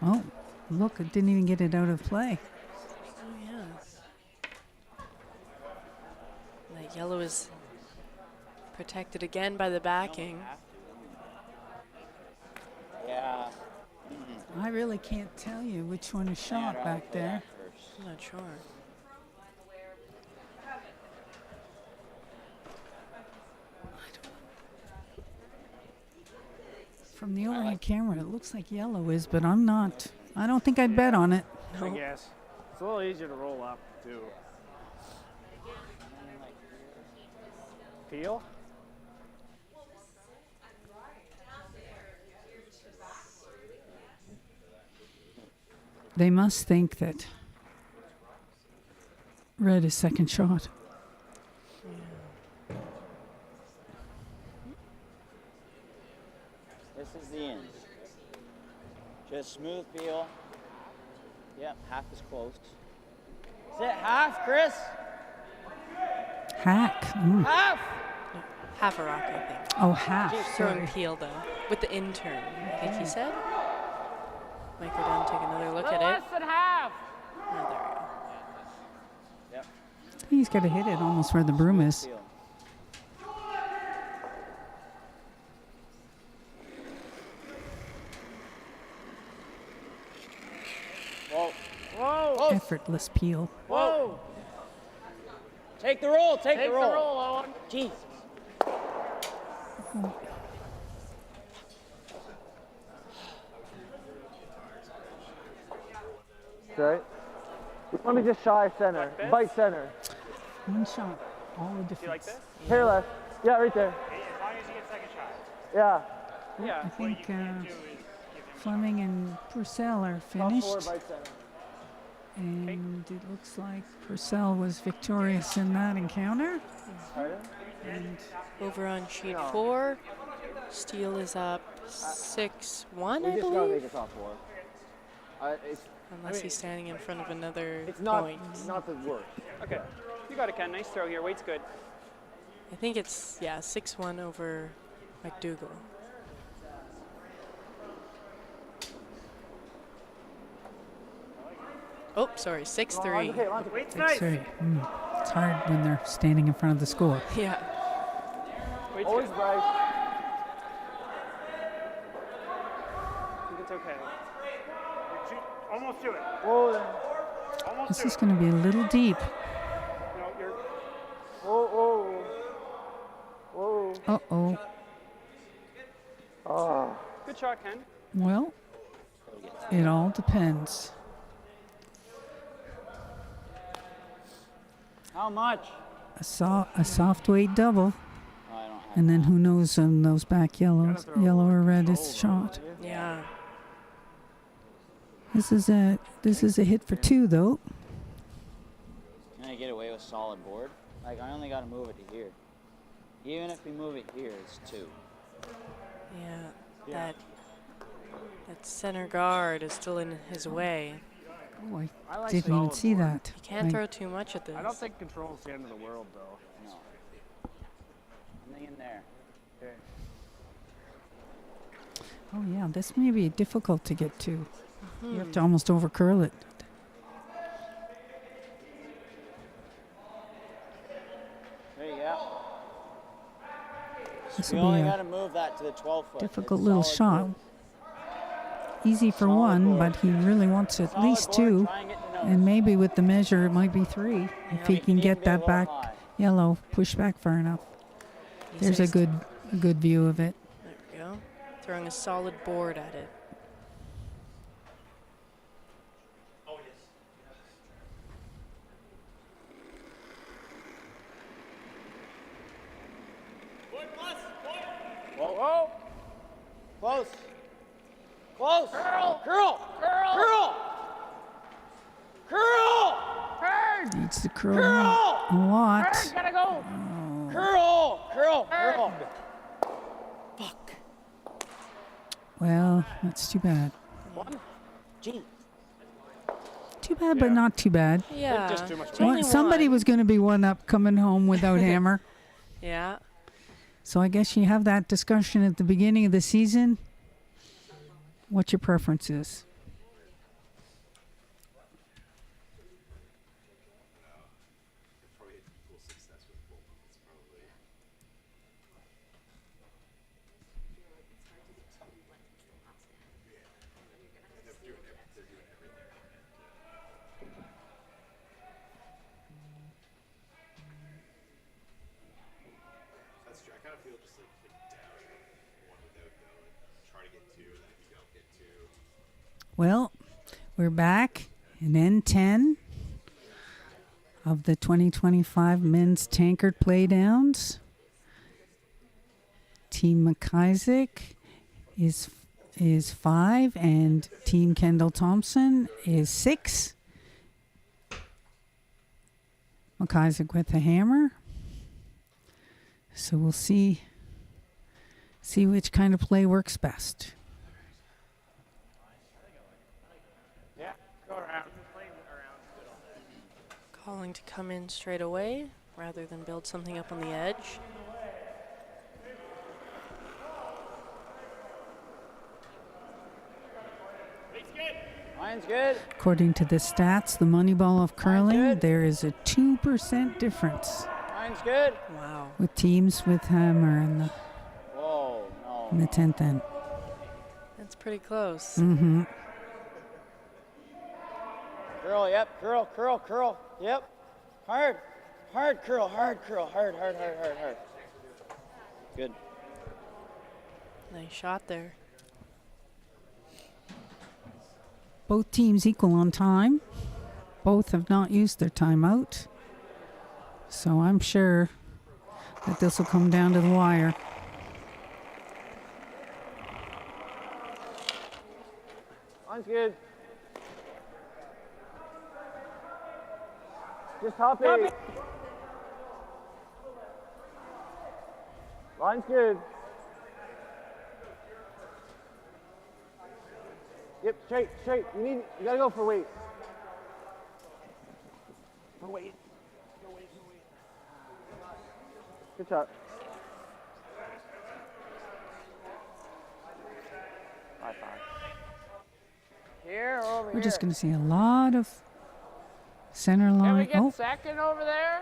Oh, look, it didn't even get it out of play. Oh, yeah. That yellow is protected again by the backing. Yeah. I really can't tell you which one is shot back there. I'm not sure. From the overhead camera, it looks like yellow is, but I'm not. I don't think I'd bet on it. I guess. It's a little easier to roll up, too. Peel? They must think that red is second shot. This is the end. Just smooth peel. Yep, half is closed. Is it half, Chris? Hack. Half! Half a rock, I think. Oh, half. Throwing Sorry. peel, though. With the intern, I think he said. Might go down and take another look at it. than half. Oh, there we go. Yep. He's got to hit it almost where the broom is. Peel. Whoa. Whoa! Effortless peel. Whoa! Take the roll, take Take the the roll. roll, Owen. Jeez. Right. Let me just shy center. Like this? Bite center. One shot. All the Do you difference. like this? Hair left. Yeah, right there. As long as you get second shot. Yeah. I Yeah. think Do is give him Fleming and Purcell are Top finished. forward, bite center. And it looks like Purcell was victorious in that encounter. Harder. And Over on sheet 4, Steele is up 6-1, We I just gotta believe. make it top four. Unless he's standing in front of another It's not point. not the worst. Okay. You got it, Ken. Nice throw here. Weight's good. I think it's, 6-1 over McDougall. Oh, sorry, 6-3. Okay, Lonzo. Weight's that's nice. right. It's hard when they're standing in front of the score. Yeah. Weight's Always good. Bryce. I think it's okay. Almost do it. Whoa, then. Almost This do is it. going to be a little deep. No, you're. Whoa. Uh-oh. Oh. Good shot, Ken. Well, it all depends. How much? A soft weight double, Oh, I don't have and then who knows on those back yellows, yellow or red is shot. Yeah. This is a hit for 2 though. Can I get away with solid board? Like, I only got to move it to here. Even if we move it here, it's 2. Yeah. That center guard is still in his way. Oh, I like didn't even solid see board. that. You can't throw too much at this. I don't think control's the end of the world, though. No. Something in there. Okay. Oh yeah, Yeah, this may be difficult to get to. You have to almost over curl it. There you go. This You will only be got a to move that to the 12 foot. difficult It's little solid shot. board. Easy for Solid one, board. but he really wants at Solid least board, two. try and get to nose. And maybe with the measure, it might be three. If he You can even get be a that little back high. yellow, push back far enough. He There's a says- good view of it. There we go. Throwing a solid board at it. Whoa, whoa. Close. Close. Curl. Curl. Curl. Curl. Curl. Needs to curl Curl. a lot. Gotta go. Curl. Curl. Curl. Fuck. Well, that's too bad. One. Gee. Too bad, but not too bad. Yeah. Just too much it's only Somebody one. was going to be one up coming home without hammer. Yeah. So I guess you have that discussion at the beginning of the season. What your preference is. That's true. I kind of feel just like down one without going. Try to get two, and then if you don't get two. Well, we're back in N10 of the 2025 men's tankard playdowns. Team MacIsaac is 5 and Team Kendall Thompson is 6. MacIsaac with a hammer. So we'll see which kind of play works best. Yeah, go around. Calling to come in straight away rather than build something up on the edge. Mine's good. According to the stats, the money ball of curling, good. there is a 2% difference Mine's good. Wow. with teams with hammer Whoa, no. in the 10th end. That's pretty close. Mm-hmm. Curl, yep. Curl, curl, curl. Yep. Hard. Hard curl, hard curl. Hard, hard, hard, hard, hard. Good. Nice shot there. Both teams equal on time. Both have not used their timeout. So I'm sure that this will come down to the wire. Mine's good. Just top it. Line's good. Yep, straight, straight. You gotta go for weight. For weight. Good shot. High five. Here, over We're here. just going to see a lot of center Can we line. get Oh, second over there?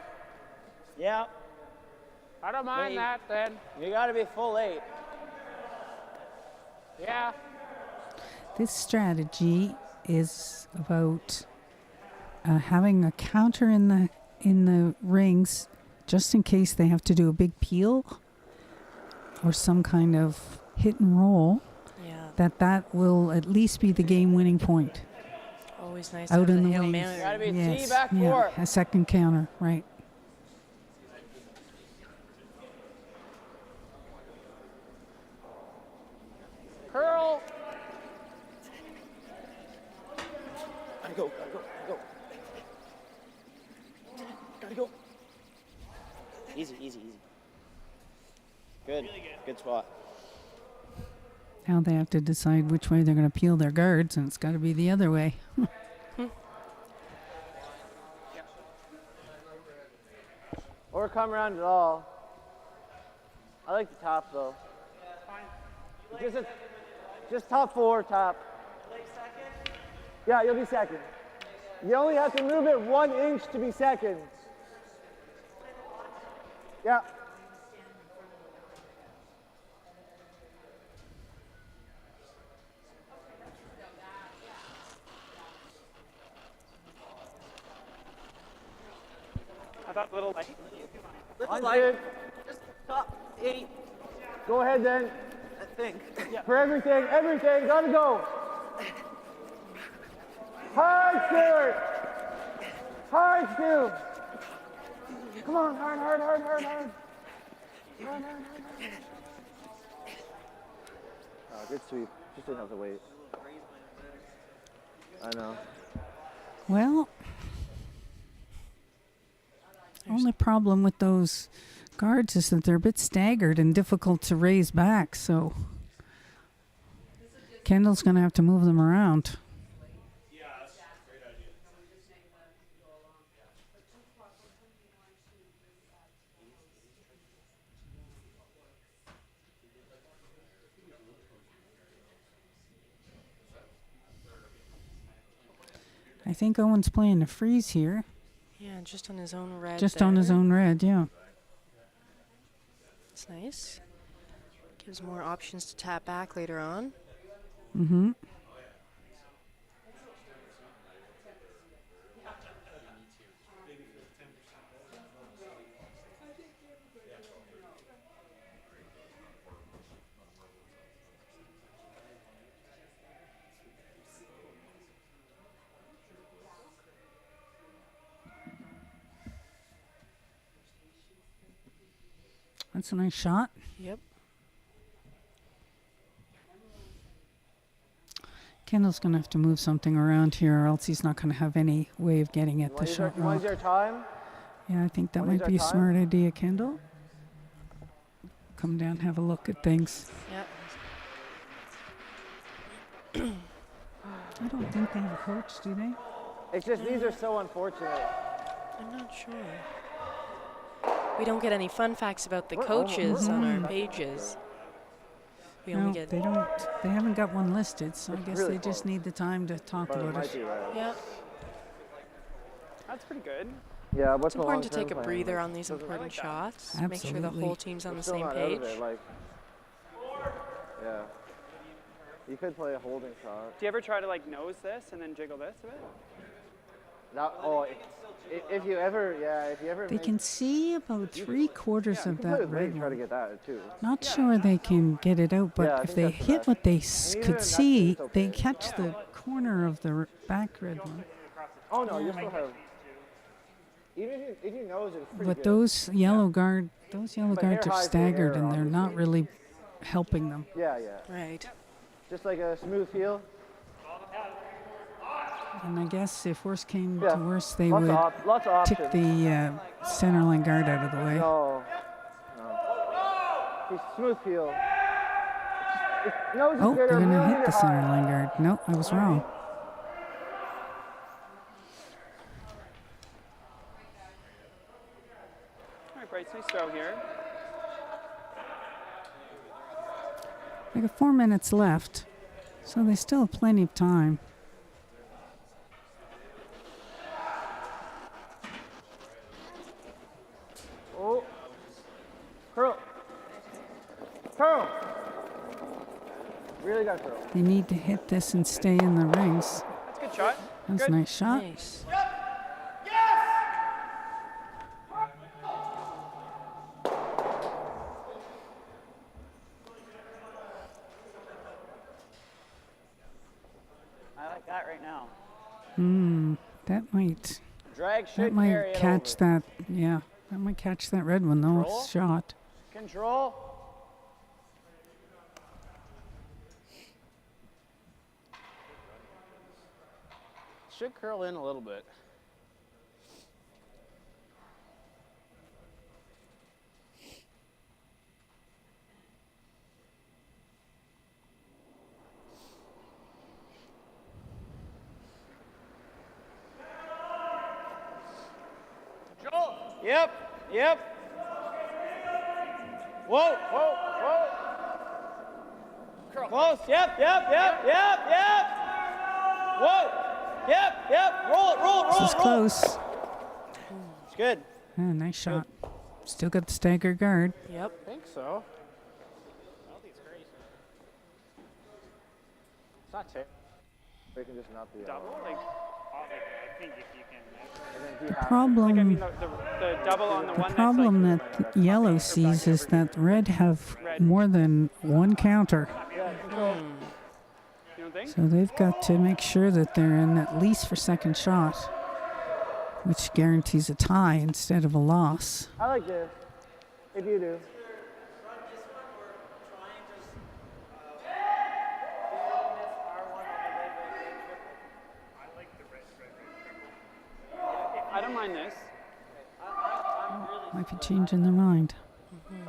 Yeah. I don't mind Wait. that then. You got to be full 8. Yeah. this strategy is about having a counter in the rings just in case they have to do a big peel or some kind of hit and roll. Yeah. That will at least be the game-winning point. Always nice to Out have in the the Hail wings. Mary. Gotta be Yes, T back yeah, 4. a second counter, right. Curl. Gotta go, gotta go, gotta go. Gotta go. Easy, easy, easy. Good. Good spot. Now they have to decide which way they're going to peel their guards, and it's got to be the other way. Or come around at all. I like the top though. Just Just top 4, top. Yeah, you'll be second. You only have to move it 1 inch to be second. Yeah. I thought little light. Just top 8, Go ahead then. I think. For everything, gotta go. Hard, Stuart. Hard, Stu. Come on, hard. Oh, good sweep. Just didn't have to wait. I know. Well, only problem with those guards is that they're a bit staggered and difficult to raise back, so Kendall's going to have to move them around. I think Owen's playing a freeze here. Yeah, just on his own red. Just on his own red, yeah. It's nice. Gives more options to tap back later on. Mm-hmm. That's a nice shot. Yep. Kendall's going to have to move something around here, or else he's not going to have any way of getting at the shot When's rock. your time? Yeah, I think that When is might be a our time? smart idea, Kendall. Come down, have a look at things. Yep. I don't think they have a coach, do they? It's just these are so unfortunate. I'm not sure. We don't get any fun facts about the We're coaches on almost- our pages. We No, only get. they don't. They haven't got one listed, so I It's guess really they just close. need the time to talk But it about might it. be right. Yep. That's pretty good. Yeah, what's It's the important to long-term take a plan? breather Like, on these doesn't- important shots. Make sure the Absolutely. whole team's on we're the still same not out of page. it, like, yeah. You could play a holding shot. Do you ever try to like nose this and then jiggle this a bit? Not, if you ever, if you ever They make, can see about 3/4 you of can play that with weight red and try to one. get that too. Not sure they can get it out, but Yeah, I if think they that's the hit best. what they And even in could that see, case, they okay. catch the corner of the back red one. Oh no, you still have. Even if you nose it, it's pretty But good. those yellow guards But are hair highs the staggered, air, and they're not obviously. really helping them. Yeah. Right. Just like a smooth heel. And I guess if worse came Yeah. to worse, they Lots would of lots of tick options. the center line guard out of the way. No. He's smooth heel. Nose is Oh, good, they're or going to really hit the high. center line guard. No, I was wrong. All right, Bryce, nice throw here. They got 4 minutes left, so they still have plenty of time. Oh. Curl. Really got curl. They need to hit this and stay in the rings. That's a good shot. That's a Good. nice shot. Nice. I like that right now. That might Drag should that carry might it catch over. that. Yeah, that might catch that red one though. Control. Shot. Control. Should curl in a little bit. Control. Yep. Whoa. Close. Yep. Whoa. Yep. Roll This is it. close. It's good. Nice shot. Still got the stagger guard. Yep. I think so. It's not terrible. They can just not be Double? Like, I think if you can. And then he has Problem. like I mean, the double on the The one problem that's like, that yellow sees is that red have more than one counter. you don't think? So they've got to make sure that they're in at least for second shot, which guarantees a tie instead of a loss. I like this. If you do. I don't mind this. Might be changing their mind.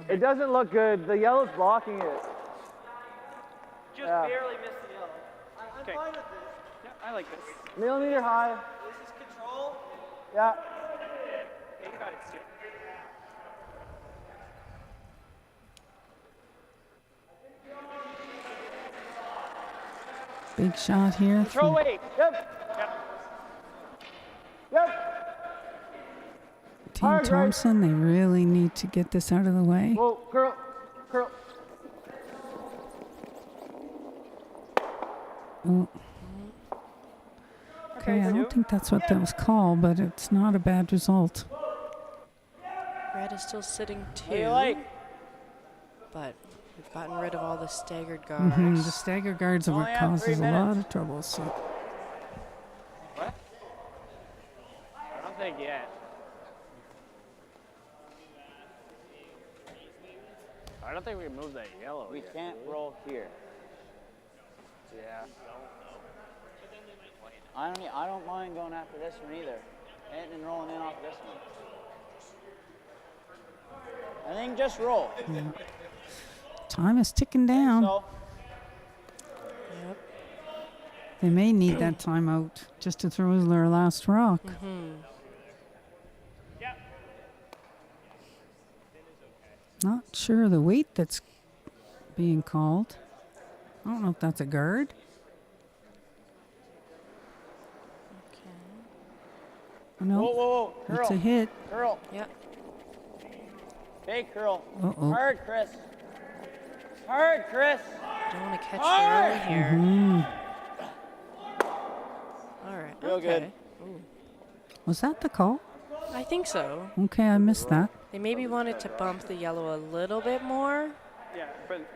It doesn't look good. The yellow's blocking it. Just Yeah. barely missed the yellow. I'm Okay. fine with this. Yeah, I like this. Millimeter high. This is control. Yeah. Yeah, you got it, Stu. Big shot here. Control from weight. Yep. Team Hard right. Thompson. They really need to get this out of the way. Whoa, curl. Oh. Okay, I don't think that's what that was called, but it's not a bad result. Red is still sitting What do you two, like? but we've gotten rid of all the staggered guards. The stagger guards are what Only have 3 causes a lot minutes. of trouble. So I don't think yet. I don't think we can move that yellow We yet. can't roll here. Yeah. I don't mind going after this one either. And rolling in off this one. I think just roll. time is ticking down. So, Yep. They may need that timeout just to throw their last rock. Not sure the weight that's being called. I don't know if that's a guard. No, whoa. it's a Curl. hit. Curl. Yep. Big curl. Uh-oh. Hard, Chris. Hard, Chris. Don't want to catch Hard. the early here. Mm. All right. Real okay. good. Was that the call? I think so. Okay, I missed that. They maybe wanted to bump the yellow a little bit more, Yeah,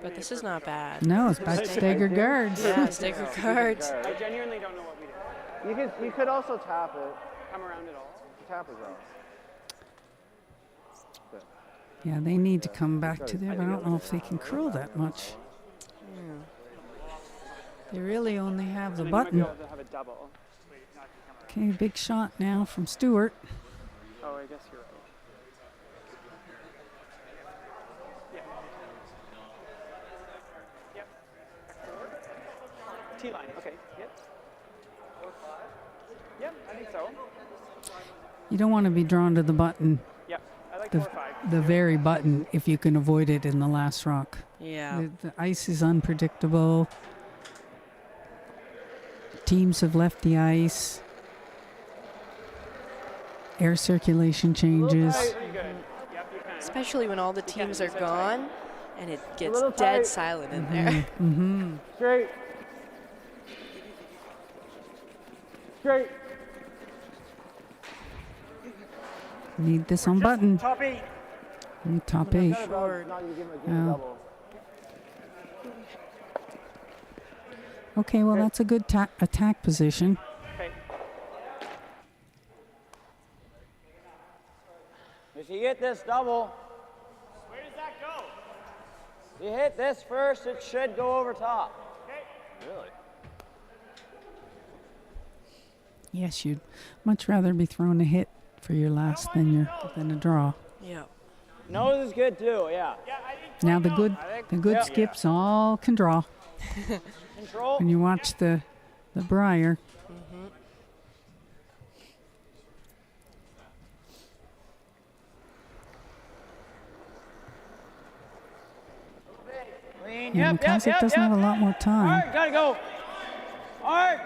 but this is not bad. No, it's back to staggered guards. Yeah, staggered guards. I genuinely don't know what we did. You could also tap it. Come around it all. Tap as well. Yeah, they need to come back to there, but I don't know if they can curl that much. They really only have the And then you might be button. able to have a double. Okay, big shot now from Stewart. Oh, I guess you're right. Yeah. Yep. T-line, okay. Yep. Yep, I think so. You don't want to be drawn to the button, Yep, I like the, 4 or 5. the very button, if you can avoid it in the last rock. Yeah. The ice is unpredictable. Teams have left the ice. Air circulation changes. Pretty good. Yep, you can. Especially when all the teams are so tight. gone and it gets little dead tight. silent in there. Straight. Straight. Need this on button. Top 8. Need top 8. Short. Now you give him a Yeah. double. Okay, well, that's a good attack position. Okay. If you get this double, Where does that go? if you hit this first, it should go over top. Really? Yes, you'd much rather be thrown a hit for your last than a draw. Yeah. Nose is good too, yeah. Now the good Yeah. skips all can draw. Control. When you watch the Briar, Clean. Green. Yeah, Yep, yep, MacIsaac yep, doesn't yep. have a lot more time. Art, gotta go. Art.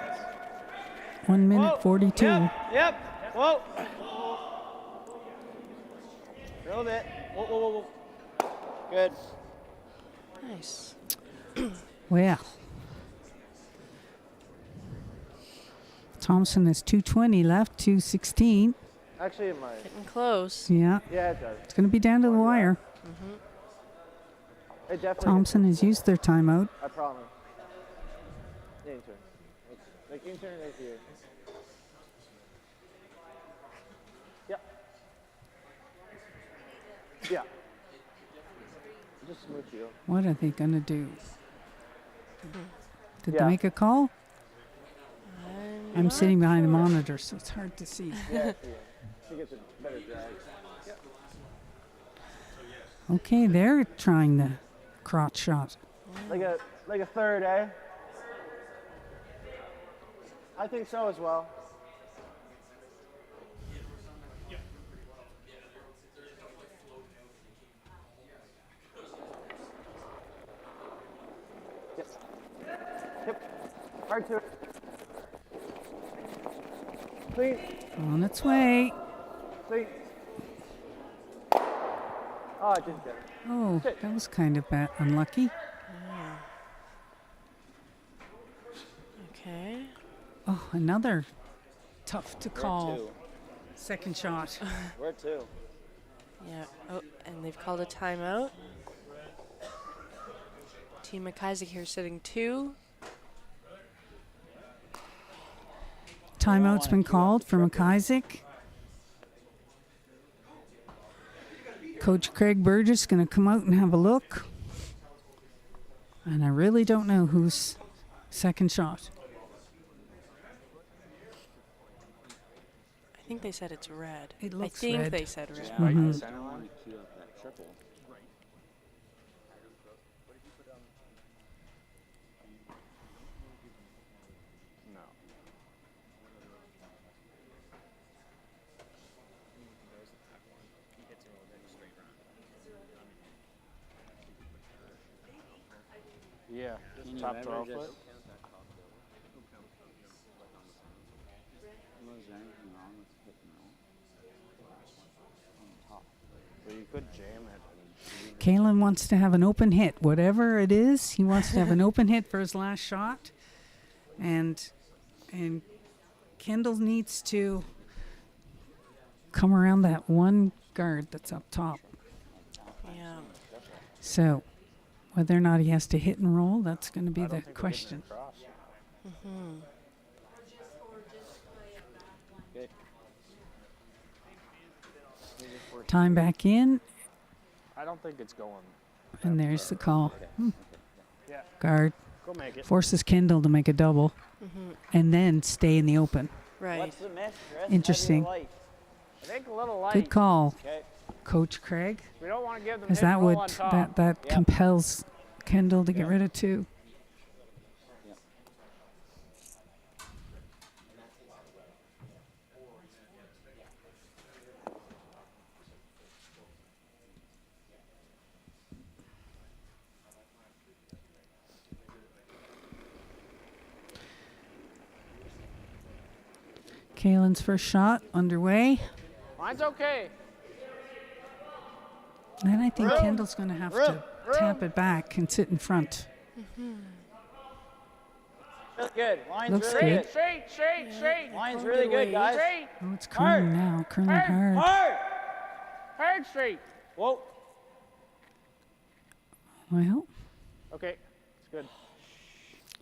1 minute Whoa. 42. Yep. Whoa. Build it. Whoa, whoa, whoa, whoa. Good. Nice. Well, Thompson has 2:20 left, 2:16. Actually, it might. Getting close. Yeah, Yeah, it does. it's going to be down to the wire. It definitely. Thompson has used their timeout. I promise. Yeah, intern. Like intern right here. Yeah. Yeah. Just smooth you. What are they going to do? Did Yeah. they make a call? I'm not sitting behind the sure. monitor, so it's hard to see. Yeah. She gets a better drag. Okay, they're trying the crotch shot. Like a third, eh? I think so as well. Yep. Yep. Hard to. Clean. On its way. Clean. Oh, I didn't get it. Oh, that was kind of bad. Unlucky. Okay. Oh, another tough to We're call. two. Second shot. We're two. Yeah. Oh, and they've called a timeout. Team MacIsaac here sitting 2. Timeout's been called for MacIsaac. Coach Craig Burgess going to come out and have a look. And I really don't know who's second shot. I think they said it's red. It I looks think red. they said red. Right in Mhm. the center line. Queue up that triple. No. Yeah. Can you Top ever 12 just- foot. Was there anything wrong with hitting roll? On the top. Well, you could jam it. And Kalen wants to have an open hit. Whatever it is, he wants to have an open hit for his last shot. And Kendall needs to come around that one guard that's up top. Yeah. So whether or not he has to hit and roll, that's going to be I don't the think we're getting question. across. Good. Time back in, I don't think it's going. and there's the call. Yeah. Guard Go make it. forces Kendall to make a double and then stay in the open. Right. What's the miss, Chris? Interesting. Heavy or light? I think a little light. Good call, Okay. Coach Craig. We don't want to give them As hit that and roll would on top. that Yep. compels Kendall to get rid of 2. Yep. Kalen's first shot underway. Mine's okay. Then I think Room. Kendall's going to have to tap it back and sit in front. Really good. Line's Looks really good. good. Straight, straight, straight. Line's really good, guys. Straight. Oh, it's curling now, curling hard. Hard. Hard straight. Whoa. Well, Okay. It's good.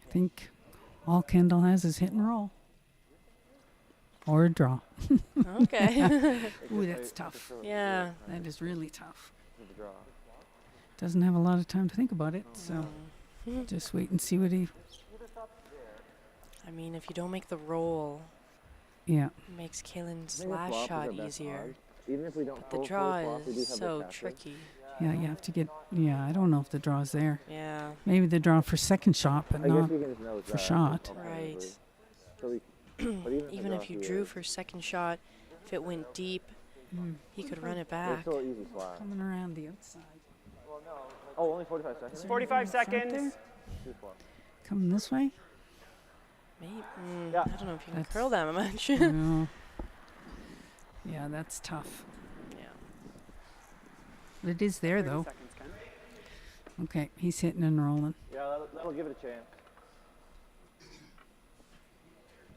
I think all Kendall has is hit and roll. Or a draw. Okay. Ooh, that's tough. Yeah. That is really tough. With the draw. Doesn't have a lot of time to think about it, so just wait and see what he. I mean, if you don't make the roll, Yeah. it makes Kalen's I think the last flop is shot our best easier. card. Even if we don't But the pull draw flop, we do is have so the capture. tricky. Yeah, you have to get. Yeah, I don't know if the draw's there. Yeah. Maybe the draw for second shot, but I guess not. we can just nose for that shot. Right. alternatively. So we, but Even if you drew for second shot, if it went deep, he could run it back. It's still easy slap. Coming around the outside. Well, Oh, only 45 seconds? 45 seconds. 2-4. Coming this way? Maybe, Yeah. I don't know if you can That's- curl that much. No. Yeah, that's tough. Yeah. But it is there, 30 though. seconds, Ken. Okay, he's hitting and rolling. Yeah, that'll give it a chance.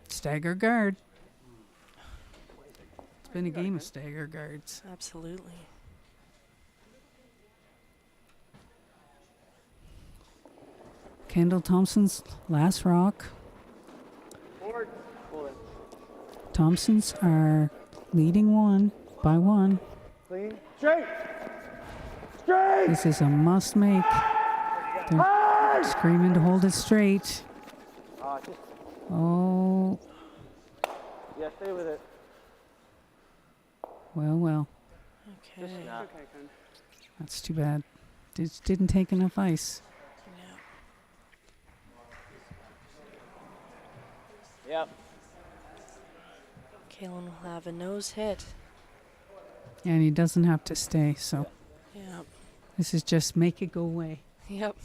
Stagger guard. It's been a game of stagger guards. Absolutely. Kendall Thompson's last rock. Forward. Pull in. Thompsons are leading 1 by 1. Clean. Straight. Straight. This is a must make. They're screaming to hold it straight. Just, Oh, yeah, stay with it. well. Okay. Nah. Okay, Ken. That's too bad. Didn't take enough ice. Yeah. Yep. Kalen will have a nose hit. And he doesn't have to stay, so Yeah. this is just make it go away. Yep.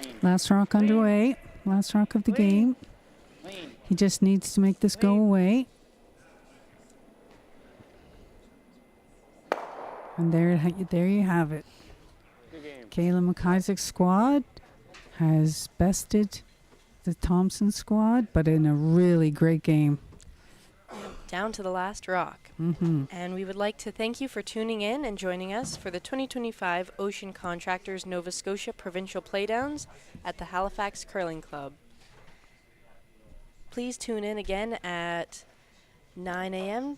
Clean. Last rock underway. Last rock of the game. Clean. He just needs to make this go away. And there you have it. Good game. Kayla MacIsaac's squad has bested the Thompson squad, but in a really great game. Down to the last rock. Mm-hmm. And we would like to thank you for tuning in and joining us for the 2025 Ocean Contractors Nova Scotia Provincial Playdowns at the Halifax Curling Club. Please tune in again at 9 a.m.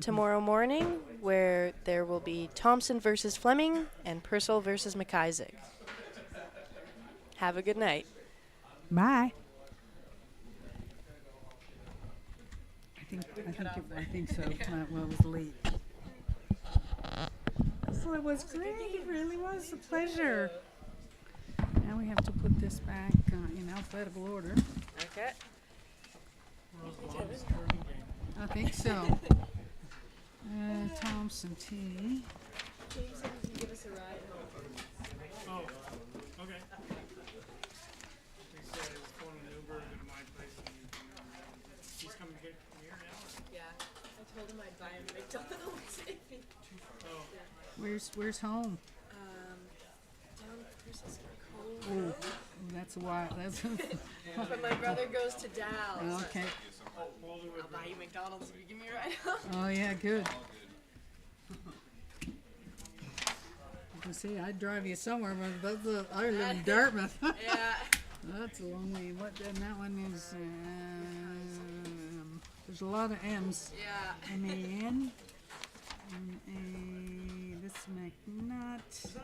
tomorrow morning, where there will be Thompson versus Fleming and Purcell versus MacIsaac. Have a good night. Bye. I think so. Well, it was late. So it was great. It really was a pleasure. Now we have to put this back in alphabetical order. Okay. I think so. Thompson T. James said he can give us a ride home. Oh, okay. He said he was pulling an Uber to my place. He's coming to get from here now? Yeah. I told him I'd buy him McDonald's. Where's home? Down Purcell's Oh, that's a while. That's But my brother goes to Dallas. okay. I'll buy you McDonald's if you give me a ride home. Oh yeah, good. I can see I'd drive you somewhere, but I live in Dartmouth. Yeah. That's a long way. And that one is. There's a lot of M's. Yeah. M-A-N. M-A. This McNutt.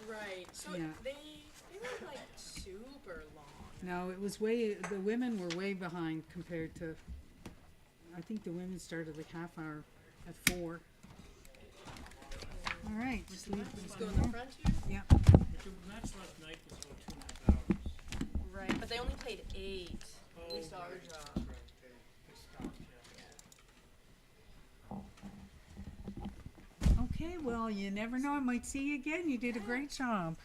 Right. So Yeah. they were like super long. No, it was the women were way behind compared to, I think the women started like half hour at 4. All right, just leave this Go in the front here? Yeah. The match last night was about 2.5 hours. Right. But they only played 8. At least our job. Okay, well, you never know. I might see you again. You did a great job.